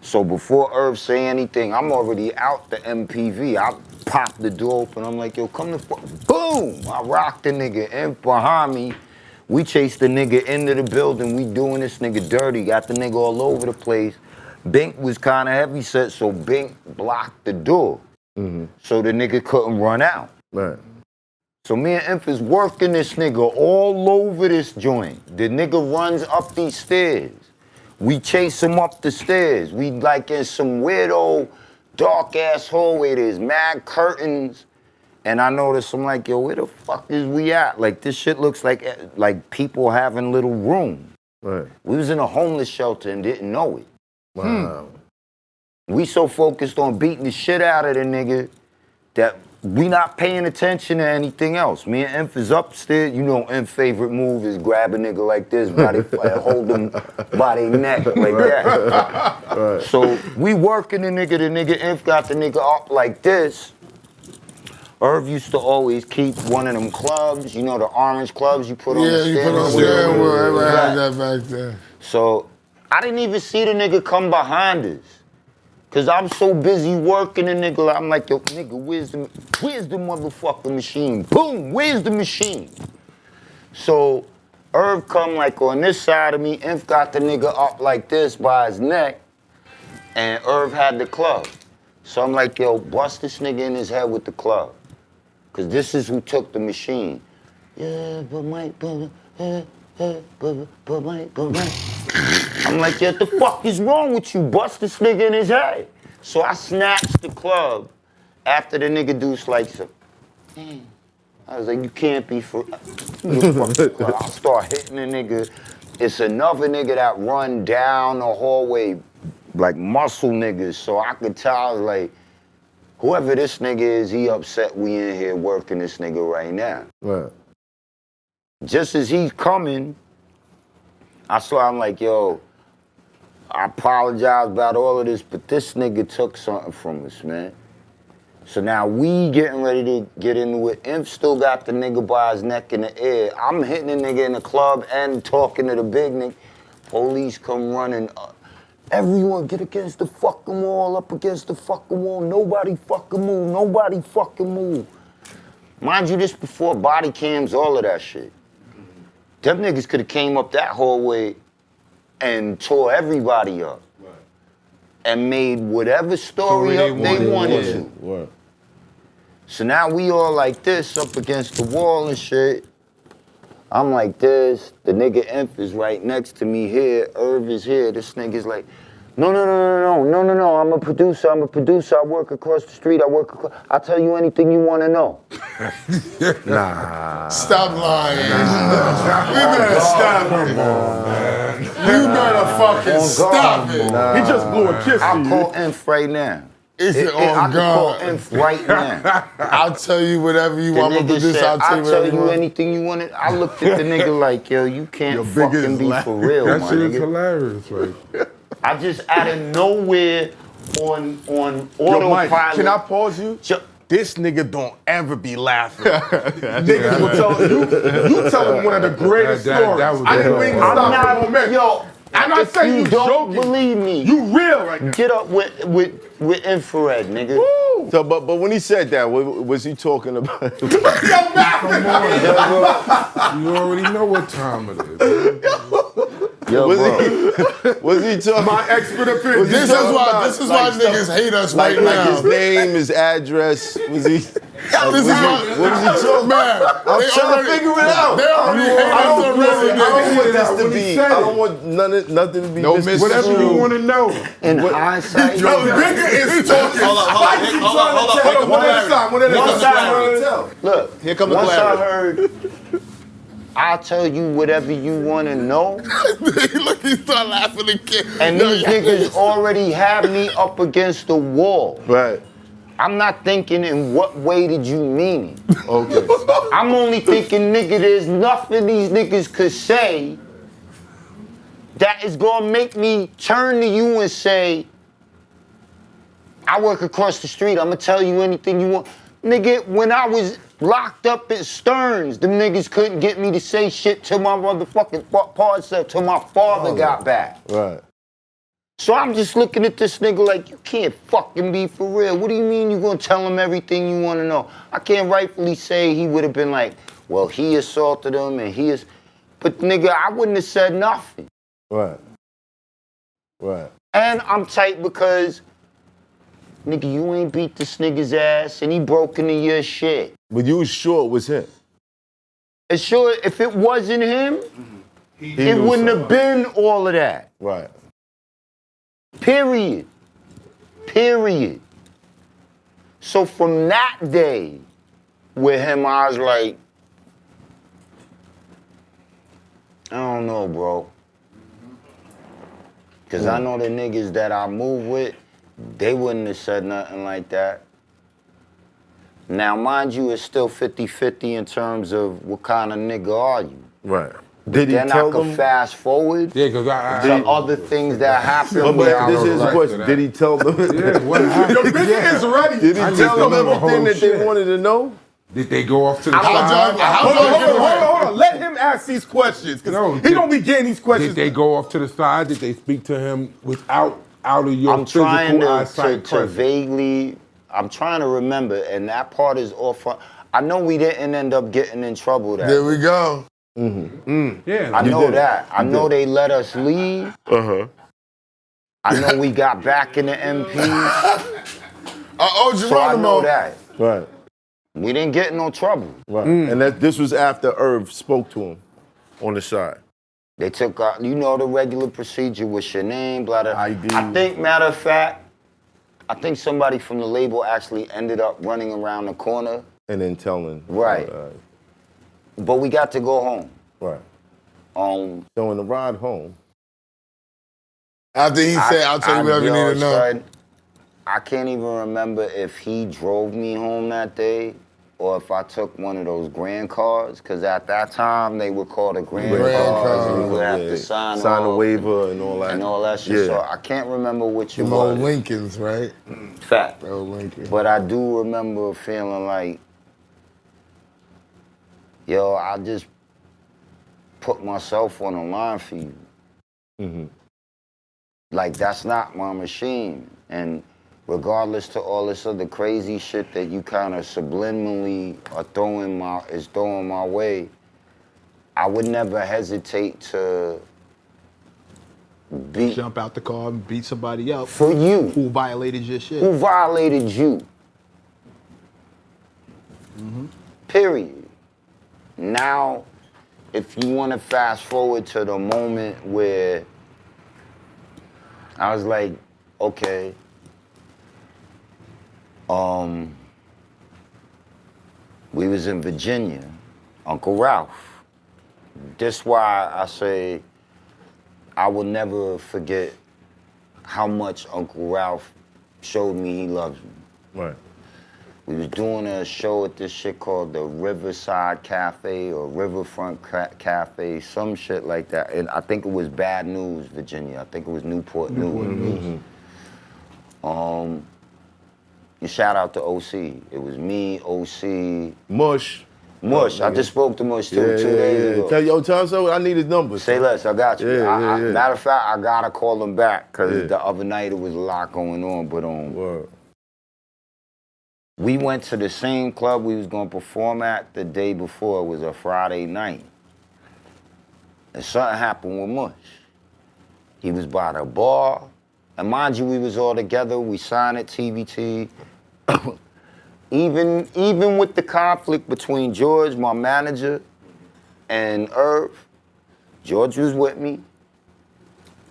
E: So before Irv say anything, I'm already out the MPV. I pop the door open. I'm like, yo, come the fuck. Boom! I rocked the nigga in behind me. We chased the nigga into the building. We doing this nigga dirty. Got the nigga all over the place. Bink was kind of heavy set, so Bink blocked the door. So the nigga couldn't run out.
A: Right.
E: So me and Inf is working this nigga all over this joint. The nigga runs up these stairs. We chase him up the stairs. We like in some weirdo, dark ass hallway. There's mad curtains. And I noticed, I'm like, yo, where the fuck is we at? Like, this shit looks like people having little rooms.
A: Right.
E: We was in a homeless shelter and didn't know it.
A: Wow.
E: We so focused on beating the shit out of the nigga that we not paying attention to anything else. Me and Inf is upstairs. You know, Inf's favorite move is grab a nigga like this, hold them by their neck like that.
A: Right.
E: So we working the nigga Inf got the nigga up like this. Irv used to always keep one of them clubs, you know, the orange clubs you put on the
D: you put on steering wheel. Everybody had that back there.
E: So I didn't even see the nigga come behind us. Cause I'm so busy working the nigga, I'm like, yo, nigga, where's the motherfucking machine? Boom, where's the machine? So Irv come like on this side of me, Inf got the nigga up like this by his neck, and Irv had the club. So I'm like, yo, bust this nigga in his head with the club. Cause this is who took the machine. yeah, but Mike, but Mike. I'm like, yeah, what the fuck is wrong with you? Bust this nigga in his head. So I snatched the club after the nigga Deuce likes him. I was like, you can't be for. I'll start hitting the nigga. It's another nigga that run down the hallway, like muscle niggas. So I could tell, I was like, whoever this nigga is, he upset we in here working this nigga right now.
A: Right.
E: Just as he's coming, I'm like, yo, I apologize about all of this, but this nigga took something from us, man. So now we getting ready to get into it. Imp still got the nigga by his neck in the air. I'm hitting the nigga in the club and talking to the big nigga. Police come running. Everyone get against the fucking wall, up against the fucking wall. Nobody fucking move, nobody fucking move. Mind you, this before body cams, all of that shit. Them niggas could have came up that hallway and tore everybody up. Right. And made whatever story up they wanted to.
A: Right.
E: So now we all like this up against the wall and shit. I'm like this, the nigga Imp is right next to me here, Irv is here. This nigga's like, no, I'm a producer, I work across the street, I'll tell you anything you wanna know.
A: Nah.
D: Stop lying. You better stop it. You better fucking stop it.
C: He just blew a kiss to
E: I'll
C: you.
E: call Imp right now.
D: Is it
E: I
D: on
E: can call
D: God?
E: Imp right now.
D: I'll tell you whatever you
E: The
D: want. I'm a
E: nigga
D: producer.
E: said,
D: I'll tell you whatever you want.
E: anything you wanted. I looked at the nigga like, yo, you can't fucking be for real,
F: That
E: my
F: shit is
E: nigga.
F: hilarious, right?
E: I just out of nowhere on
C: Yo,
E: autopilot.
C: Mike, can I pause you? This nigga don't ever be laughing. Niggas will tell you tell him one of the greatest
F: That
C: stories.
F: was
C: I didn't
F: dope.
C: mean to
E: I'm
C: stop
E: not,
C: the moment.
E: yo,
C: I'm not
E: if
C: saying
E: you
C: you
E: don't
C: joking.
E: believe me,
C: You real right now.
E: get up with infrared, nigga.
C: Woo.
A: So, but when he said that, was he talking about?
F: Come on, you already know what time it is.
E: Yo, bro.
A: Was he talking?
C: My expert opinion.
D: This is why niggas hate us right
A: Like
D: now.
A: his name, his address. Was he?
D: This is why.
A: What was he talking
D: Man,
A: I'm trying to figure it out.
D: They already hate us already.
A: I don't want this to
F: When he
A: be.
F: said
A: I don't want nothing to be.
B: No
A: misconstrued.
F: Whatever you want to know.
E: In hindsight,
C: Yo, Bigga is talking.
G: Hold on.
C: One at a time. One at a
E: Once
C: time.
E: I heard, look,
B: Here come the
E: once I
B: clarity.
E: heard, I'll tell you whatever you want to know.
D: Look, he start laughing again.
E: And these niggas already have me up against the wall.
A: Right.
E: I'm not thinking in what way did you mean it.
A: Okay.
E: I'm only thinking, nigga, there's nothing these niggas could say that is gonna make me turn to you and say, I work across the street, I'ma tell you anything you want. Nigga, when I was locked up at Stearns, them niggas couldn't get me to say shit till my motherfucking parts up, till my father got back.
A: Right.
E: So I'm just looking at this nigga like, you can't fucking be for real. What do you mean you gonna tell him everything you wanna know? I can't rightfully say he would have been like, well, he assaulted him and he is, but nigga, I wouldn't have said nothing.
A: Right. Right.
E: And I'm tight because, nigga, you ain't beat this nigga's ass and he broke into your shit.
A: But you was sure it was him.
E: And sure, if it wasn't him, it wouldn't have been all of that.
A: Right.
E: Period. Period. So from that day with him, I was like, I don't know, bro. Because I know the niggas that I move with, they wouldn't have said nothing like that. Now, mind you, it's still 50-50 in terms of what kind of nigga are you.
A: Right. Did he
E: Then
A: tell
E: I could
A: them?
E: fast forward
F: Yeah, because
E: to other things that happen.
A: But
E: where I
A: this
E: was
A: is the
E: like,
A: question. Did he tell them?
F: Yeah, what happened?
C: Yo, Bigga is ready.
A: Did he
F: I
A: tell
F: need to
A: them
F: know the
A: everything
F: whole
A: that they
F: shit.
A: wanted to know?
F: Did they go off to the
D: How'd
F: side?
C: Hold on. Let him ask these questions. Cause
F: No,
C: he
F: did-
C: don't be getting these questions.
F: Did they go off to the side? Did they speak to him without out of your
E: I'm trying
F: physical
E: to
F: eyesight presence?
E: vaguely, I'm trying to remember, and that part is off. I know we didn't end up getting in trouble that.
D: There we go.
F: Yeah,
E: I know
A: did.
E: that. I know they let us leave. I know we got back in the MP.
D: Oh,
E: So I know
D: Geronimo.
E: that.
A: Right.
E: We didn't get in no trouble.
A: Right. And this was after Irv spoke to him on the side.
E: They took out, you know, the regular procedure with your name, blah, blah.
C: ID.
E: I think, matter of fact, I think somebody from the label actually ended up running around the corner.
A: And then telling.
E: Right. But we got to go home.
A: Right. So in the ride home.
D: After he said, I'll tell you whatever you need to know.
E: Son, I can't even remember if he drove me home that day or if I took one of those grand cards, because at that time they were called a grand cards and you would have to sign
A: a waiver and all that.
E: And all that shit.
A: Yeah.
E: So I can't remember which it
D: Them
E: was.
D: old Lincolns, right?
E: Fact.
D: Old Lincoln.
E: But I do remember feeling like, yo, I just put myself on the line for you.
A: Mm-hmm.
E: Like, that's not my machine. And regardless to all this other crazy shit that you kind of subliminally are throwing my way, I would never hesitate to
B: Jump out the car and beat somebody up.
E: For you.
B: Who violated your shit.
E: Who violated you. Period. Now, if you want to fast forward to the moment where I was like, okay, we was in Virginia, Uncle Ralph. That's why I say I will never forget how much Uncle Ralph showed me he loves me.
A: Right.
E: We was doing a show at this shit called the Riverside Cafe or Riverfront Cafe, some shit like that. And I think it was Bad News, Virginia. I think it was Newport News. You shout out to OC. It was me, OC.
A: Mush.
E: I just spoke to Mush two days ago.
A: Tell him so. I need his number.
E: Say less, I got you.
A: Yeah.
E: Matter of fact, I gotta call him back because the other night it was a lot going on. But
A: Word.
E: we went to the same club we was gonna perform at the day before. It was a Friday night. And something happened with Mush. He was by the bar. And mind you, we was all together. We signed at TVT. Even with the conflict between George, my manager, and Irv, George was with me.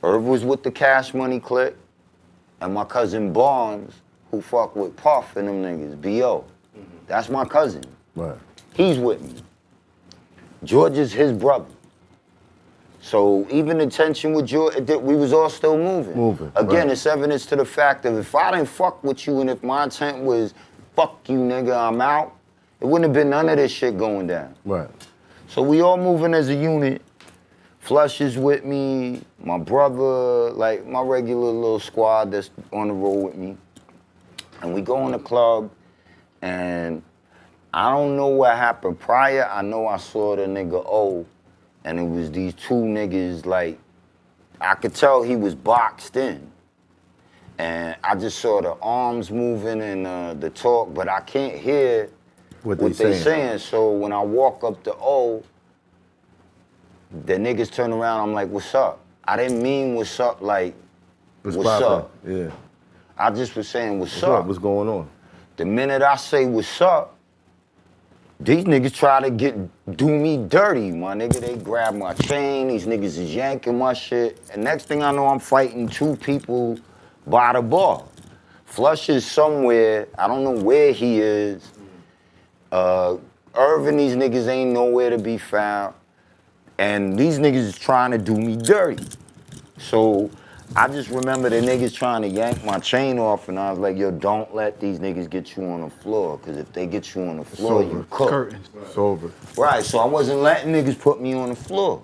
E: Irv was with the Cash Money clique. And my cousin Barnes, who fuck with Puff and them niggas, B.O. That's my cousin.
A: Right.
E: He's with me. George is his brother. So even the tension with George, we was all still moving. Again, it's evidence to the fact that if I didn't fuck with you and if my intent was, fuck you nigga, I'm out, it wouldn't have been none of this shit going down.
A: Right.
E: So we all moving as a unit. Flush is with me, my brother, like my regular little squad that's on the road with me. And we go in the club, and I don't know what happened prior. I know I saw the nigga O, and it was these two niggas, like, I could tell he was boxed in. And I just saw the arms moving and the talk, but I can't hear what they saying. So when I walk up to O, the niggas turn around, I'm like, what's up? I didn't mean what's up like, what's up?
A: Yeah.
E: I just was saying, what's up?
A: What's going on?
E: The minute I say what's up, these niggas try to do me dirty, my nigga. They grab my chain, these niggas is yanking my shit. And next thing I know, I'm fighting two people by the bar. Flush is somewhere, I don't know where he is. Irv and these niggas ain't nowhere to be found. And these niggas is trying to do me dirty. So I just remember the niggas trying to yank my chain off, and I was like, yo, don't let these niggas get you on the floor, because if they get you on the floor, you cook.
B: Curtains.
C: It's over.
E: Right, so I wasn't letting niggas put me on the floor.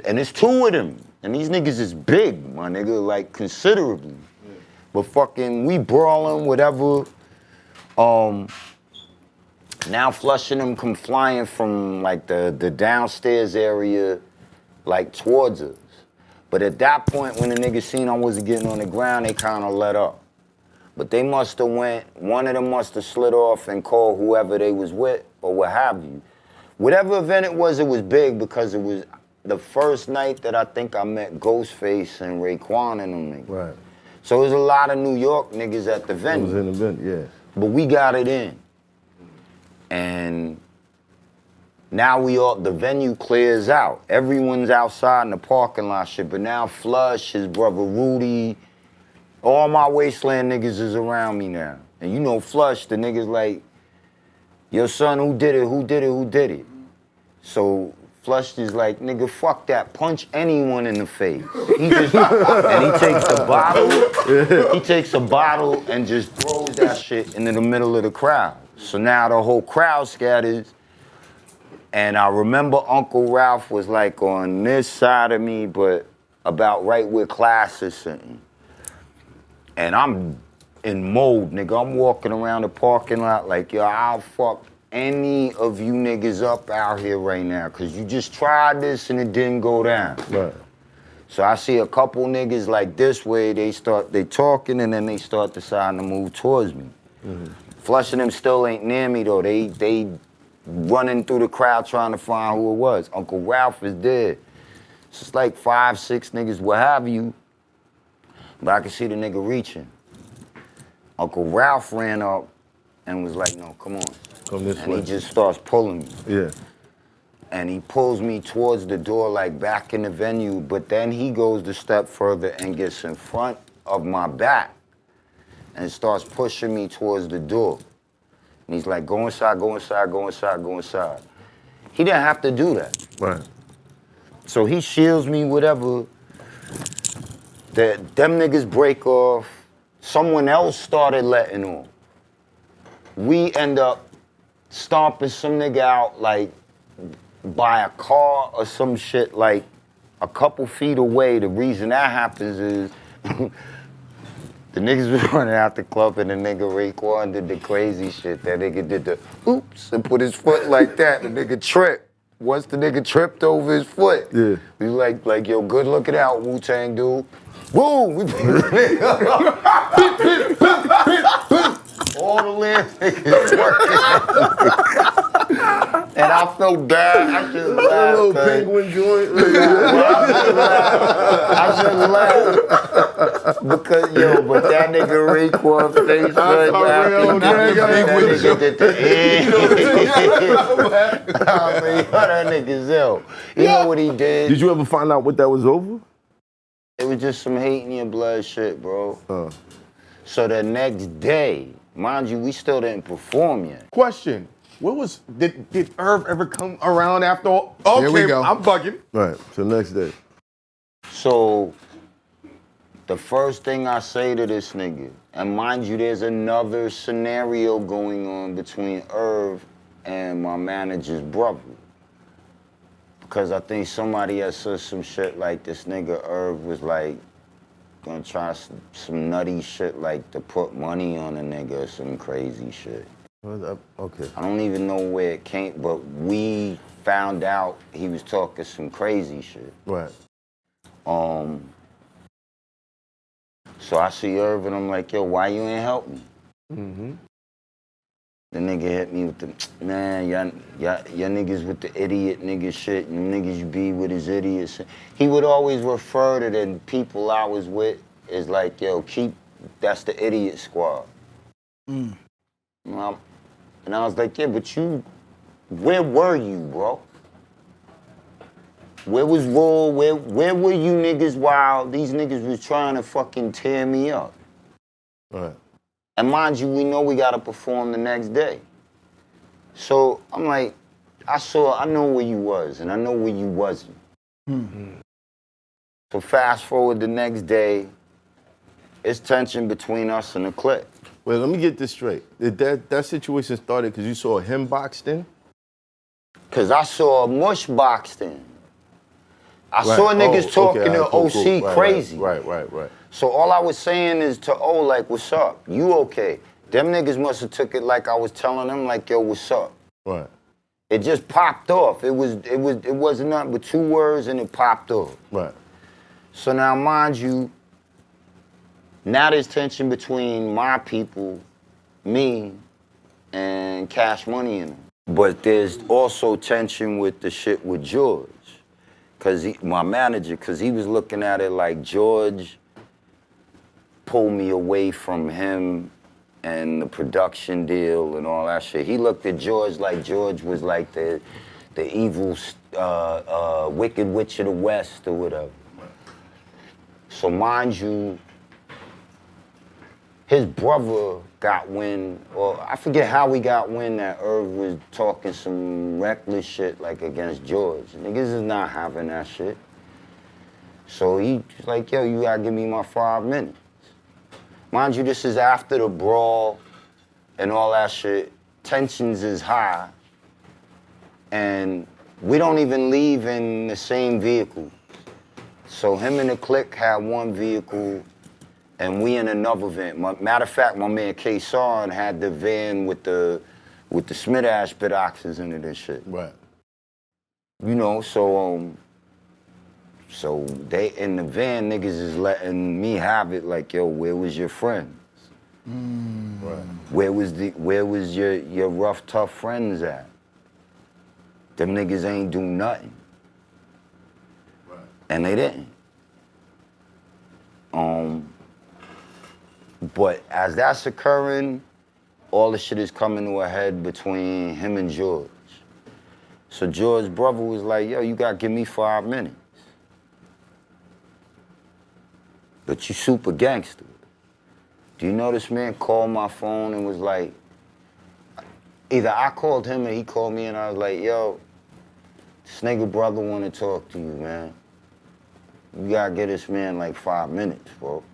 E: And it's two of them, and these niggas is big, my nigga, like considerably. But fucking, we brawling, whatever. Now Flushing them come flying from like the downstairs area, like towards us. But at that point, when the niggas seen I wasn't getting on the ground, they kind of let up. But they must have one of them must have slid off and called whoever they was with or what have you. Whatever event it was big because it was the first night that I think I met Ghostface and Raekwon and them niggas.
A: Right.
E: So there's a lot of New York niggas at the venue.
A: It was an event, yeah.
E: But we got it in. And now the venue clears out. Everyone's outside in the parking lot shit, but now Flush, his brother Rudy, all my Wasteland niggas is around me now. And you know Flush, the niggas like, yo son, who did it, who did it, who did it? So Flush is like, nigga, fuck that, punch anyone in the face. And he takes a bottle and just throws that shit into the middle of the crowd. So now the whole crowd scatters. And I remember Uncle Ralph was like on this side of me, but about right where Class is sitting. And I'm in mode, nigga. I'm walking around the parking lot like, yo, I'll fuck any of you niggas up out here right now, cause you just tried this and it didn't go down.
A: Right.
E: So I see a couple niggas like this way, they talking and then they start deciding to move towards me. Flush and them still ain't near me though. They running through the crowd trying to find who it was. Uncle Ralph is dead. It's just like 5, 6 niggas, what have you. But I can see the nigga reaching. Uncle Ralph ran up and was like, no, come on.
A: Come this way.
E: And he just starts pulling me.
A: Yeah.
E: And he pulls me towards the door, like back in the venue, but then he goes a step further and gets in front of my back and starts pushing me towards the door. And he's like, go inside, go inside, go inside, go inside. He didn't have to do that.
A: Right.
E: So he shields me, whatever. Them niggas break off. Someone else started letting on. We end up stomping some nigga out like by a car or some shit like a couple feet away. The reason that happens is the niggas was running out the club and the nigga Raekwon did the crazy shit. That nigga did the oops and put his foot like that. The nigga tripped. Once the nigga tripped over his foot,
A: yeah.
E: We like, yo, good looking out, Wu-Tang dude. Boom! We all the land niggas working. And I felt bad. I just laughed.
A: A little penguin joint.
E: I just laughed. Because, yo, but that nigga Raekwon face right after that nigga did the I mean, that nigga's ill. You know what he did?
A: Did you ever find out what that was over?
E: It was just some hate in your blood shit, bro. So the next day, mind you, we still didn't perform yet.
C: Question. Did Irv ever come around after all? Okay,
D: Here we go.
C: I'm bugging.
A: Right. So next day.
E: So the first thing I say to this nigga, and mind you, there's another scenario going on between Irv and my manager's brother. Because I think somebody had said some shit like this nigga Irv was like gonna try some nutty shit like to put money on a nigga or some crazy shit.
A: Okay.
E: I don't even know where it came, but we found out he was talking some crazy shit.
A: Right.
E: So I see Irv and I'm like, yo, why you ain't help me? The nigga hit me with the, man, y'all niggas with the idiot nigga shit, and niggas you be with is idiots. He would always refer to the people I was with as like, yo, that's the idiot squad. And I was like, yeah, but where were you, bro? Where was Raw? Where were you niggas while these niggas was trying to fucking tear me up?
A: Right.
E: And mind you, we know we gotta perform the next day. So I'm like, I know where you was and I know where you wasn't. So fast forward the next day, it's tension between us and the clique.
A: Wait, let me get this straight. Did that situation started because you saw him boxed in?
E: Cause I saw Mush boxed in. I saw niggas talking to OC crazy.
A: Right.
E: So all I was saying is to O, like, what's up? You okay? Them niggas must have took it like I was telling them, like, yo, what's up?
A: Right.
E: It just popped off. It wasn't nothing but 2 words and it popped off.
A: Right.
E: So now, mind you, now there's tension between my people, me, and Cash Money in them. But there's also tension with the shit with George. My manager, because he was looking at it like George pulled me away from him and the production deal and all that shit. He looked at George like George was like the evil, wicked witch of the West or whatever. So mind you, his brother got wind, or I forget how he got wind that Irv was talking some reckless shit like against George. Niggas is not having that shit. So he's like, yo, you gotta give me my 5 minutes. Mind you, this is after the brawl and all that shit. Tensions is high. And we don't even leave in the same vehicle. So him and the clique had one vehicle and we in another van. Matter of fact, my man K-Son had the van with the Smith-Ash bit oxes in it and shit.
A: Right.
E: You know, so they in the van, niggas is letting me have it like, yo, where was your friends?
A: Right.
E: Where was your rough, tough friends at? Them niggas ain't do nothing.
A: Right.
E: And they didn't. But as that's occurring, all the shit is coming to a head between him and George. So George's brother was like, yo, you gotta give me 5 minutes. But you super gangster. Do you know this man called my phone and was like, either I called him or he called me and I was like, yo, this nigga brother wanna talk to you, man. You gotta get this man like 5 minutes, bro.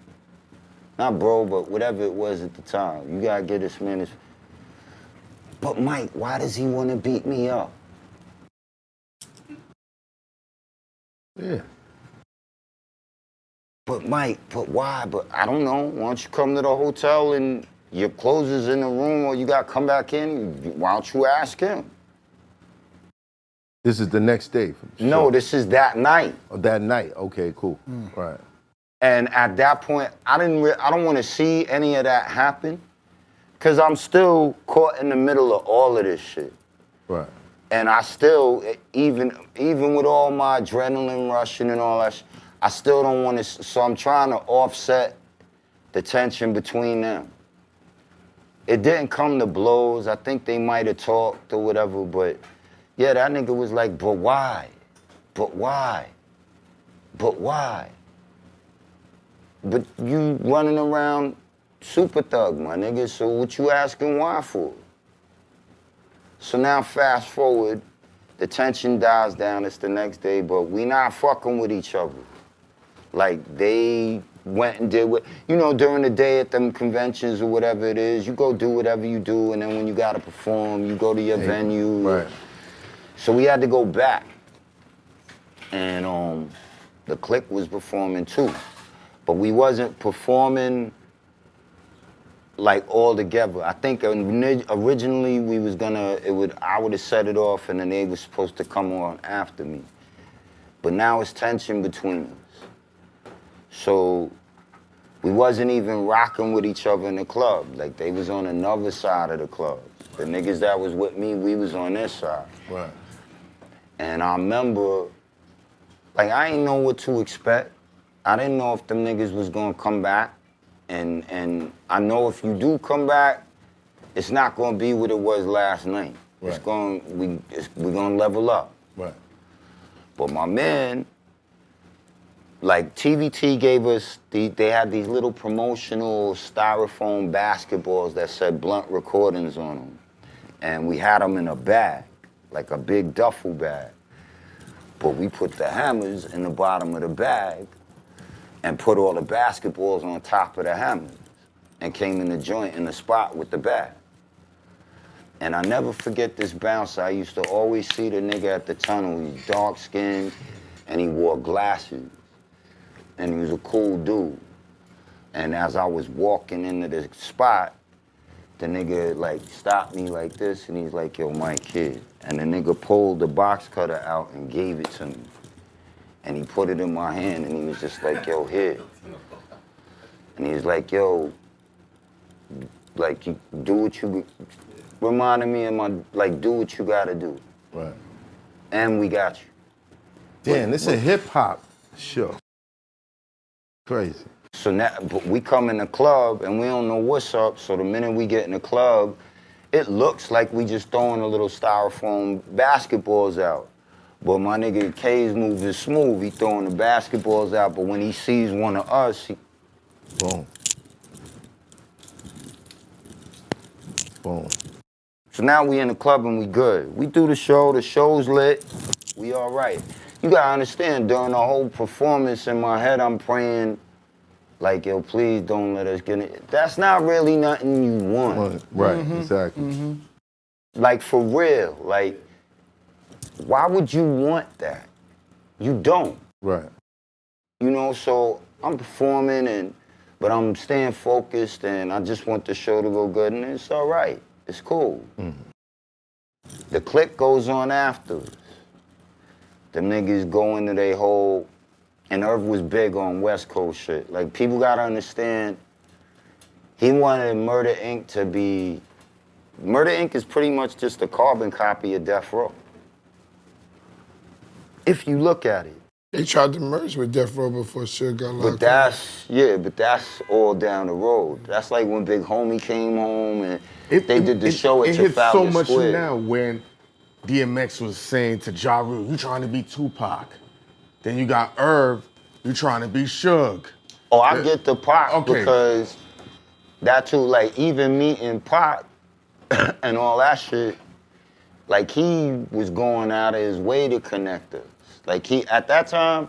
E: Not bro, but whatever it was at the time. You gotta get this man this. But Mike, why does he wanna beat me up?
A: Yeah.
E: But Mike, but why? But I don't know. Why don't you come to the hotel and your clothes is in the room or you gotta come back in? Why don't you ask him?
A: This is the next day?
E: No, this is that night.
A: Oh, that night, okay, cool. Right.
E: And at that point, I don't want to see any of that happen, cause I'm still caught in the middle of all of this shit.
A: Right.
E: And I still, even with all my adrenaline rushing and all that shit, I still don't want to, so I'm trying to offset the tension between them. It didn't come to blows. I think they might have talked or whatever, but yeah, that nigga was like, but why? But why? But why? But you running around super thug, my nigga, so what you asking why for? So now fast forward, the tension dies down, it's the next day, but we not fucking with each other. Like they went and did what, you know, during the day at them conventions or whatever it is, you go do whatever you do, and then when you gotta perform, you go to your venue.
A: Right.
E: So we had to go back. And the clique was performing too. But we wasn't performing like all together. I think originally we was gonna, I would have set it off and then they was supposed to come on after me. But now it's tension between us. So we wasn't even rocking with each other in the club. Like they was on another side of the club. The niggas that was with me, we was on this side.
A: Right.
E: And I remember, like I didn't know what to expect. I didn't know if them niggas was gonna come back. And I know if you do come back, it's not gonna be what it was last night.
A: Right.
E: We're gonna level up.
A: Right.
E: But my man, like TVT gave us, they had these little promotional styrofoam basketballs that said Blunt Recordings on them. And we had them in a bag, like a big duffel bag. But we put the hammers in the bottom of the bag and put all the basketballs on top of the hammers and came in the joint in the spot with the bag. And I never forget this bouncer. I used to always see the nigga at the tunnel. He's dark-skinned and he wore glasses. And he was a cool dude. And as I was walking into the spot, the nigga like stopped me like this and he's like, yo, Mike, kid. And the nigga pulled the box cutter out and gave it to me. And he put it in my hand and he was just like, yo, here. And he was like, yo, like, you do what you, reminded me of my, like, do what you gotta do.
A: Right.
E: And we got you.
A: Damn, this is a hip hop show. Crazy.
E: So now, but we come in the club and we don't know what's up. So the minute we get in the club, it looks like we just throwing a little styrofoam basketballs out. But my nigga K's move is smooth. He throwing the basketballs out, but when he sees one of us, he...
A: Boom. Boom.
E: So now we in the club and we good. We do the show's lit, we all right. You gotta understand, during the whole performance in my head, I'm praying, like, yo, please don't let us get it. That's not really nothing you want.
A: Right, exactly.
E: Like, for real, like, why would you want that? You don't.
A: Right.
E: You know, so I'm performing, but I'm staying focused, and I just want the show to go good, and it's all right. It's cool. The click goes on afterwards. The niggas go into their whole, and Irv was big on West Coast shit. Like, people gotta understand, he wanted Murder Inc. to be, Murder Inc. is pretty much just a carbon copy of Death Row. If you look at it.
D: They tried to merge with Death Row before Suge got locked
E: But that's all down the road. That's like when Big Homie came home and they did the show at
C: It
E: Trafalgar
C: hits so much
E: Square.
C: now when DMX was saying to Ja Rule, you trying to be Tupac. Then you got Irv, you trying to be Suge.
E: Oh, I get the Pac
C: Okay.
E: because that too, like even meeting Pac and all that shit, like he was going out of his way to connect us. Like at that time,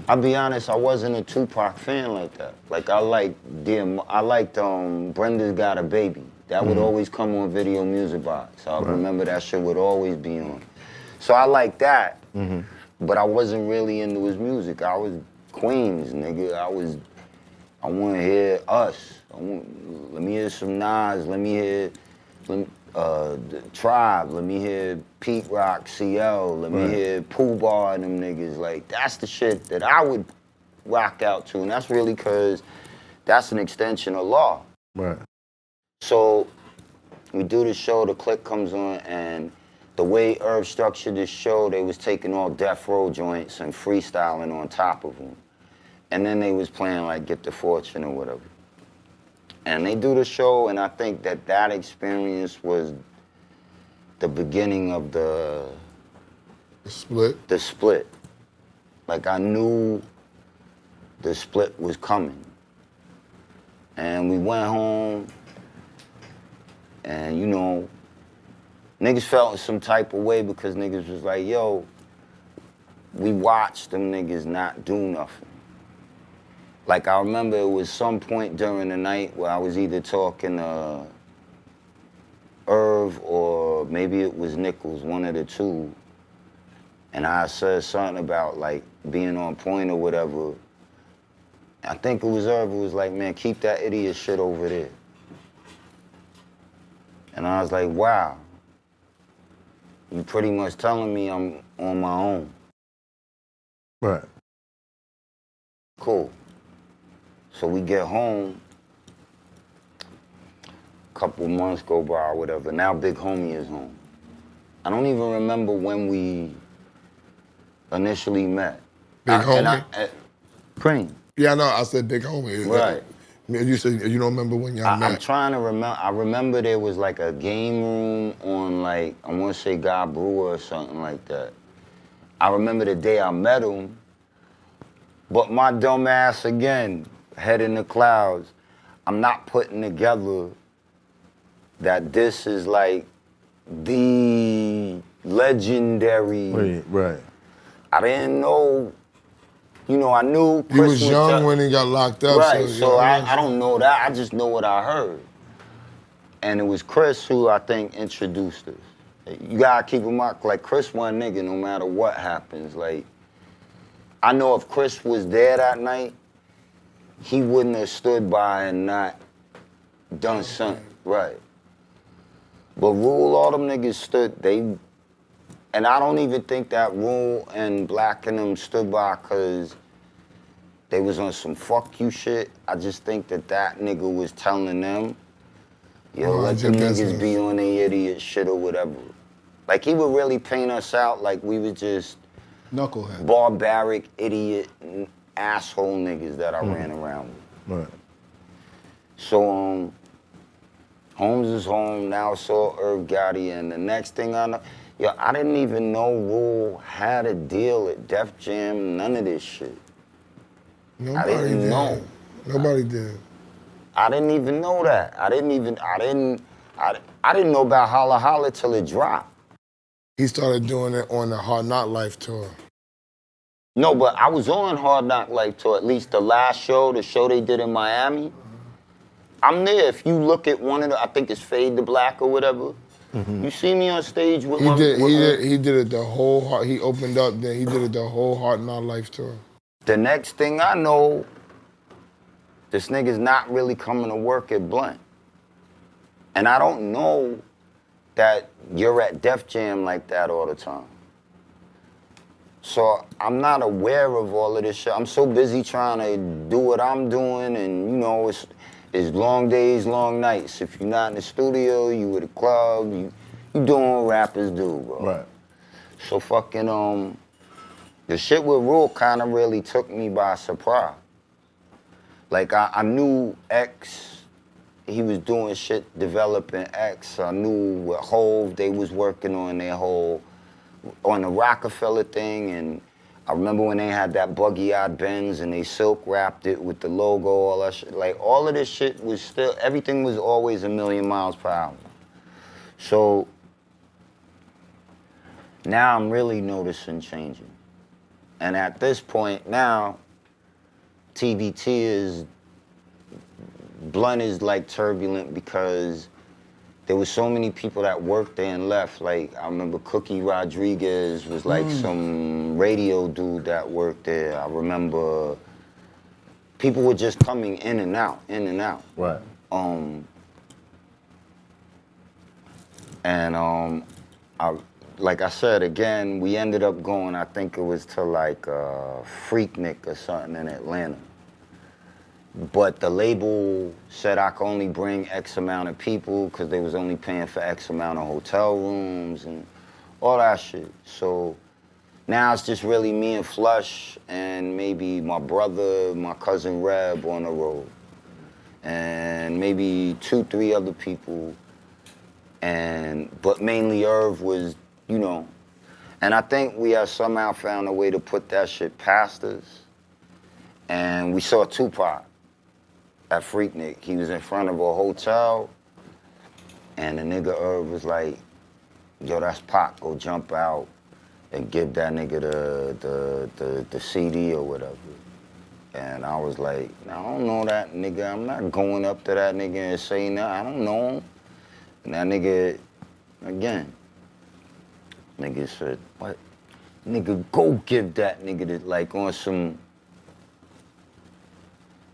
E: I'll be honest, I wasn't a Tupac fan like that. Like I liked Brenda's Got a Baby. That would always come on Video Music Box. I remember that shit would always be on. So I liked that, but I wasn't really into his music. I was Queens, nigga. I want to hear us. Let me hear some Nas. Let me hear the Tribe. Let me hear Pete Rock, CL. Let me hear Pooh Bar and them niggas. Like, that's the shit that I would rock out to. And that's really because that's an extension of Law.
A: Right.
E: So we do the show, the click comes on, and the way Irv structured this show, they was taking all Death Row joints and freestyling on top of them. And then they was playing like Get the Fortune or whatever. And they do the show, and I think that experience was the beginning of the
D: split.
E: The split. Like I knew the split was coming. And we went home, and you know, niggas felt in some type of way because niggas was like, yo, we watched them niggas not do nothing. Like I remember it was some point during the night where I was either talking to Irv or maybe it was Nichols, one of the two. And I said something about like being on point or whatever. I think it was Irv who was like, man, keep that idiot shit over there. And I was like, wow. You pretty much telling me I'm on my own.
A: Right.
E: Cool. So we get home, a couple months go by or whatever. Now Big Homie is home. I don't even remember when we initially met.
D: Big Homie?
E: Cream.
D: Yeah, I know. I said Big Homie.
E: Right.
D: You said you don't remember when y'all met.
E: I'm trying to remember. I remember there was like a game room on like, I want to say God Brewer or something like that. I remember the day I met him, but my dumb ass again, head in the clouds, I'm not putting together that this is like the legendary.
A: Right.
E: I didn't know, you know, I knew Chris
D: You was young when he got locked up.
E: Right, so
D: yeah.
E: I don't know that, I just know what I heard. And it was Chris who I think introduced us. You gotta keep in mind, like Chris one nigga no matter what happens. Like, I know if Chris was there that night, he wouldn't have stood by and not done something, right. But Rule, all them niggas stood, and I don't even think that Rule and Black and them stood by because they was on some fuck you shit. I just think that nigga was telling them, yo, let them niggas be on their idiot shit or whatever. Like, he would really paint us out like we was just
B: knucklehead,
E: barbaric, idiot, asshole niggas that I ran around with.
A: Right.
E: So Holmes is home, now saw Irv Gotti, and the next thing I know, yo, I didn't even know Rule had a deal at Def Jam, none of this shit. I didn't know.
D: Nobody did.
E: I didn't even know that. I didn't know about Holla Holla till it dropped.
D: He started doing it on the Hard Knock Life tour.
E: No, but I was on Hard Knock Life tour, at least the last show, the show they did in Miami. I'm there. If you look at one of the, I think it's Fade to Black or whatever, you see me on stage with
D: He did it the whole, he opened up, then he did it the whole Hard Knock Life tour.
E: The next thing I know, this nigga's not really coming to work at Blunt. And I don't know that you're at Def Jam like that all the time. So I'm not aware of all of this shit. I'm so busy trying to do what I'm doing, and you know, it's long days, long nights. If you're not in the studio, you at a club, you doing what rappers do, bro.
A: Right.
E: So fucking the shit with Rule kind of really took me by surprise. Like I knew X, he was doing shit developing X. I knew with Hov, they was working on their whole, on the Rockefeller thing, and I remember when they had that buggy-eyed Benz and they silk wrapped it with the logo, all that shit. Like all of this shit was still, everything was always a million miles per hour. So now I'm really noticing changing. And at this point now, TVT is, Blunt is like turbulent because there was so many people that worked there and left. Like I remember Cookie Rodriguez was like some radio dude that worked there. I remember people were just coming in and out, in and out.
A: Right.
E: Like I said, again, we ended up going, I think it was to like Freaknik or something in Atlanta. But the label said I could only bring X amount of people because they was only paying for X amount of hotel rooms and all that shit. So now it's just really me and Flush and maybe my brother, my cousin Reb on the road. And maybe 2, 3 other people. But mainly Irv was, you know. And I think we have somehow found a way to put that shit past us. And we saw Tupac at Freaknik. He was in front of a hotel, and the nigga Irv was like, yo, that's Pac, go jump out and give that nigga the CD or whatever. And I was like, I don't know that nigga. I'm not going up to that nigga and saying that. I don't know him. And that nigga, again, nigga said, what? Nigga, go give that nigga the, like on some.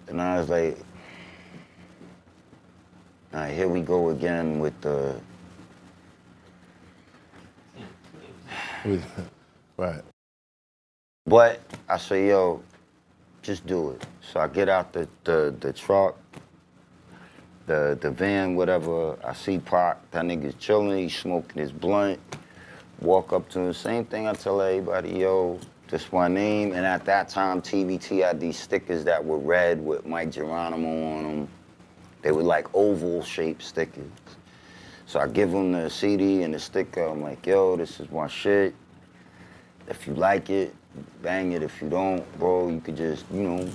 E: And I was like, all right, here we go again with the.
A: Right.
E: But I say, yo, just do it. So I get out the truck, the van, whatever. I see Pac, that nigga's chilling, he's smoking his blunt. Walk up to him, same thing I tell everybody, yo, this my name. And at that time, TVT had these stickers that were red with Mike Geronimo on them. They were like oval shaped stickers. So I give him the CD and the sticker. I'm like, yo, this is my shit. If you like it, bang it. If you don't, bro, you could just, you know,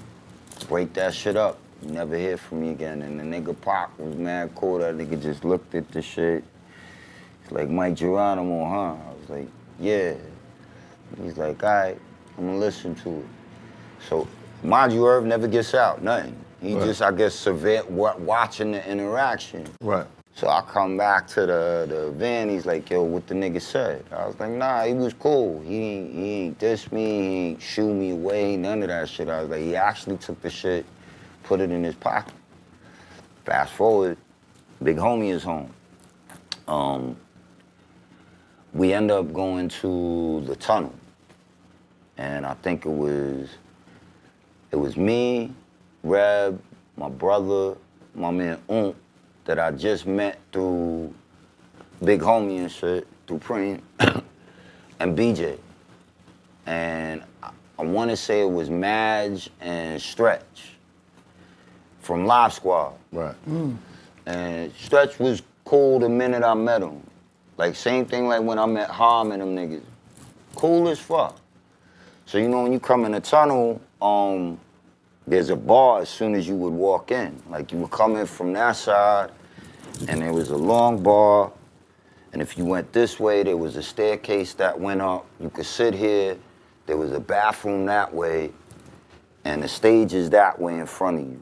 E: break that shit up. You never hear from me again. And the nigga Pac was mad cool. That nigga just looked at the shit. He's like, Mike Geronimo, huh? I was like, yeah. He's like, all right, I'm gonna listen to it. So, mind you, Irv never gets out, nothing. He just, I guess, watching the interaction.
A: Right.
E: So I come back to the van, he's like, yo, what the nigga said? I was like, nah, he was cool. He ain't diss me, he ain't shoo me away, none of that shit. I was like, he actually took the shit, put it in his pocket. Fast forward, Big Homie is home. We end up going to the tunnel. And I think it was me, Reb, my brother, my man that I just met through Big Homie and shit, through Preem, and BJ. And I want to say it was Madge and Stretch. from Live Squad.
A: Right.
E: And Stretch was cool the minute I met him. Like, same thing like when I met Ham and them niggas. Cool as fuck. So, you know, when you come in the tunnel, there's a bar as soon as you would walk in. Like, you would come in from that side, and there was a long bar, and if you went this way, there was a staircase that went up. You could sit here. There was a bathroom that way, and the stage is that way in front of you.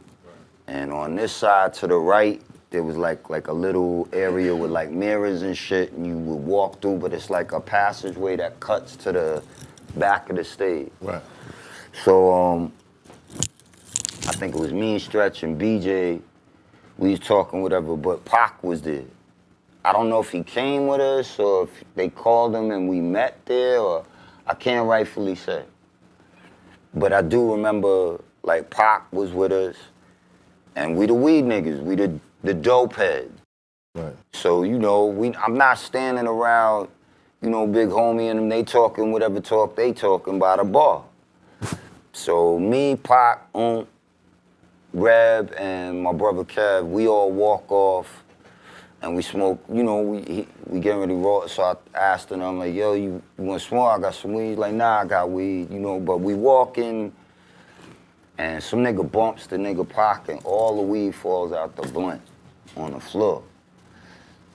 E: And on this side to the right, there was like a little area with like mirrors and shit, and you would walk through, but it's like a passageway that cuts to the back of the stage.
A: Right.
E: So I think it was me, Stretch, and BJ. We was talking whatever, but Pac was there. I don't know if he came with us or if they called him and we met there, or I can't rightfully say. But I do remember like Pac was with us, and we the weed niggas, we the dope heads.
A: Right.
E: So, you know, I'm not standing around, you know, big homie and them, they talking whatever talk they talking by the bar. So me, Pac, Reb, and my brother Kev, we all walk off and we smoke, you know, we getting ready to roll. So I asked him, I'm like, yo, you want to smoke? I got some weed. He's like, nah, I got weed, you know, but we walking and some nigga bumps the nigga Pac and all the weed falls out the blunt on the floor.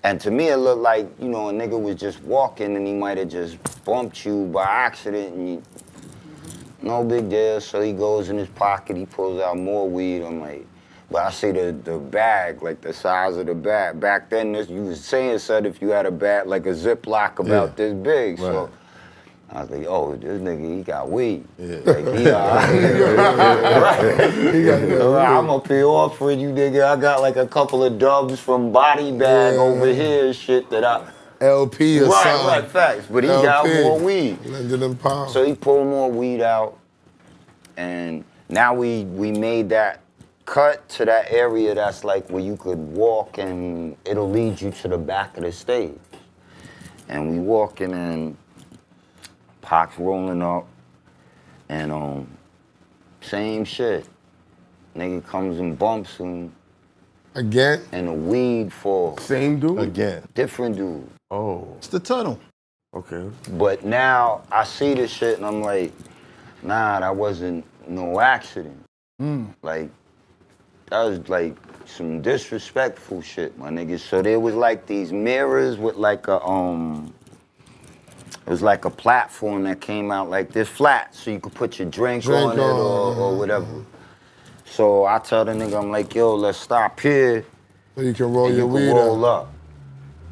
E: And to me, it looked like, you know, a nigga was just walking and he might have just bumped you by accident and no big deal. So he goes in his pocket, he pulls out more weed. I'm like, but I see the bag, like the size of the bag. Back then, you was saying, son, if you had a bag, like a Ziploc about this big. Right. So I was like, oh, this nigga, he got weed. Yeah. Like, he all right. I'm up here offering you, nigga. I got like a couple of dubs from Body Bag over here and shit that I...
D: LP or something.
E: Right, facts. But he got more weed. So he pulled more weed out, and now we made that cut to that area that's like where you could walk and it'll lead you to the back of the stage. And we walking and Pac's rolling up, and same shit. Nigga comes and bumps him.
D: Again?
E: And the weed falls.
C: Same dude?
A: Again.
E: Different dude.
C: Oh.
A: It's the tunnel.
C: Okay.
E: But now I see this shit and I'm like, nah, that wasn't no accident. Like, that was like some disrespectful shit, my niggas. So there was like these mirrors with like a, it was like a platform that came out like this flat so you could put your drink on it or whatever. So I tell the nigga, I'm like, yo, let's stop here.
D: So you can roll your weed
E: roll up.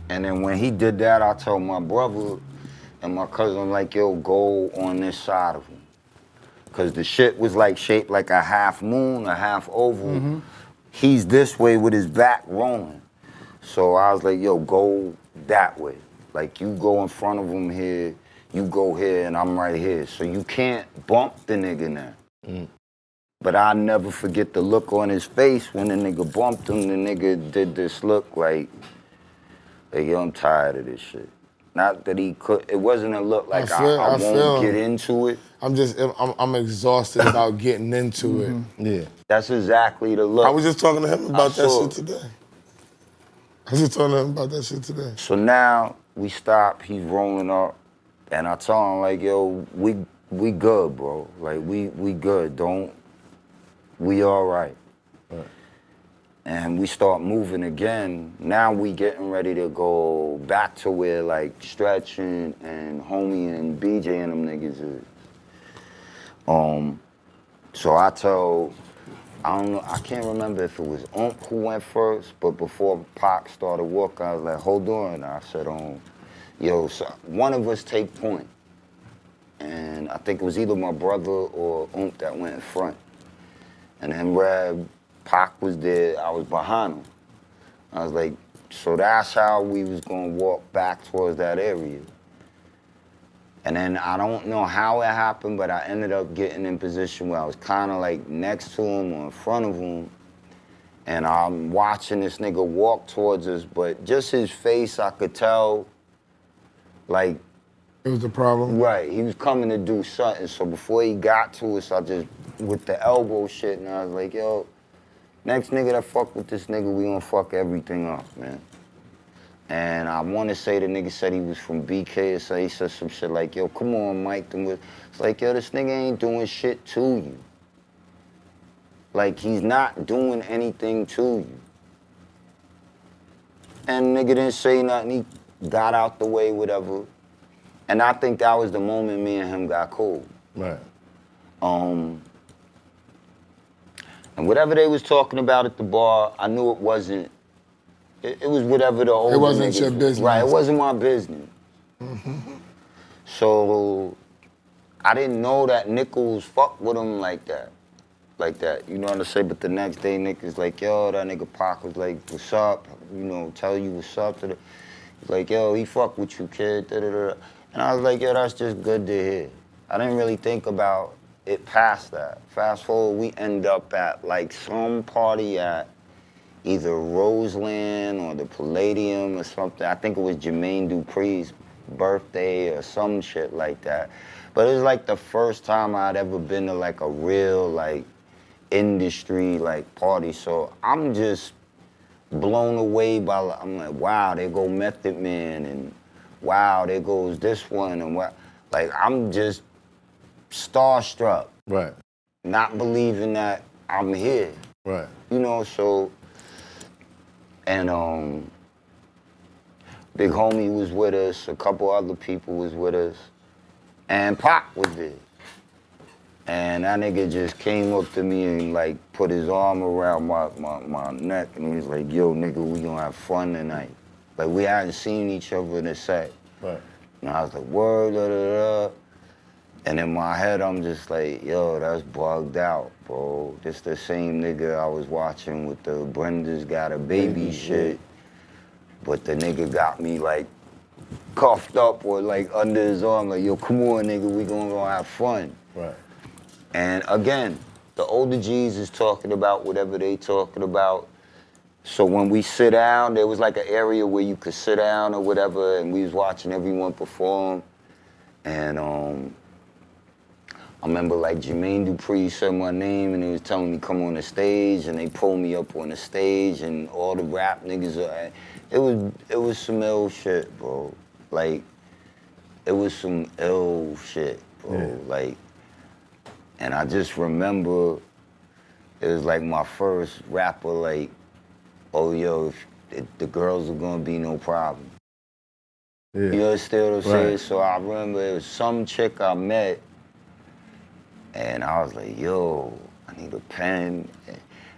E: And then when he did that, I told my brother and my cousin, like, yo, go on this side of him. Cause the shit was like shaped like a half moon, a half oval. He's this way with his back rolling. So I was like, yo, go that way. Like, you go in front of him here, you go here, and I'm right here. So you can't bump the nigga now. But I'll never forget the look on his face when the nigga bumped him. The nigga did this look like, yo, I'm tired of this shit. Not that he could, it wasn't a look like I won't get into it.
D: I'm exhausted about getting into it.
A: Yeah.
E: That's exactly the look.
D: I was just talking to him about that shit today. So
E: now we stop, he's rolling up, and I tell him like, yo, we good, bro. Like, we good, we all right. And we start moving again. Now we getting ready to go back to where like Stretch and Homie and BJ and them niggas is. So I told, I don't know, I can't remember if it was who went first, but before Pac started walking, I was like, hold on. I said, yo, so one of us take point. And I think it was either my brother or that went in front. And then Reb, Pac was there, I was behind him. I was like, so that's how we was gonna walk back towards that area. And then I don't know how it happened, but I ended up getting in position where I was kinda like next to him or in front of him. And I'm watching this nigga walk towards us, but just his face, I could tell, like,
D: it was a problem?
E: Right, he was coming to do something. So before he got to us, I just, with the elbow shit, and I was like, yo, Next nigga that fuck with this nigga, we gonna fuck everything up, man. And I wanna say the nigga said he was from BK, so he said some shit like, yo, come on, Mike. It's like, yo, this nigga ain't doing shit to you. Like, he's not doing anything to you. And nigga didn't say nothing, he got out the way, whatever. And I think that was the moment me and him got cool.
A: Right.
E: And whatever they was talking about at the bar, I knew it wasn't, it was whatever the older
D: It wasn't
E: niggas
D: your
E: was.
D: business.
E: Right, it wasn't my business. So, I didn't know that Nichols fucked with him like that. You know what I'm saying? But the next day, niggas like, yo, that nigga Pac was like, what's up? You know, tell you what's up. He's like, yo, he fuck with you, kid. Da-da-da. And I was like, yo, that's just good to hear. I didn't really think about it past that. Fast forward, we end up at like some party at either Roseland or the Palladium or something. I think it was Jermaine Dupri's birthday or some shit like that. But it was like the first time I'd ever been to like a real like industry like party. So I'm just blown away by, I'm like, wow, there go Method Man, and wow, there goes this one, and what, like I'm just starstruck.
A: Right.
E: Not believing that I'm here.
A: Right.
E: You know, so, and Big Homie was with us, a couple other people was with us, and Pac was there. And that nigga just came up to me and like put his arm around my neck, and he was like, yo, nigga, we gonna have fun tonight. Like, we hadn't seen each other in a sec.
A: Right.
E: And I was like, word, da da da. And in my head, I'm just like, yo, that's bugged out, bro. This the same nigga I was watching with the Brenda's Got a Baby shit. But the nigga got me like cuffed up or like under his arm, like, yo, come on, nigga, we gonna go have fun.
A: Right.
E: And again, the older G's is talking about whatever they talking about. So when we sit down, there was like an area where you could sit down or whatever, and we was watching everyone perform. And I remember like Jermaine Dupri said my name, and they was telling me come on the stage, and they pulled me up on the stage, and all the rap niggas it was some ill shit, bro. Like, it was some ill shit, bro.
A: Yeah.
E: Like, and I just remember it was like my first rapper, like, oh, yo, if the girls are gonna be no problem.
A: Yeah.
E: You understand what I'm saying?
A: Right.
E: So I remember it was some chick I met, and I was like, yo, I need a pen.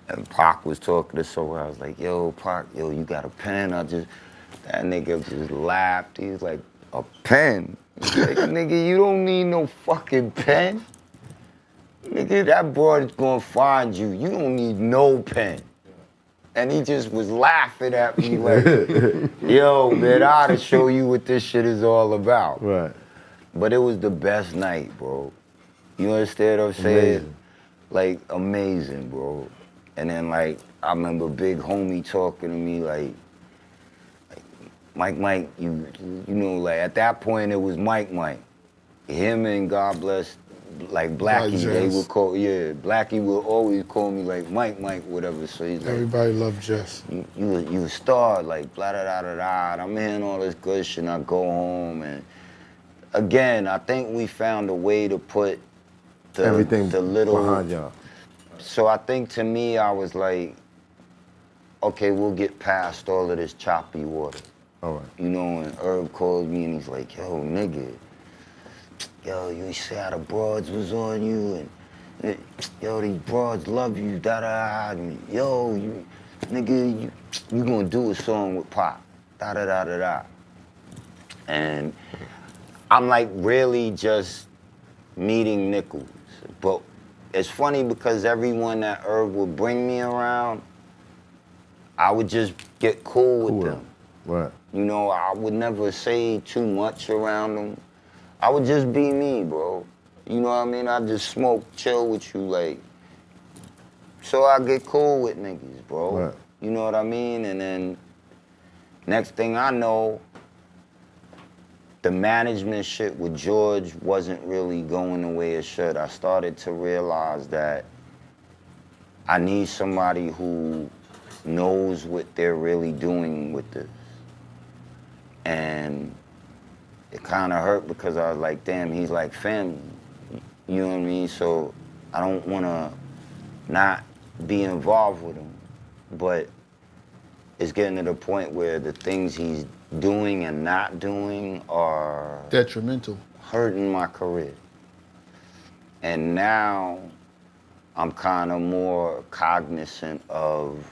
E: And Pac was talking to someone. I was like, yo, Pac, yo, you got a pen? That nigga just laughed. He was like, a pen? He's like, nigga, you don't need no fucking pen. Nigga, that broad is gonna find you. You don't need no pen. And he just was laughing at me like, yo, man, I ought to show you what this shit is all about.
A: Right.
E: But it was the best night, bro. You understand what I'm saying?
A: Amazing.
E: Like, amazing, bro. And then, like, I remember Big Homie talking to me like Mike, you know, like, at that point, it was Mike. Him and God bless, like, Blackie, they would call, Blackie would always call me, like, Mike, whatever. So he's like,
D: Everybody loved Jess.
E: you a star, like, blah, da, da, da, da. And I'm hearing all this good shit, and I go home, and again, I think we found a way to put
A: Everything
E: the little
A: behind y'all.
E: So I think to me, I was like, okay, we'll get past all of this choppy water.
A: All right.
E: You know, and Herb called me and he's like, yo, nigga, yo, you see how the broads was on you, and yo, these broads love you, da-da, and yo, nigga, you gonna do a song with Pop, da-da-da-da-da. And I'm like really just meeting Nichols. But it's funny because everyone that Herb would bring me around, I would just get cool with them.
A: Right.
E: You know, I would never say too much around them. I would just be me, bro. You know what I mean? I just smoke, chill with you, like. So I get cool with niggas, bro.
A: Right.
E: You know what I mean? And then next thing I know, the management shit with George wasn't really going the way it should. I started to realize that I need somebody who knows what they're really doing with this. And it kind of hurt because I was like, damn, he's like family. You know what I mean? So I don't want to not be involved with him. But it's getting to the point where the things he's doing and not doing are
B: Detrimental.
E: hurting my career. And now I'm kind of more cognizant of,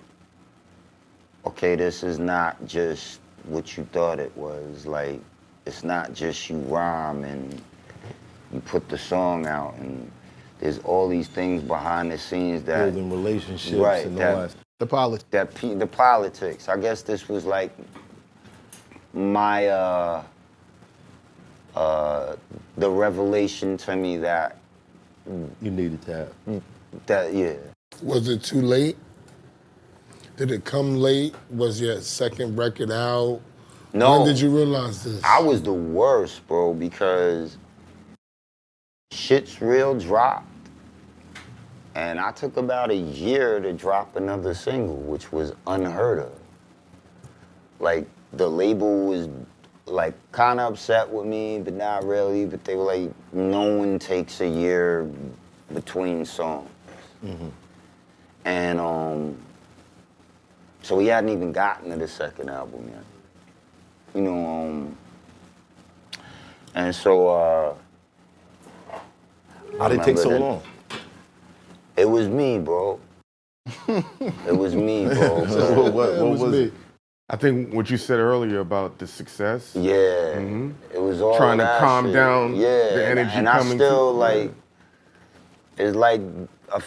E: okay, this is not just what you thought it was. Like, it's not just you rhyme and you put the song out, and there's all these things behind the scenes that
A: Building relationships
E: right,
A: and all that.
B: The politics.
E: the politics. I guess this was like my the revelation to me that
A: You needed to have.
E: that yeah.
D: Was it too late? Did it come late? Was your second record out?
E: No.
D: When did you realize this?
E: I was the worst, bro, because Shit's Real dropped, and I took about a year to drop another single, which was unheard of. Like, the label was, like, kind of upset with me, but not really, but they were like, no one takes a year between songs.
A: Mm-hmm.
E: And, so we hadn't even gotten to the second album yet. You know, and so,
A: How'd it take so
E: that-
A: long?
E: It was me, bro. It was me, bro.
A: What was it?
C: I think what you said earlier about the success.
E: Yeah, it was all
C: Trying to
E: that
C: calm
E: shit.
C: down
E: yeah.
C: the energy
E: and I
C: coming
E: still
C: to-
E: like, it's like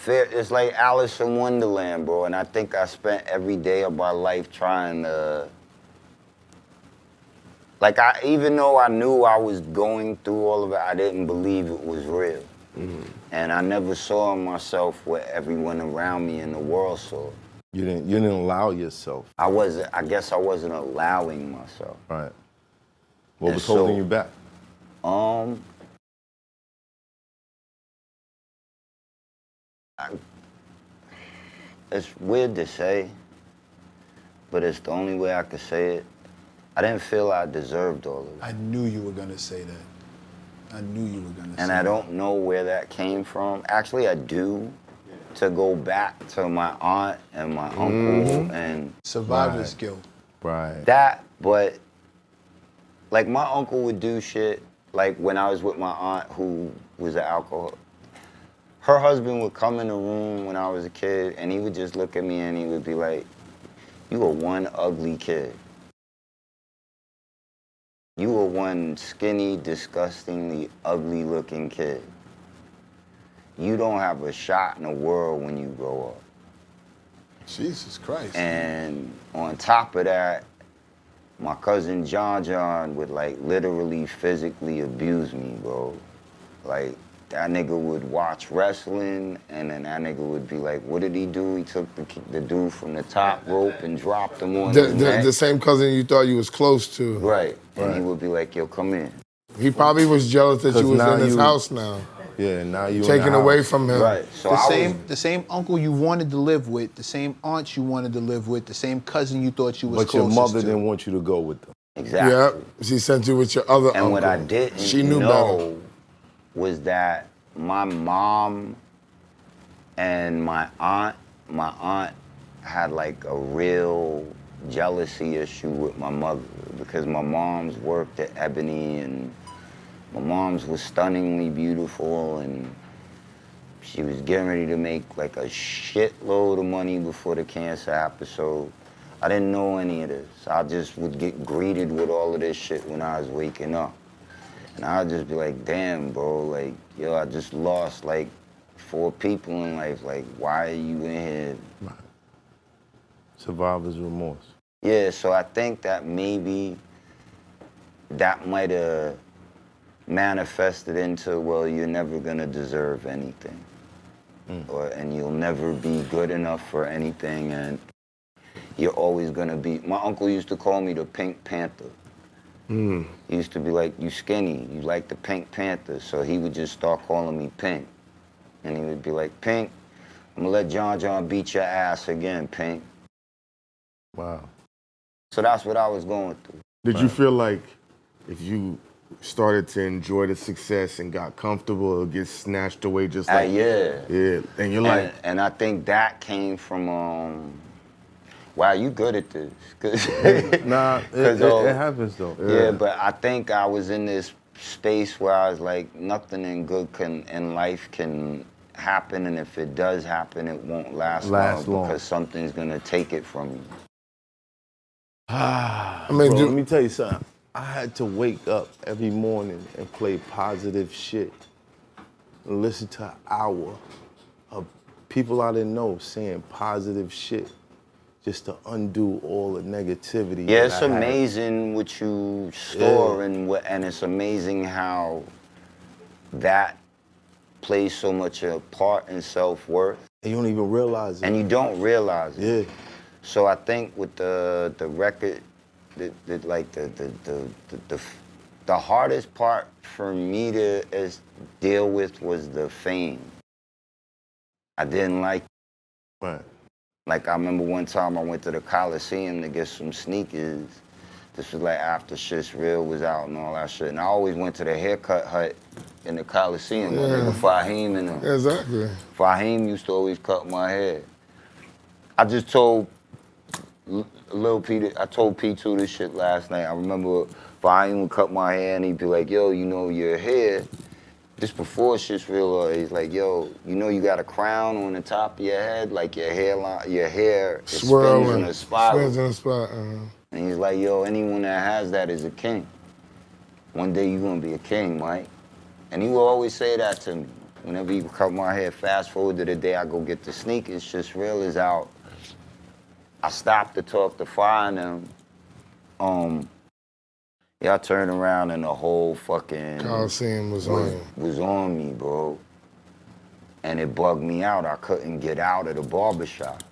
E: it's like Alice in Wonderland, bro. And I think I spent every day of my life trying to, like, even though I knew I was going through all of it, I didn't believe it was real. And I never saw myself what everyone around me in the world saw.
A: You didn't allow yourself.
E: I guess I wasn't allowing myself.
A: Right. What
E: And
A: was holding
E: so-
A: you back?
E: It's weird to say, but it's the only way I could say it. I didn't feel I deserved all of it.
B: I knew you were gonna say that. I knew you were gonna say
E: And
B: that.
E: I don't know where that came from. Actually, I do, to go back to my aunt and my uncle and
B: Survivor's
A: Right.
B: guilt.
A: Right.
E: that, but like my uncle would do shit, like when I was with my aunt who was an alcoholic. Her husband would come in the room when I was a kid and he would just look at me and he would be like, you are one ugly kid. You are one skinny, disgustingly ugly looking kid. You don't have a shot in the world when you grow up.
B: Jesus Christ.
E: And on top of that, my cousin John would like literally physically abuse me, bro. Like, that nigga would watch wrestling and then that nigga would be like, what did he do? He took the dude from the top rope and dropped him on his neck.
D: The same cousin you thought you was close to.
E: Right. And he would be like, yo, come in.
D: He probably was jealous that
A: 'Cause
D: you was
A: now
D: in his
A: you-
D: house now.
A: Yeah, now you
D: Taken away from him.
E: Right. So
B: The same uncle you wanted to live with, the same aunt you wanted to live with, the same cousin you thought you was
A: But your
B: closest
A: mother
B: to.
A: didn't want you to go with them.
E: Exactly.
D: Yep. She sent you with your other uncle.
E: And what I didn't
D: She knew better.
E: know was that my mom and my aunt had like a real jealousy issue with my mother because my mom's worked at Ebony and my mom's was stunningly beautiful and she was getting ready to make like a shitload of money before the cancer episode. I didn't know any of this. I just would get greeted with all of this shit when I was waking up. And I'd just be like, damn, bro, like, yo, I just lost like 4 people in life. Like, why are you in here?
A: Survivor's remorse.
E: Yeah, so I think that maybe that might have manifested into, well, you're never gonna deserve anything. And you'll never be good enough for anything, and you're always gonna be, my uncle used to call me the Pink Panther. He used to be like, you skinny, you like the Pink Panther, so he would just start calling me Pink. And he would be like, Pink, I'm gonna let John beat your ass again, Pink.
A: Wow.
E: So that's what I was going through.
C: Did you feel like if you started to enjoy the success and got comfortable, it gets snatched away just like
E: Yeah.
C: Yeah, and you're like,
E: And I think that came from wow, you good at this.
A: Nah, it happens though.
E: Yeah, but I think I was in this space where I was like, nothing in life can happen, and if it does happen, it won't last long because something's gonna take it from you.
D: I mean,
A: Bro, let me tell you something. I had to wake up every morning and play positive shit and listen to an hour of people I didn't know saying positive shit just to undo all the negativity.
E: Yeah, it's amazing what you store and it's amazing how that plays so much a part in self-worth.
A: And you don't even realize it.
E: And you don't realize it.
A: Yeah.
E: So I think with the record, the hardest part for me to deal with was the fame. I didn't like it.
A: Right.
E: Like I remember one time I went to the Coliseum to get some sneakers. This was like after Shit's Real was out and all that shit. And I always went to the haircut hut in the Coliseum. My nigga Fahim and them.
D: Exactly.
E: Fahim used to always cut my hair. I just told Lil Peter, I told P2 this shit last night. I remember Fahim would cut my hair and he'd be like, yo, you know, your hair, this before Shit's Real, he's like, yo, you know you got a crown on the top of your head, like your hair spins in a spiral.
D: Spins in a spot.
E: And he's like, yo, anyone that has that is a king. One day you're gonna be a king, Mike. And he will always say that to me. Whenever he would cut my hair, fast forward to the day I go get the sneakers, Shit's Real is out. I stopped to talk to Fi and them. I turned around and the whole fucking
D: Coliseum was
E: on me, bro. And it bugged me out. I couldn't get out of the barbershop.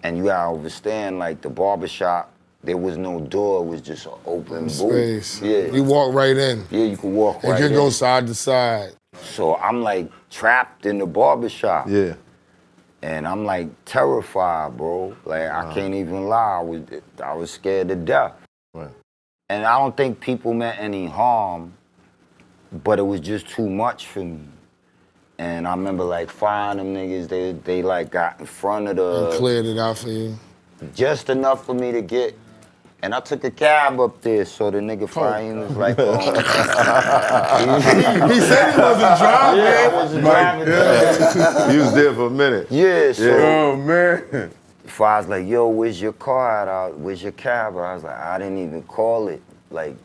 E: And you gotta understand, like the barbershop, there was no door, it was just an open booth.
D: Space.
E: Yeah.
D: You walk right in.
E: Yeah, you could walk right in.
D: You could go side to side.
E: So I'm like trapped in the barbershop.
A: Yeah.
E: And I'm like terrified, bro. Like I can't even lie, I was scared to death.
A: Right.
E: And I don't think people meant any harm, but it was just too much for me. And I remember like finding them niggas, they like got in front of the...
D: And cleared it out for you.
E: Just enough for me to get... And I took a cab up there, so the nigga Fahim was like...
D: He said he wasn't driving.
E: Yeah, I wasn't driving.
A: You was there for a minute.
E: Yeah, so...
C: oh man.
E: I was like, yo, where's your car at? Where's your cab? I was like, I didn't even call it. Like,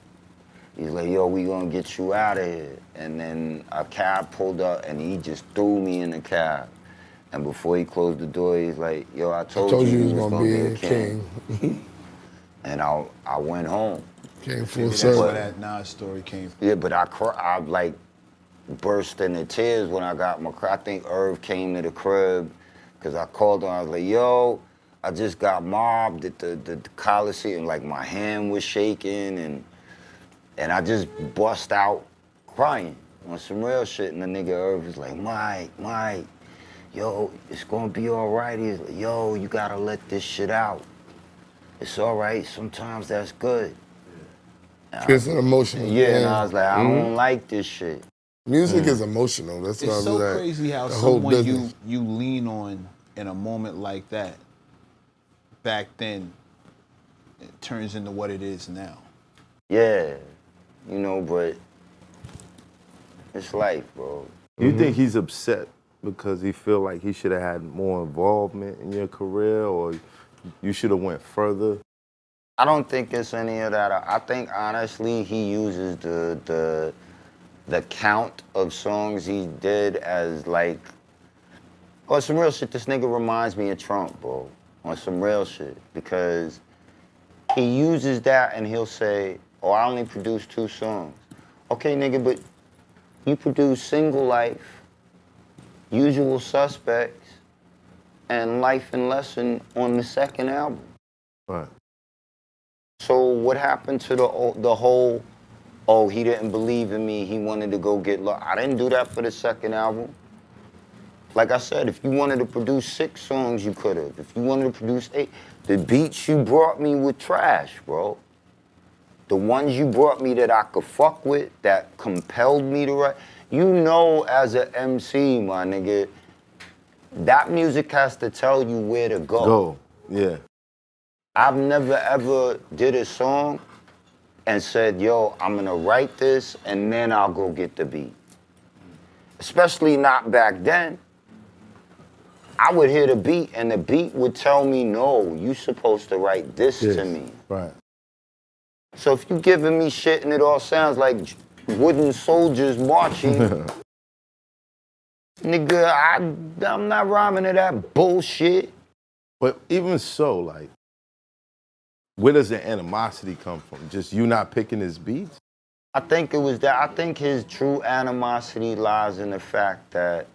E: he's like, yo, we gonna get you out of here. And then a cab pulled up and he just threw me in the cab. And before he closed the door, he's like, yo, I told you you was gonna be a king. And I went home.
D: Came full
H: That's
D: circle.
H: where that Nas story came from.
E: Yeah, but I like burst into tears when I got my car. I think Irv came to the crib because I called him. I was like, yo, I just got mobbed at the Coliseum. Like my hand was shaking and I just bust out crying on some real shit. And the nigga Irv was like, Mike, yo, it's gonna be all right. He's like, yo, you gotta let this shit out. It's all right, sometimes that's good.
D: It's an emotional
E: Yeah,
D: thing.
E: and I was like, I don't like this shit.
D: Music is emotional. That's why
H: It's
D: I
H: so
D: be like,
H: crazy how
D: the whole
H: someone
D: business.
H: you lean on in a moment like that, back then, it turns into what it is now.
E: Yeah, you know, but it's life, bro.
A: You think he's upset because he feel like he should have had more involvement in your career, or you should have went further?
E: I don't think it's any of that. I think honestly he uses the count of songs he did as like, oh, some real shit. This nigga reminds me of Trump, bro, on some real shit, because he uses that and he'll say, oh, I only produced 2 songs. Okay, nigga, but you produced Single Life, Usual Suspects, and Life and Lesson on the 2nd album.
A: Right.
E: So what happened to the whole, oh, he didn't believe in me, he wanted to go get lost. I didn't do that for the 2nd album. like I said, if you wanted to produce 6 songs, you could have. If you wanted to produce 8, the beats you brought me were trash, bro. The ones you brought me that I could fuck with, that compelled me to write. You know, as an MC, my nigga, that music has to tell you where to go.
A: Go, yeah.
E: I've never ever did a song and said, yo, I'm gonna write this and then I'll go get the beat. Especially not back then. I would hear the beat and the beat would tell me, no, you're supposed to write this to me.
A: Right.
E: So if you giving me shit and it all sounds like wooden soldiers marching, nigga, I'm not rhyming to that bullshit.
A: But even so, like, where does the animosity come from? Just you not picking his beats?
E: I think it was that. I think his true animosity lies in the fact that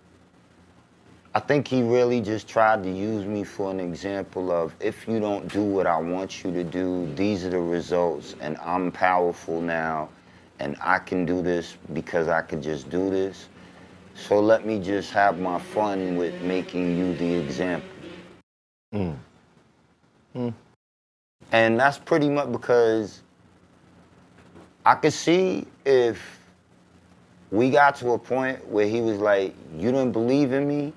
E: I think he really just tried to use me for an example of, if you don't do what I want you to do, these are the results, and I'm powerful now, and I can do this because I could just do this. So let me just have my fun with making you the example. And that's pretty much because I could see if we got to a point where he was like, you didn't believe in me,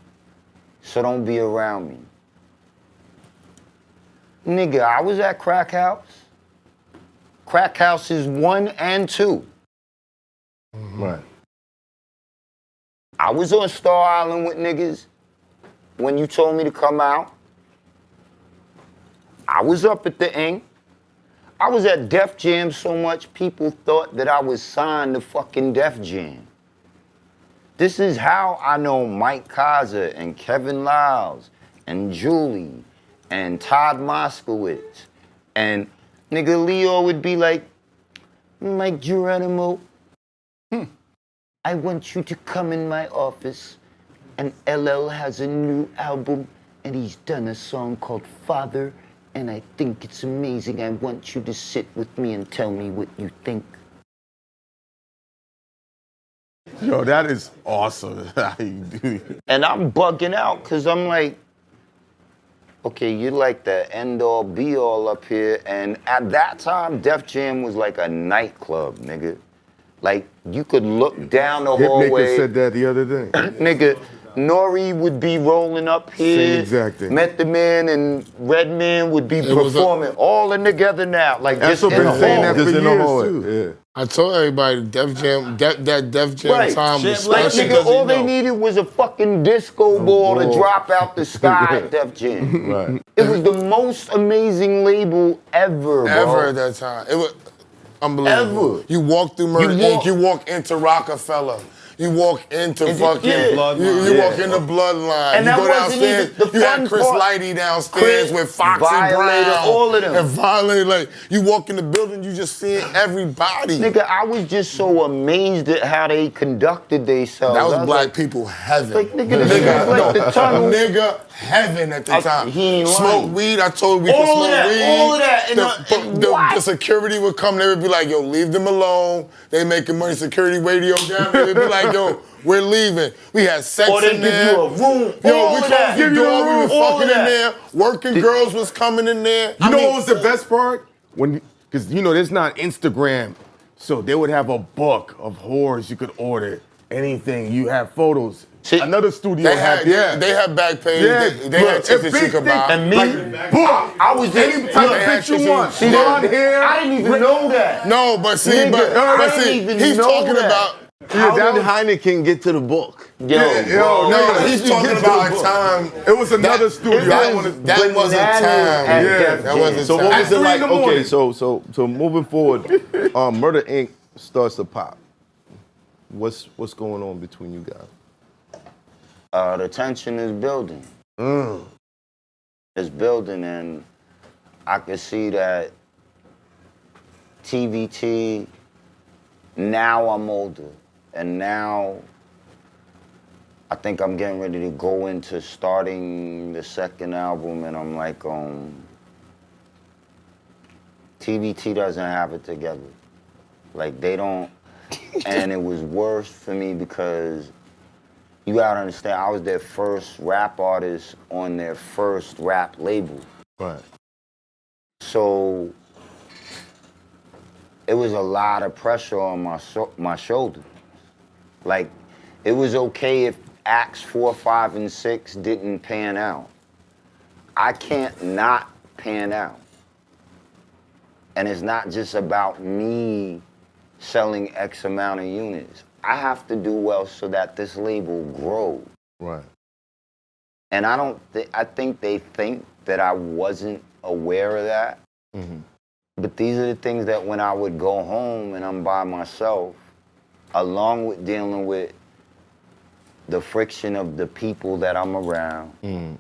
E: so don't be around me. Nigga, I was at Crack House. Crack Houses 1 and 2.
A: Right.
E: I was on Star Island with niggas when you told me to come out. I was up at the Ing. I was at Def Jam so much people thought that I was signed to fucking Def Jam. This is how I know Mike Kaiser and Kevin Lyles and Julie and Todd Moskowitz. And nigga Leo would be like, Mike Geronimo, I want you to come in my office, and LL has a new album and he's done a song called Father, and I think it's amazing. I want you to sit with me and tell me what you think.
C: Yo, that is awesome. How you do.
E: And I'm bugging out because I'm like, okay, you like the end all be all up here. And at that time, Def Jam was like a nightclub, nigga. Like, you could look down the hallway.
C: Hitmaker said that the other day.
E: Nigga, Nori would be rolling up here.
C: Same exact thing.
E: Method Man and Redman would be performing all in together now. Like,
C: That's
E: just
C: what
E: in the
C: been saying
E: hall.
C: that for
A: Just in the
C: years,
A: hallway.
C: too.
A: Yeah.
D: I told everybody Def Jam, that Def Jam
E: Right.
D: time was
E: Like,
D: special.
E: nigga, all they needed was a fucking disco ball to drop out the sky at Def Jam.
A: Right.
E: It was the most amazing label ever, bro.
D: Ever at that time. It was unbelievable.
E: Ever.
D: You walk through Murder
E: You
D: Inc.,
E: walk-
D: you walk into Rockefeller. You walk into
E: And
D: fucking,
E: yeah.
D: you walk into Bloodline.
E: And
D: you
E: that
D: go
E: wasn't
D: downstairs,
E: even the
D: you had
E: fun
D: Chris
E: part.
D: Lighty downstairs
E: Chris,
D: with Foxy
E: Violator,
D: Brown.
E: all of them.
D: And Violator, like, you walk in the building, you just seeing everybody.
E: Nigga, I was just so amazed at how they conducted themselves.
D: That
E: I
D: was black
E: like,
D: people heaven.
E: Like, nigga, this was like the tunnel.
D: Nigga, heaven at the time.
E: He ain't
D: Smoke
E: lying.
D: weed, I told we could
E: All of
D: smoke
E: that,
D: weed.
E: all of that, and what?
D: The security would come, they would be like, yo, leave them alone. They making money, security radio down there. They'd be like, yo, we're leaving. We had sex
E: Or they
D: in
E: give
D: there.
E: you a room.
D: Yo,
E: All
D: we
E: of
D: closed
E: that.
D: the
E: Give you
D: door,
E: a
D: we
E: room.
D: was
E: All
D: fucking
E: of
D: in
E: that.
D: there. Working girls was coming in there.
C: You know what was the best part? When, because you know, there's not Instagram, so they would have a book of whores you could order. Anything, you have photos.
E: See,
C: Another studio
D: They
C: had,
D: had, they had back page.
C: Yeah,
D: They had tickets you could buy.
E: And me,
C: I
E: was just
C: any type of
D: Look,
C: picture you want.
E: See,
C: Blonde hair.
E: I didn't even know that.
D: No, but see,
E: Nigga,
D: but
E: I
D: see,
E: didn't even
D: he's
E: know
D: talking
E: that.
D: about.
A: How did Heineken get to the book?
E: Yo,
C: yo,
D: No,
C: nigga,
D: he's
C: you
D: talking
C: get
D: about
C: to
D: a
C: the
D: time.
C: It was another studio.
D: That
C: I
D: was
C: wanna-
D: that was a
E: bananas
D: time.
E: at
C: Yeah,
E: Def
D: that
E: Jam.
D: was a
A: So
D: time.
A: what was
C: At
A: it
C: 3
A: like?
C: in the
A: Okay,
C: morning.
A: so moving forward, Murder Inc. starts to pop. What's going on between you guys?
E: The tension is building. It's building, and I could see that TVT, now I'm older, and now I think I'm getting ready to go into starting the second album, and I'm like, TVT doesn't have it together. Like, they don't, and it was worse for me because You gotta understand, I was their first rap artist on their first rap label.
A: Right.
E: So it was a lot of pressure on my shoulders. Like, it was okay if acts 4, 5, and 6 didn't pan out. I can't not pan out. And it's not just about me selling X amount of units. I have to do well so that this label grows.
A: Right.
E: And I think they think that I wasn't aware of that.
A: Mm-hmm.
E: But these are the things that when I would go home and I'm by myself, along with dealing with the friction of the people that I'm around,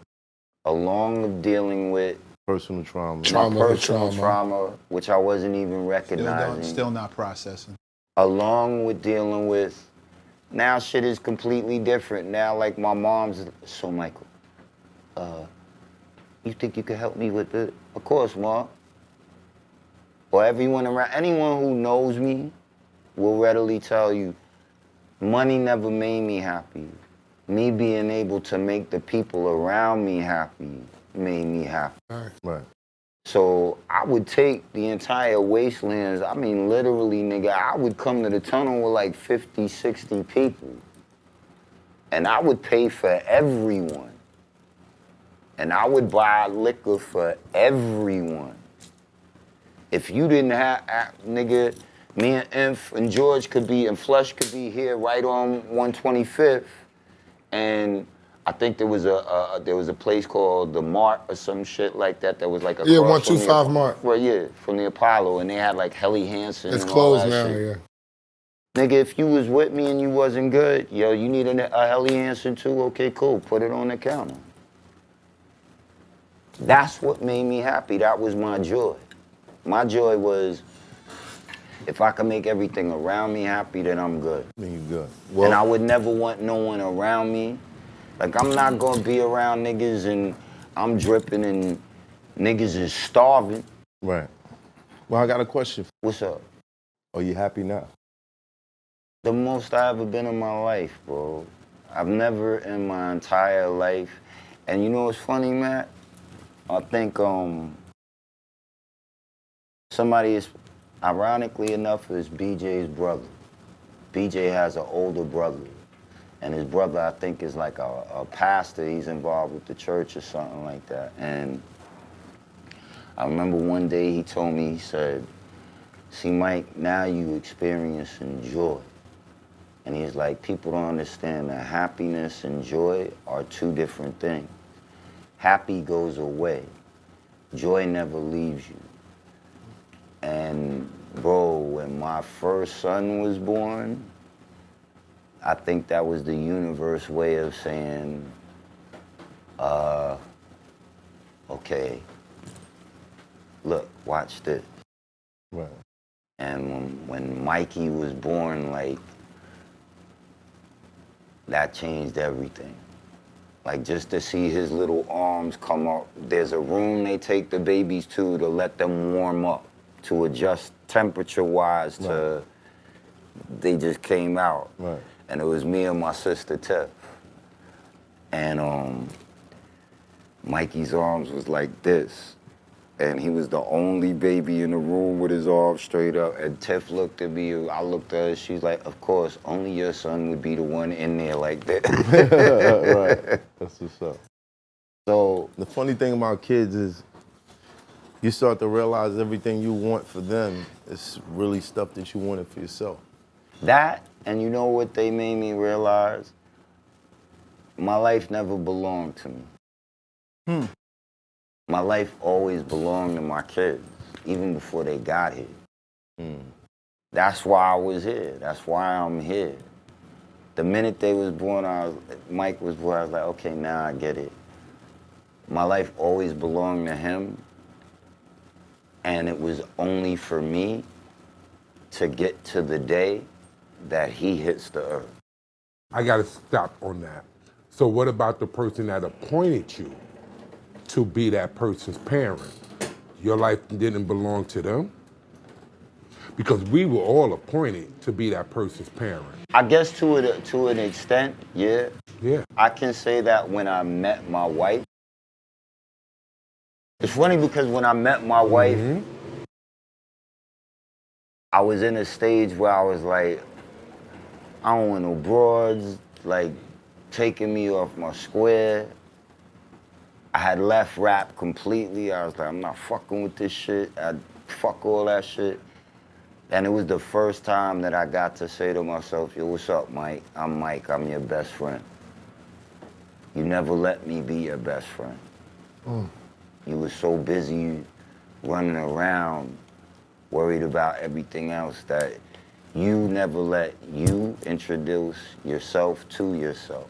E: along with dealing with
A: personal trauma.
E: Personal trauma, which I wasn't even recognizing.
H: Still not processing.
E: Along with dealing with, now shit is completely different. Now, like my mom's, so Michael, you think you could help me with this? Of course, Mom. Or everyone around, anyone who knows me will readily tell you, money never made me happy. Me being able to make the people around me happy made me happy.
A: Right.
E: So I would take the entire wastelands, I mean literally, nigga, I would come to the tunnel with like 50, 60 people. And I would pay for everyone. And I would buy liquor for everyone. If you didn't have, nigga, me and Inf and George could be, and Flush could be here right on 125th. And I think there was a place called the Mart or some shit like that. That was like a
D: 125 Mart.
E: Right, yeah, from the Apollo, and they had like Helly Hansen.
D: It's
E: and all
D: closed
E: that
D: now,
E: shit.
D: yeah.
E: Nigga, if you was with me and you wasn't good, yo, you need a Helly Hansen too? Okay, cool. Put it on the counter. That's what made me happy. That was my joy. My joy was, if I could make everything around me happy, then I'm good.
A: Then you good.
E: Well, and I would never want no one around me. Like, I'm not gonna be around niggas and I'm dripping and niggas is starving.
A: Right. Well, I got a question.
E: What's up?
A: Are you happy now?
E: The most I ever been in my life, bro. I've never in my entire life. And you know what's funny, Matt? I think somebody is, ironically enough, is BJ's brother. BJ has an older brother. And his brother, I think, is like a pastor. He's involved with the church or something like that. And I remember one day he told me, he said, see, Mike, now you experiencing joy. And he's like, people don't understand that happiness and joy are two different things. Happy goes away. Joy never leaves you. And bro, when my first son was born, I think that was the universe way of saying, okay, look, watch this.
A: Right.
E: And when Mikey was born, like, that changed everything. Like, just to see his little arms come up. There's a room they take the babies to let them warm up, to adjust temperature-wise to, they just came out.
A: Right.
E: And it was me and my sister, Tiff. And Mikey's arms was like this. And he was the only baby in the room with his arms straight up. And Tiff looked at me, I looked at her, she's like, of course, only your son would be the one in there like that.
A: Right, that's what's up.
E: So
A: the funny thing about kids is you start to realize everything you want for them is really stuff that you wanted for yourself.
E: That, and you know what they made me realize? My life never belonged to me. My life always belonged to my kids, even before they got here. That's why I was here. That's why I'm here. The minute they was born, Mike was born, I was like, okay, now I get it. My life always belonged to him, and it was only for me to get to the day that he hits the earth.
F: I gotta stop on that. So what about the person that appointed you to be that person's parent? Your life didn't belong to them? Because we were all appointed to be that person's parent.
E: I guess to an extent, yeah.
F: Yeah.
E: I can say that when I met my wife. It's funny because when I met my wife, I was in a stage where I was like, I don't want no broads, like, taking me off my square. I had left rap completely. I was like, I'm not fucking with this shit. I'd fuck all that shit. And it was the first time that I got to say to myself, yo, what's up, Mike? I'm Mike, I'm your best friend. You never let me be your best friend. You were so busy running around, worried about everything else that you never let you introduce yourself to yourself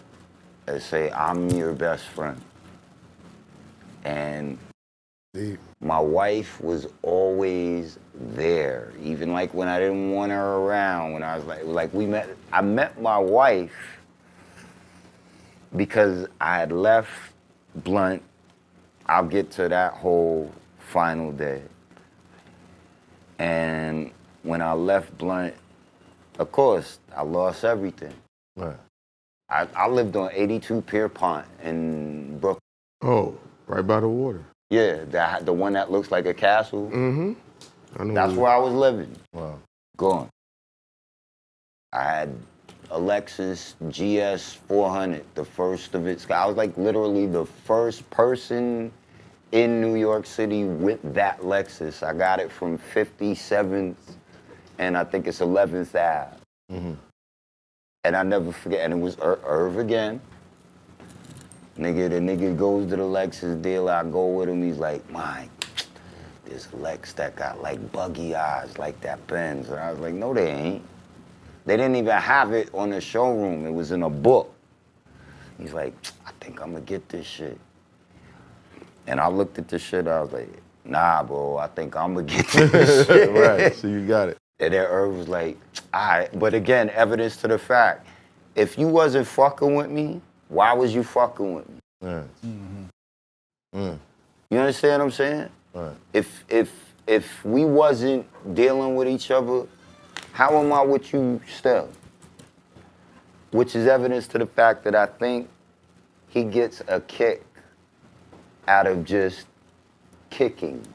E: and say, I'm your best friend. And my wife was always there, even like when I didn't want her around, when I was I met my wife because I had left Blunt. I'll get to that whole final day. And when I left Blunt, of course, I lost everything.
A: Right.
E: I lived on 82 Pierpont in Brooklyn.
C: Oh, right by the water.
E: Yeah, the one that looks like a castle.
C: Mm-hmm. I know
E: That's where I was living.
A: Wow.
E: Gone. I had a Lexus GS 400, the first of its kind. I was like literally the first person in New York City with that Lexus. I got it from 57th and I think it's 11th Ave.
A: Mm-hmm.
E: And I never forget, and it was Irv again. The nigga goes to the Lexus dealer, I go with him, he's like, Mike, there's a Lex that got like buggy eyes like that Benz. And I was like, no they ain't. They didn't even have it on the showroom, it was in a book. He's like, I think I'm gonna get this shit. And I looked at the shit, I was like, nah bro, I think I'm gonna get this shit.
A: Right, so you got it.
E: And then Irv was like, all right. But again, evidence to the fact, if you wasn't fucking with me, why was you fucking with me?
A: Yeah.
E: You understand what I'm saying?
A: Right.
E: If we wasn't dealing with each other, how am I with you still? Which is evidence to the fact that I think he gets a kick out of just kicking.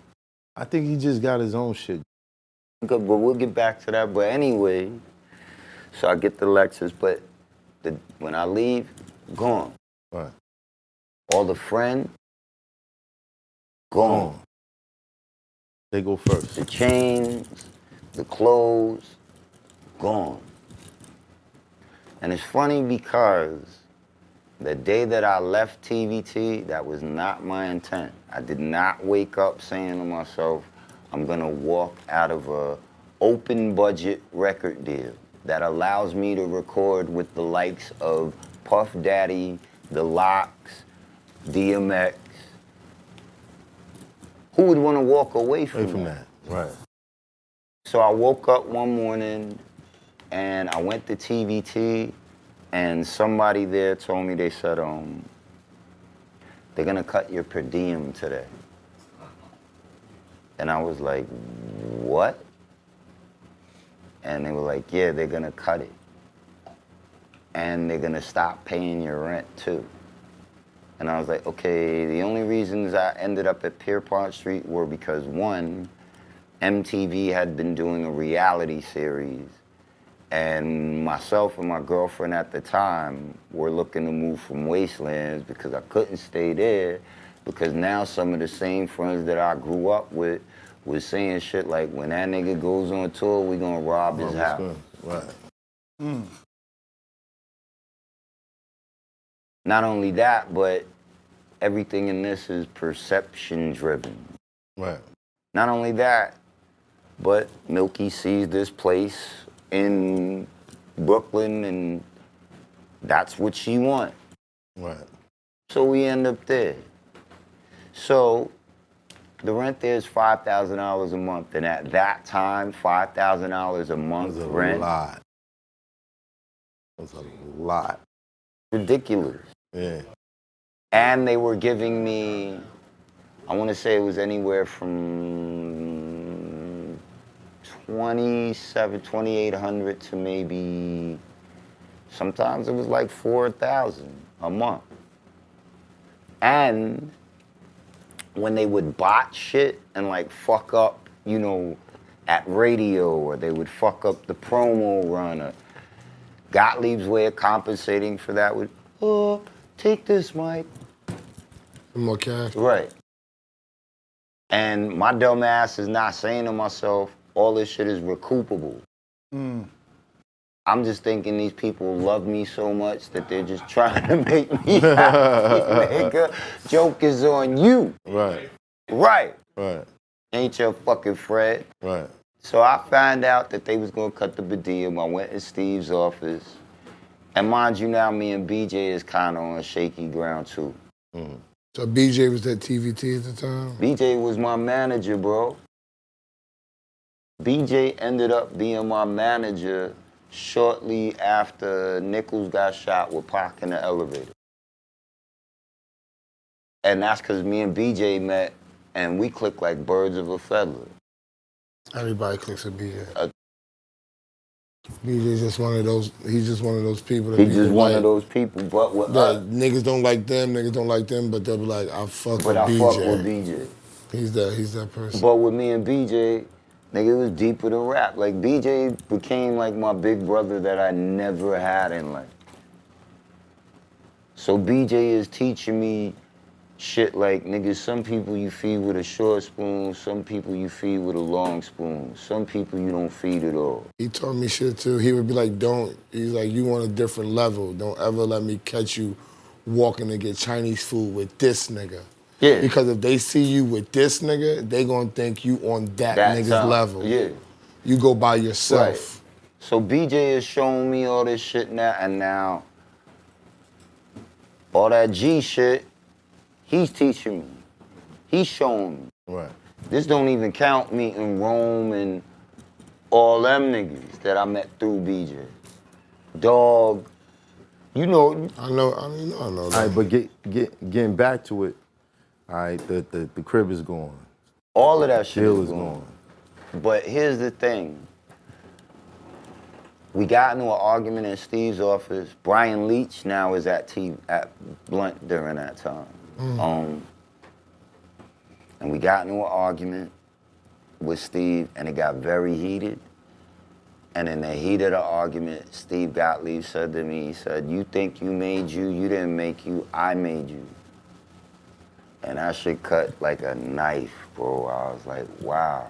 A: I think he just got his own shit.
E: But we'll get back to that. But anyway, so I get the Lexus, but when I leave, gone.
A: Right.
E: All the friends, gone.
A: They go first.
E: The chains, the clothes, gone. And it's funny because the day that I left TVT, that was not my intent. I did not wake up saying to myself, I'm gonna walk out of a open budget record deal that allows me to record with the likes of Puff Daddy, The Locks, DMX. Who would want to walk away from that?
A: Right.
E: So I woke up one morning and I went to TVT and somebody there told me, they said, they're gonna cut your per diem today. And I was like, what? And they were like, yeah, they're gonna cut it. And they're gonna stop paying your rent too. And I was like, okay, the only reasons I ended up at Pierpont Street were because one, MTV had been doing a reality series and myself and my girlfriend at the time were looking to move from Wastelands because I couldn't stay there because now some of the same friends that I grew up with was saying shit like, when that nigga goes on tour, we gonna rob his house.
A: Right.
E: Not only that, but everything in this is perception driven.
A: Right.
E: Not only that, but Milky sees this place in Brooklyn and that's what she wants.
A: Right.
E: So we end up there. So the rent there is $5,000 a month. And at that time, $5,000 a month rent.
A: Lot. That's a lot.
E: Ridiculous.
A: Yeah.
E: And they were giving me, I want to say it was anywhere from $2,800 to maybe, sometimes it was like $4,000. a month. And when they would bot shit and like fuck up, you know, at radio, or they would fuck up the promo run, or Gottlieb's way of compensating for that would, oh, take this, Mike.
D: More cash.
E: Right. And my dumb ass is not saying to myself, all this shit is recoupable. I'm just thinking these people love me so much that they're just trying to make me happy, nigga. Joke is on you.
A: Right.
E: Right.
A: Right.
E: Ain't your fucking Fred.
A: Right.
E: So I found out that they was gonna cut the per diem. I went to Steve's office. And mind you now, me and BJ is kind of on shaky ground too.
D: So BJ was at TVT at the time?
E: BJ was my manager, bro. BJ ended up being my manager shortly after Nichols got shot with Pac in the elevator. And that's because me and BJ met and we clicked like birds of a feather.
D: Everybody clicks with BJ. BJ's just one of those, he's just one of those people that
E: He's just
D: people
E: one
D: like,
E: of those people, but with
D: that
E: us,
D: niggas don't like them, but they'll be like, I fuck
E: but
D: with
E: I
D: BJ.
E: fuck with BJ.
D: He's that person.
E: But with me and BJ, nigga, it was deeper than rap. Like, BJ became like my big brother that I never had in life. So BJ is teaching me shit like, nigga, some people you feed with a short spoon, some people you feed with a long spoon, some people you don't feed at all.
D: He taught me shit too. He would be like, he's like, you on a different level. Don't ever let me catch you walking to get Chinese food with this nigga.
E: Yeah.
D: Because if they see you with this nigga, they gonna think you on that nigga's
E: time.
D: level.
E: Yeah.
D: You go by yourself.
E: Right. So BJ is showing me all this shit now, and now all that G shit, he's teaching me. He's showing me.
A: Right.
E: This don't even count meeting Rome and all them niggas that I met through BJ. Dog, you know.
D: I know
A: All
D: that.
A: right, but getting back to it, all right, the crib is gone.
E: All of that shit
A: Bill
E: is
A: is
E: gone.
A: gone.
E: But here's the thing. We got into an argument in Steve's office. Brian Leach now is at Blunt during that time. And we got into an argument with Steve, and it got very heated. And in the heat of the argument, Steve Gottlieb said to me, he said, you think you made you, you didn't make you, I made you. And that shit cut like a knife, bro. I was like, wow.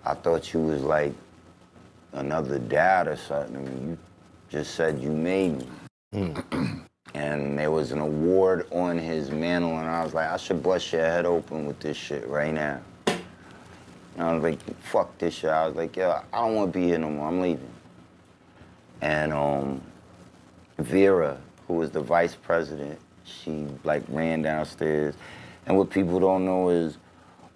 E: I thought you was like another dad or something. I mean, you just said you made me. And there was an award on his mantle, and I was like, I should bust your head open with this shit right now. And I was like, fuck this shit. I was like, yo, I don't want to be here no more. I'm leaving. And Vera, who was the vice president, she like ran downstairs. And what people don't know is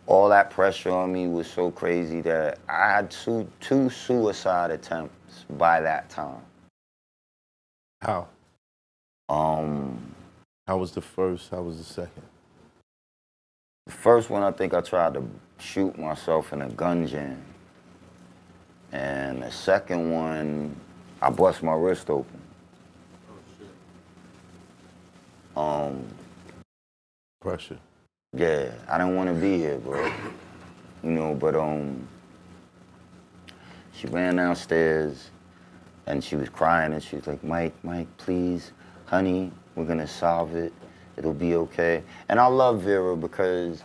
E: all that pressure on me was so crazy that I had two suicide attempts by that time.
A: How? How was the first? How was the second?
E: The first one, I think I tried to shoot myself in a gun jam. And the second one, I bust my wrist open.
A: Pressure.
E: Yeah, I didn't want to be here, bro. You know, but she ran downstairs and she was crying and she was like, Mike, please, honey, we're gonna solve it. It'll be okay. And I love Vera because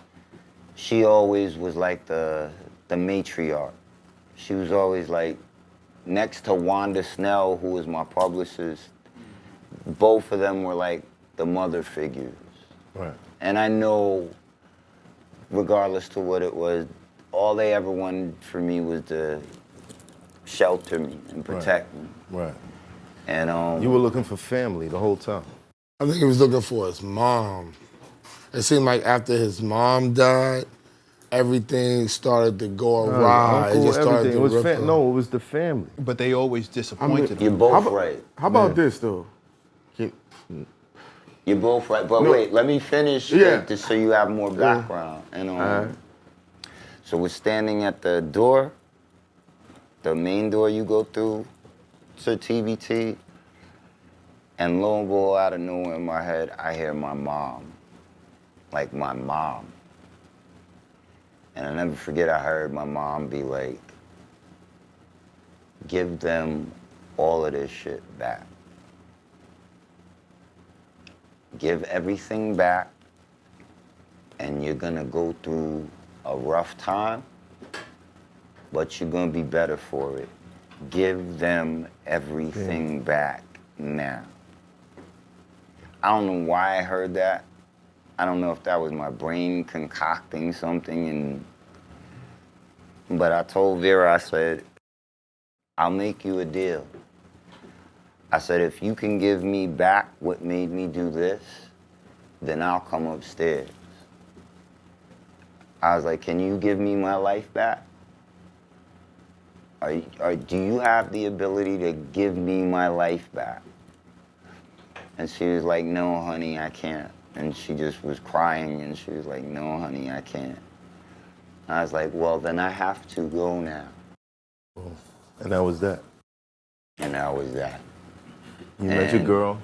E: she always was like the matriarch. She was always like next to Wanda Snell, who was my publicist. Both of them were like the mother figures.
A: Right.
E: And I know, regardless to what it was, all they ever wanted for me was to shelter me and protect me.
A: Right.
E: And
A: You were looking for family the whole time.
D: I think he was looking for his mom. It seemed like after his mom died, everything started to go awry.
A: Uncle,
D: It just started
A: everything.
D: to
A: It was
D: rip up.
A: No, it was the family.
H: But they always disappointed
E: you're
H: him.
E: both right.
C: How about this though?
E: You're both right. But wait, let me finish just so you have more background. And so we're standing at the door, the main door you go through to TVT. And lo and behold, out of nowhere in my head, I hear my mom. Like my mom. And I never forget, I heard my mom be like, give them all of this shit back. Give everything back, and you're gonna go through a rough time, but you're gonna be better for it. Give them everything back now. I don't know why I heard that. I don't know if that was my brain concocting something, but I told Vera, I said, I'll make you a deal. I said, if you can give me back what made me do this, then I'll come upstairs. I was like, can you give me my life back? Do you have the ability to give me my life back? And she was like, no, honey, I can't. And she just was crying, and she was like, no, honey, I can't. I was like, well, then I have to go now.
A: And that was that.
E: And that was that.
A: You met your girl.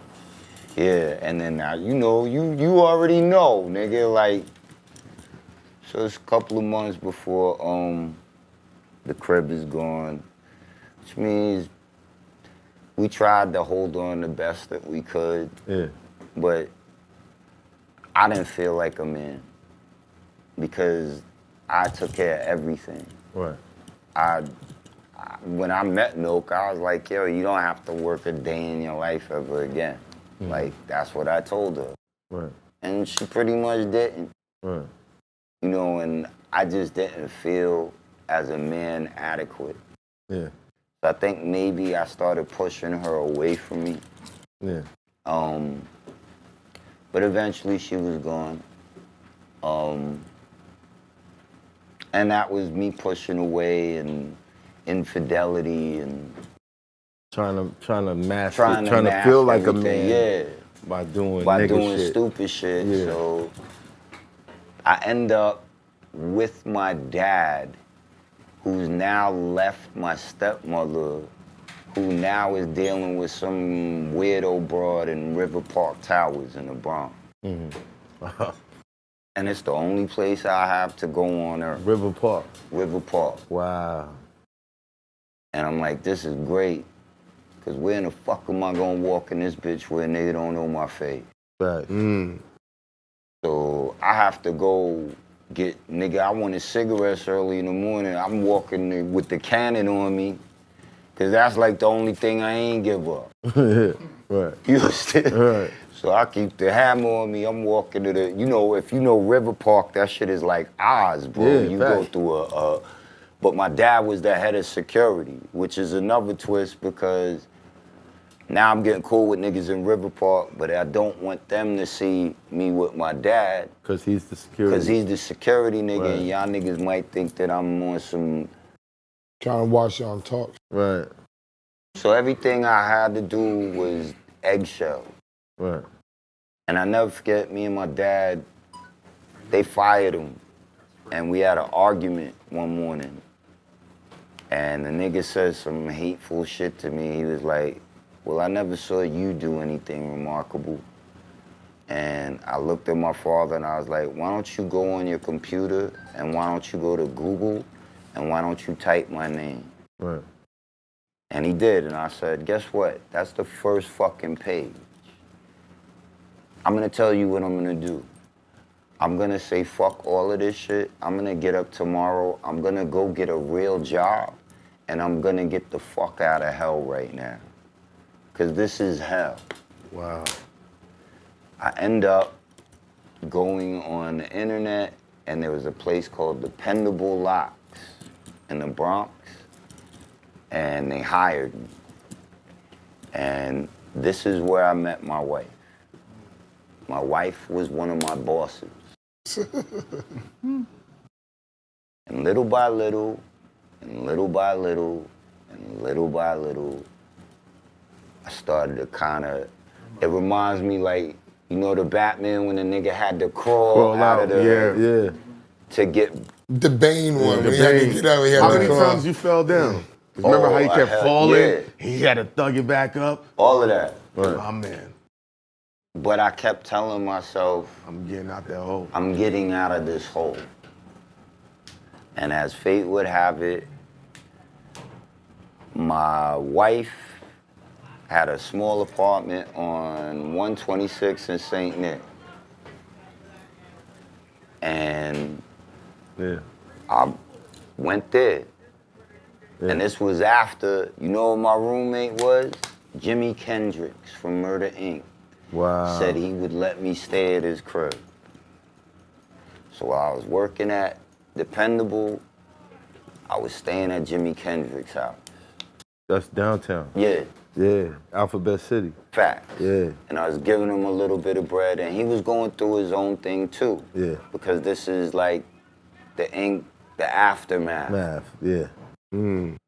E: Yeah, and then now, you know, you already know, nigga, like, so it's a couple of months before the crib is gone, which means we tried to hold on the best that we could.
A: Yeah.
E: But I didn't feel like a man because I took care of everything.
A: Right.
E: When I met Milk, I was like, yo, you don't have to work a day in your life ever again. Mm-hmm. Like, that's what I told her.
A: Right.
E: And she pretty much didn't.
A: Right.
E: You know, and I just didn't feel as a man adequate.
A: Yeah.
E: So I think maybe I started pushing her away from me.
A: Yeah.
E: But eventually she was gone. And that was me pushing away and infidelity and
A: trying to mask
E: trying
A: to
E: mask
A: feel like
E: everything.
A: a man.
E: Yeah.
A: By doing shit.
E: Stupid shit.
A: Yeah.
E: So I end up with my dad, who's now left my stepmother, who now is dealing with some weirdo broad in River Park Towers in the Bronx.
A: Mm-hmm.
E: And it's the only place I have to go on earth.
A: River Park.
E: River Park.
A: Wow.
E: And I'm like, this is great. Because where in the fuck am I gonna walk in this bitch where a nigga don't know my face?
A: Right.
E: So I have to go get, nigga, I wanted cigarettes early in the morning. I'm walking with the cannon on me. Because that's like the only thing I ain't give up.
A: Right.
E: You understand?
A: Right.
E: So I keep the hammer on me. I'm walking to the, you know, if you know River Park, that shit is like Oz, bro.
A: Yeah,
E: you
A: fact.
E: go through but my dad was the head of security, which is another twist because now I'm getting cool with niggas in River Park, but I don't want them to see me with my dad.
A: Because he's the security.
E: Because he's the security nigga,
A: Right.
E: and y'all niggas might think that I'm on some...
D: Trying to watch y'all talk.
A: Right.
E: So everything I had to do was eggshell.
A: Right.
E: And I never forget, me and my dad, they fired him. And we had an argument one morning. And the nigga said some hateful shit to me. He was like, well, I never saw you do anything remarkable. And I looked at my father and I was like, why don't you go on your computer and why don't you go to Google and why don't you type my name?
A: Right.
E: And he did, and I said, guess what? That's the first fucking page. I'm gonna tell you what I'm gonna do. I'm gonna say fuck all of this shit. I'm gonna get up tomorrow. I'm gonna go get a real job, and I'm gonna get the fuck out of hell right now. Cause this is hell.
A: Wow.
E: I end up going on the internet, and there was a place called Dependable Locks in the Bronx, and they hired me. And this is where I met my wife. My wife was one of my bosses. And little by little, and little by little, and little by little, I started to kind of, it reminds me like, you know the Batman when the nigga had to crawl out of the, to get.
D: The Bane one,
A: the
D: when he had to
A: Bane.
D: get out, he had
A: How
D: to
A: many
D: crawl.
A: times you fell down? Remember how he kept
E: hell
A: falling?
E: yeah.
A: He had to thug it back up?
E: All of that.
C: My man.
E: But I kept telling myself,
C: I'm getting out that hole.
E: I'm getting out of this hole. And as fate would have it, my wife had a small apartment on 126 in St. Nick. And I went there. And this was after, you know what my roommate was? Jimi Kendrix from Murder, Inc.
A: Wow.
E: Said he would let me stay at his crib. So while I was working at Dependable, I was staying at Jimi Kendrix's house.
A: That's downtown.
E: Yeah.
A: Yeah, Alphabet City.
E: Facts.
A: Yeah.
E: And I was giving him a little bit of bread, and he was going through his own thing too.
A: Yeah.
E: Because this is like the aftermath.
A: Math, yeah.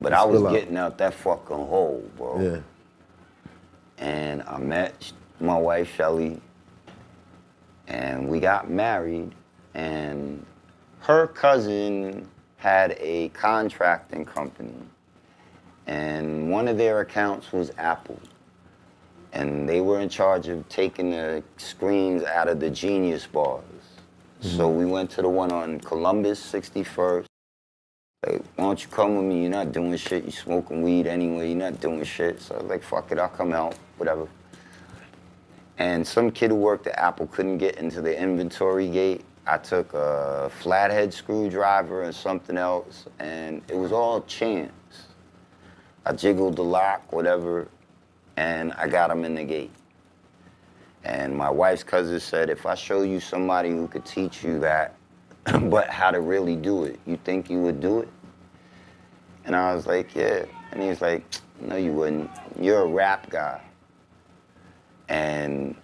E: But I was getting out that fucking hole, bro.
A: Yeah.
E: And I met my wife, Shelly, and we got married, and her cousin had a contracting company, and one of their accounts was Apple. And they were in charge of taking the screens out of the Genius bars. So we went to the one on Columbus 61st. Like, why don't you come with me? You're not doing shit. You're smoking weed anyway. You're not doing shit. So I was like, fuck it, I'll come out, whatever. And some kid who worked at Apple couldn't get into the inventory gate. I took a flathead screwdriver and something else, and it was all chance. I jiggled the lock, whatever, and I got him in the gate. And my wife's cousin said, if I show you somebody who could teach you that, but how to really do it, you think you would do it? And I was like, yeah. And he was like, no, you wouldn't. You're a rap guy. And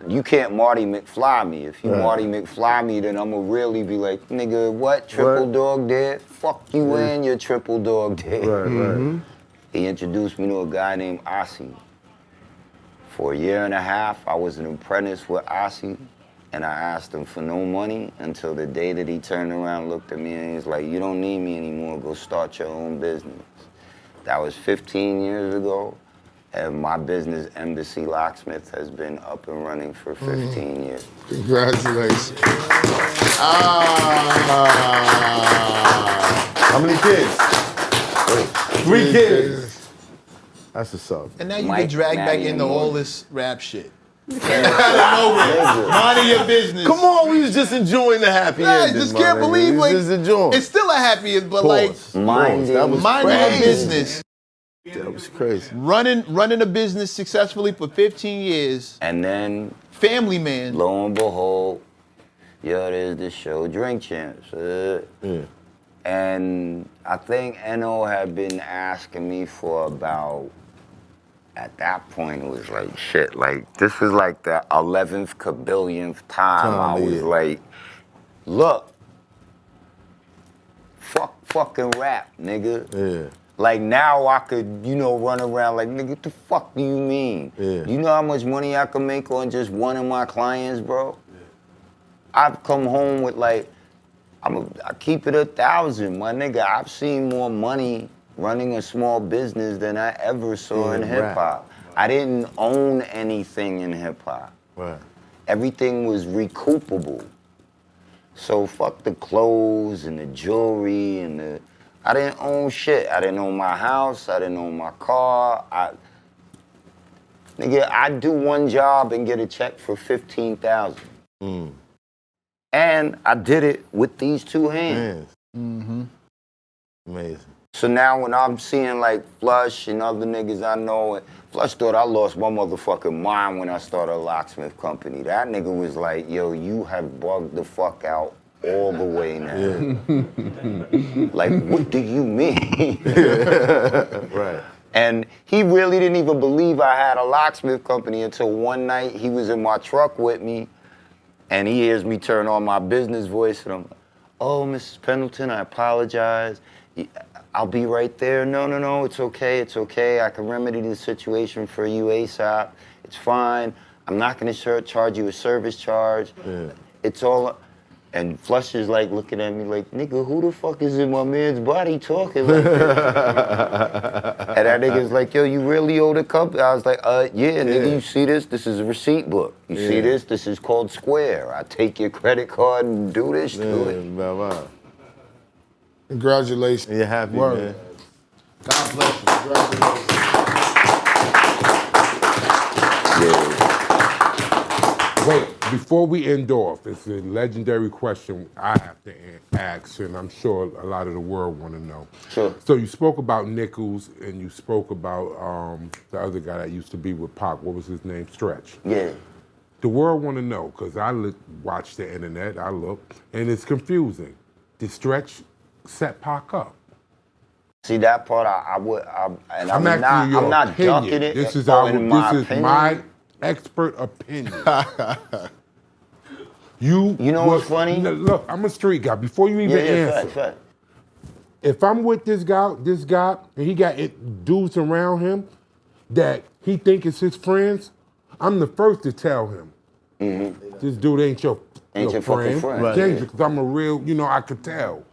E: you can't Marty McFly me. If you Marty McFly me, then I'm gonna really be like, nigga, what? Triple dog dead? Fuck you and your triple dog dead.
A: Right.
E: He introduced me to a guy named Ossie. For a year and a half, I was an apprentice with Ossie, and I asked him for no money until the day that he turned around, looked at me, and he's like, you don't need me anymore, go start your own business. That was 15 years ago, and my business, Embassy Locksmith, has been up and running for 15 years.
D: Congratulations.
A: How many kids? 3 kids. That's what's up.
B: And now you
E: Mike,
B: get dragged back
E: Maddie,
B: into
E: and
B: all
E: Morgan.
B: this rap shit. Minding your business.
A: Come on, we was just enjoying the happy
B: I
A: ending.
B: just
A: my
B: can't
A: nigga.
B: believe,
A: We
B: like,
A: just enjoying.
B: it's still a happy, but like,
A: Pause.
E: That
A: was
B: minding your
A: crazy.
B: business,
A: That was crazy.
B: running a business successfully for 15 years,
E: And then,
B: family man.
E: lo and behold, there's this show, Drink Champs. And I think Eno had been asking me for about, at that point, it was like, shit, like, this was like the 11th billionth time I was like, look, fucking rap, nigga.
A: Yeah.
E: Like, now I could, run around like, nigga, what the fuck do you mean?
A: Yeah.
E: You know how much money I can make on just one of my clients, bro? Yeah. I've come home with like, I keep it 1,000, my nigga. I've seen more money running a small business than I ever saw in hip hop. I didn't own anything in hip hop.
A: Right.
E: Everything was recoupable. So fuck the clothes and the jewelry and I didn't own shit. I didn't own my house. I didn't own my car. Nigga, I'd do one job and get a check for $15,000. And I did it with these 2 hands.
A: Amazing.
E: So now when I'm seeing like Flush and other niggas I know, Flush thought I lost my motherfucking mind when I started a locksmith company. That nigga was like, yo, you have bugged the fuck out all the way now. Like, what do you mean?
A: Right.
E: And he really didn't even believe I had a locksmith company until one night he was in my truck with me and he hears me turn on my business voice and I'm like, oh, Mrs. Pendleton, I apologize. I'll be right there. No, it's okay. I can remedy the situation for you ASAP. It's fine. I'm not gonna charge you a service charge. It's all, And Flush is like looking at me like, nigga, who the fuck is in my man's body talking like that? And that nigga's like, yo, you really owe the company? I was like, yeah, nigga, you see this? This is a receipt book. You see this? This is called Square. I take your credit card and do this to it.
C: Bye-bye.
D: Congratulations.
A: You're happy,
D: Word.
A: man.
B: God bless you.
D: Congratulations.
F: Wait, before we end off, it's a legendary question I have to ask, and I'm sure a lot of the world want to know.
E: Sure.
F: So you spoke about Nichols, and you spoke about the other guy that used to be with Pac. What was his name? Stretch.
E: Yeah.
F: The world want to know, because I watch the internet, I look, and it's confusing. Did Stretch set Pac up?
E: See that part, I'm
F: asking you your
E: not
F: opinion.
E: ducking it.
F: This is
E: opinion.
F: my expert opinion. You
E: know what's funny?
F: Look, I'm a street guy. Before you even answer,
E: fact.
F: if I'm with this guy, and he got dudes around him that he think is his friends, I'm the first to tell him, this dude ain't your
E: fucking friend.
F: Right. Because I'm a real, I could tell.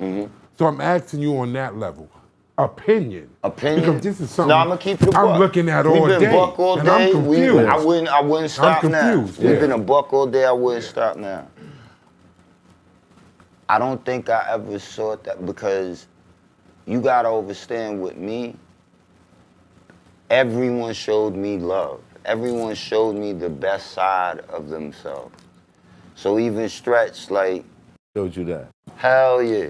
F: So I'm asking you on that level. Opinion. Because this is something
E: No, I'm gonna keep it a buck.
F: I'm looking at all
E: We've been
F: day.
E: buck all
F: and
E: day.
F: I'm confused.
E: I wouldn't stop
F: I'm
E: now.
F: confused,
E: We've
F: yeah.
E: been a buck all day. I wouldn't stop now. I don't think I ever sought that because you gotta understand with me. Everyone showed me love. Everyone showed me the best side of themselves. So even Stretch, like,
A: Showed you that.
E: hell yeah.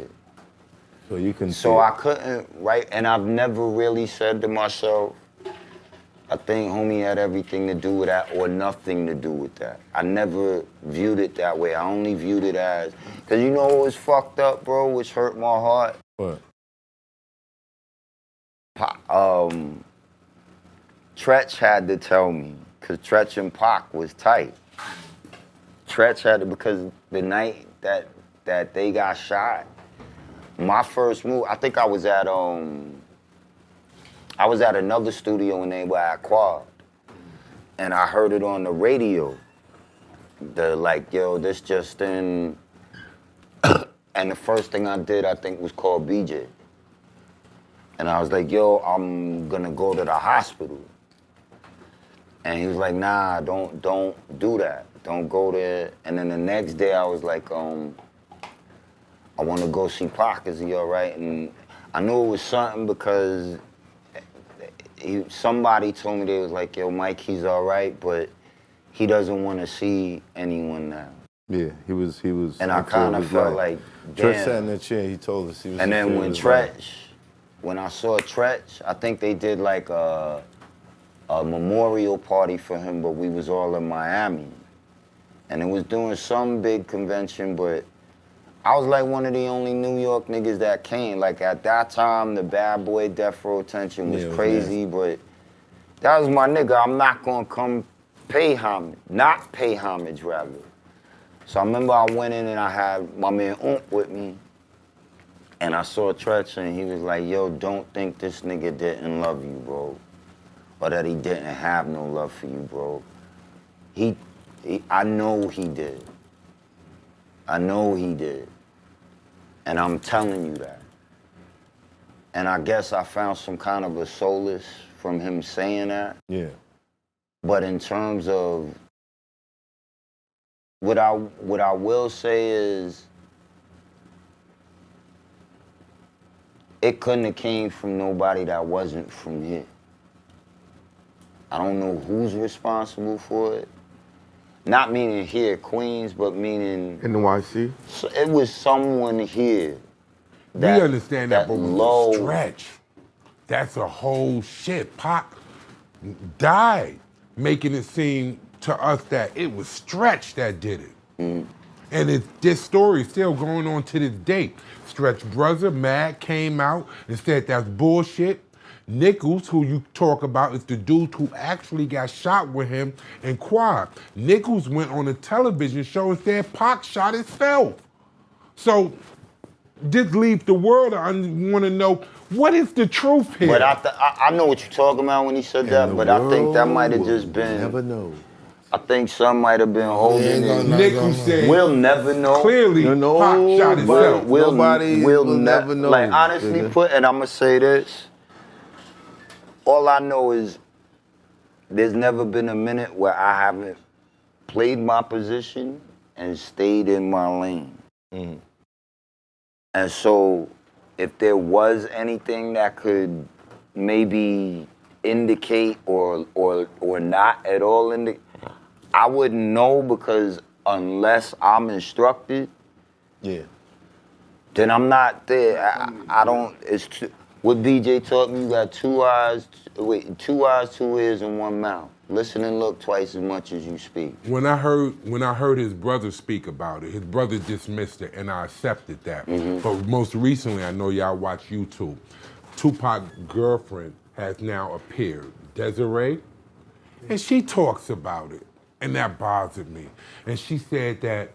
A: So you can
E: So I couldn't, and I've never really said to myself, I think homie had everything to do with that or nothing to do with that. I never viewed it that way. I only viewed it as, because you know what was fucked up, bro, which hurt my heart?
A: What?
E: Tretch had to tell me, because Tretch and Pac was tight. Tretch had to, because the night that they got shot, my first move, I think I was at another studio when they were at Quad, and I heard it on the radio. Yo, this just in, and the first thing I did, I think, was call BJ. And I was like, yo, I'm gonna go to the hospital. And he was like, nah, don't do that. Don't go there. And then the next day I was like, I want to go see Pac, is he all right? And I knew it was something because somebody told me, they was like, yo, Mike, he's all right, but he doesn't want to see anyone now.
A: Yeah, he was.
E: And I kind of felt like, damn.
A: Tretch sat in that chair, he told us he was.
E: And then when I saw Tretch, I think they did like a memorial party for him, but we was all in Miami. And it was doing some big convention, but I was like one of the only New York niggas that came. Like at that time, the Bad Boy Death Row tension was crazy, but that was my nigga. I'm not gonna come not pay homage rather. So I remember I went in and I had my man with me, and I saw Tretch and he was like, yo, don't think this nigga didn't love you, bro. Or that he didn't have no love for you, bro. I know he did. I know he did. And I'm telling you that. And I guess I found some kind of a solace from him saying that.
A: Yeah.
E: But in terms of what I will say is, it couldn't have came from nobody that wasn't from here. I don't know who's responsible for it. Not meaning here, Queens, but meaning
C: NYC.
E: So it was someone here.
F: We understand that, but
E: low
F: Stretch, that's a whole shit. Pac died, making it seem to us that it was Stretch that did it. And this story is still going on to this day. Stretch brother, Mad, came out and said that's bullshit. Nichols, who you talk about, is the dude who actually got shot with him in Quad. Nichols went on a television show and said Pac shot himself. So just leave the world. I want to know, what is the truth here?
E: But I know what you're talking about when he said that, but I think that might have just been...
A: Never know.
E: I think some might have been holding
D: ain't gonna
E: it.
D: know.
F: Nick was saying
E: We'll never know.
F: clearly
A: No,
F: Pac shot himself.
A: Nobody will never know,
E: Like, honestly
A: nigga.
E: put, and I'm gonna say this. All I know is there's never been a minute where I haven't played my position and stayed in my lane. And so if there was anything that could maybe indicate or not at all indicate, I wouldn't know, because unless I'm instructed,
A: Yeah.
E: then I'm not there. I don't, it's too, what BJ taught me, you got 2 eyes, 2 ears, and 1 mouth. Listen and look twice as much as you speak.
F: When I heard his brother speak about it, his brother dismissed it, and I accepted that. But most recently, I know y'all watch YouTube. Tupac's girlfriend has now appeared, Desiree, and she talks about it, and that bothered me. And she said that,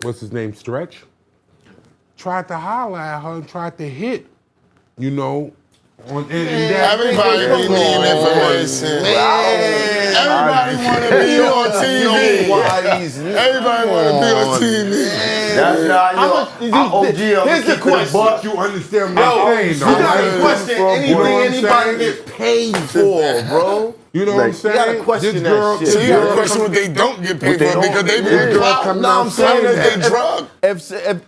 F: what's his name, Stretch, tried to holler at her and tried to hit, you know, on, and that,
D: Everybody be needing information. Everybody want to be on TV. Everybody want to be on TV.
E: That's not
A: Here's the question.
F: you understand what I'm saying,
A: You
F: though,
A: gotta
F: right?
A: question
F: You know what I'm
A: anything anybody
F: saying?
A: get paid for, bro.
F: You know what I'm saying?
A: gotta question
F: This
A: that
F: girl,
A: shit.
D: So
F: this
D: you gotta
F: girl
D: question
F: come-
D: what they don't get paid
A: they
D: for, because
A: don't-
D: they
A: yeah.
D: be clout.
F: coming
A: No,
F: out
A: I'm saying
D: Saying
A: that
D: they drug.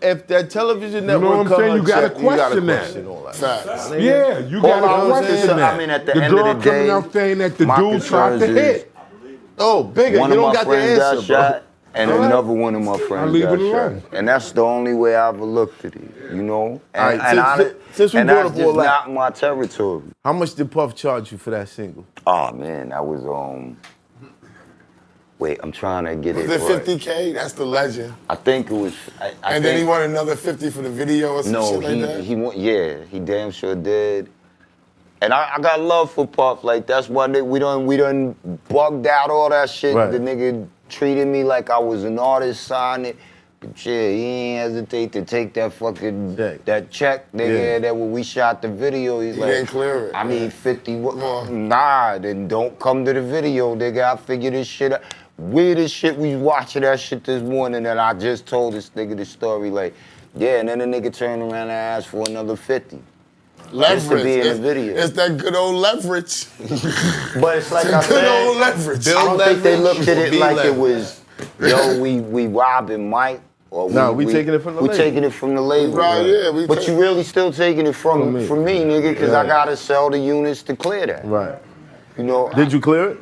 A: if that television
F: know
A: network
F: what I'm
A: come
F: saying?
A: on
F: You gotta
A: check, you gotta
F: question that.
A: question all that.
D: Facts.
F: Yeah, you
E: All I
F: gotta
E: was
F: question
E: saying,
F: that.
E: I mean, at the
F: the
E: end
F: girl
E: of the
F: coming
E: day,
F: out saying that the
E: my
F: dude tried to
E: concerns is-
F: hit.
A: Oh, bigger.
E: One
A: You
E: of
A: don't
E: my
A: got the
E: friends got
A: answer, bro.
E: shot, and another one of my friends
F: leave
E: got
F: it alone.
E: shot. And that's the only way I've ever looked at it, you know? And,
A: All right, since we
E: and
A: brought
E: that's
A: up all
E: just
A: that,
E: not my territory.
A: how much did Puff charge you for that single?
E: Oh, man, that was, wait, I'm trying to get it
D: The
E: right.
D: 50K, that's the legend.
E: I think it was, I
D: And
E: think,
D: then he won another 50 for the video or some
E: no,
D: shit like that.
E: he won, yeah, he damn sure did. And I got love for Puff, like that's why we done bugged out all that shit.
A: Right.
E: The nigga treated me like I was an artist, signed it. But yeah, he ain't hesitate to take that fucking,
A: Check.
E: that check, nigga, that when we shot the video, he's
D: He
E: like,
D: didn't clear it,
E: I
D: man.
E: need 50,
D: on.
E: nah, then don't come to the video, nigga, I figure this shit out. Weirdest shit, we watching that shit this morning, and I just told this nigga the story, like, yeah, and then the nigga turned around and asked for another 50.
D: Leverage.
E: Just to be in the video.
D: It's that good old leverage.
E: But it's like I
D: It's good
E: said,
D: old leverage.
E: I don't think they looked at it
A: Be
E: like it
A: leverage.
E: was, yo, we robbing Mike. Or
A: Nah, we taking it from the
E: we
A: label.
E: taking it from the label.
D: Right, yeah, we
E: but
D: take-
E: you really still taking it from
A: me.
E: me, nigga, because I gotta sell the units to clear that.
A: Right.
E: You know?
A: Did you clear it?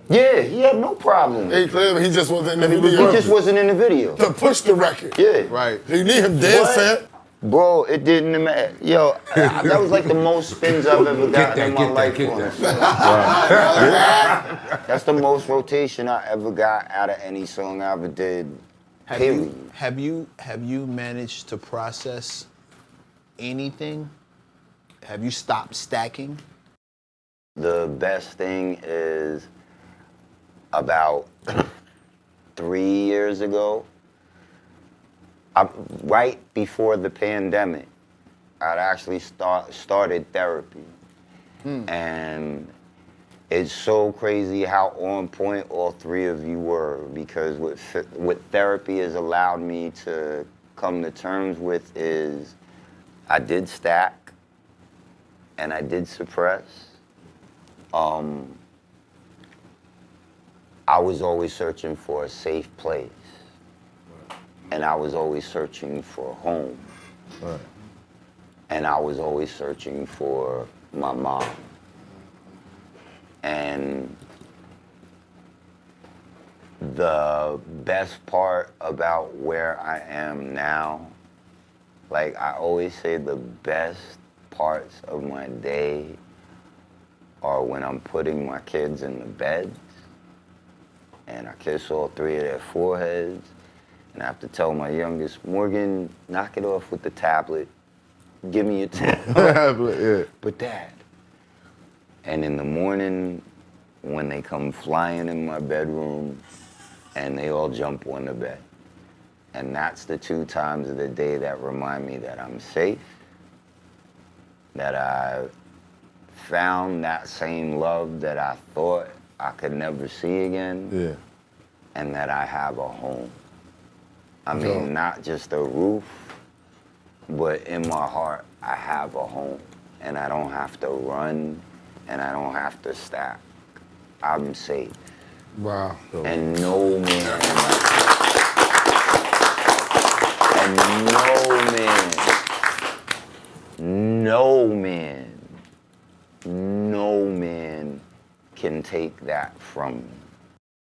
E: Yeah, he had no problem.
D: He clear, but he just wasn't in the
E: He
D: video.
E: just wasn't in the video.
D: To push the record.
E: Yeah.
B: Right.
D: You need him dead,
E: What?
D: fam.
E: Bro, it didn't matter. Yo, that was like the most spins I've ever gotten in my life on a song. That's the most rotation I ever got out of any song I ever did. Period.
B: Have you managed to process anything? Have you stopped stacking?
E: The best thing is about 3 years ago, right before the pandemic, I'd actually started therapy. And it's so crazy how on point all 3 of you were, because what therapy has allowed me to come to terms with is I did stack and I did suppress. I was always searching for a safe place. And I was always searching for a home.
A: Right.
E: And I was always searching for my mom. And the best part about where I am now, like I always say, the best parts of my day are when I'm putting my kids in the beds and I kiss all 3 of their foreheads, and I have to tell my youngest, Morgan, knock it off with the tablet. Give me your tablet.
A: Yeah.
E: But Dad. And in the morning, when they come flying in my bedroom and they all jump on the bed. And that's the 2 times of the day that remind me that I'm safe, that I found that same love that I thought I could never see again.
A: Yeah.
E: And that I have a home. I mean, not just a roof, but in my heart, I have a home. And I don't have to run, and I don't have to stack. I'm safe.
D: Wow.
E: And no man, no man can take that from me.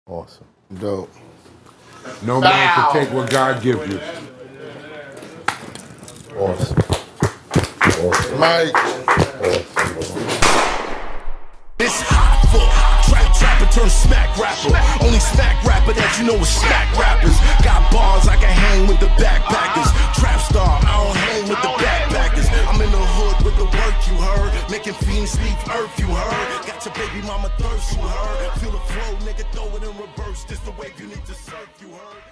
A: Awesome.
D: Dope.
F: No man can take what God gives you.
A: Awesome.
D: Mike.
I: It's hot for trapper turn smack rapper. Only smack rapper that you know is smack rappers. Got bars I can hang with the backpackers. Trap star, I don't hang with the backpackers. I'm in the hood with the work you heard. Making fiends leave earth you heard. Got your baby mama thirst you heard. Feel the flow, nigga, throw it in reverse. This the wave you need to surf you heard.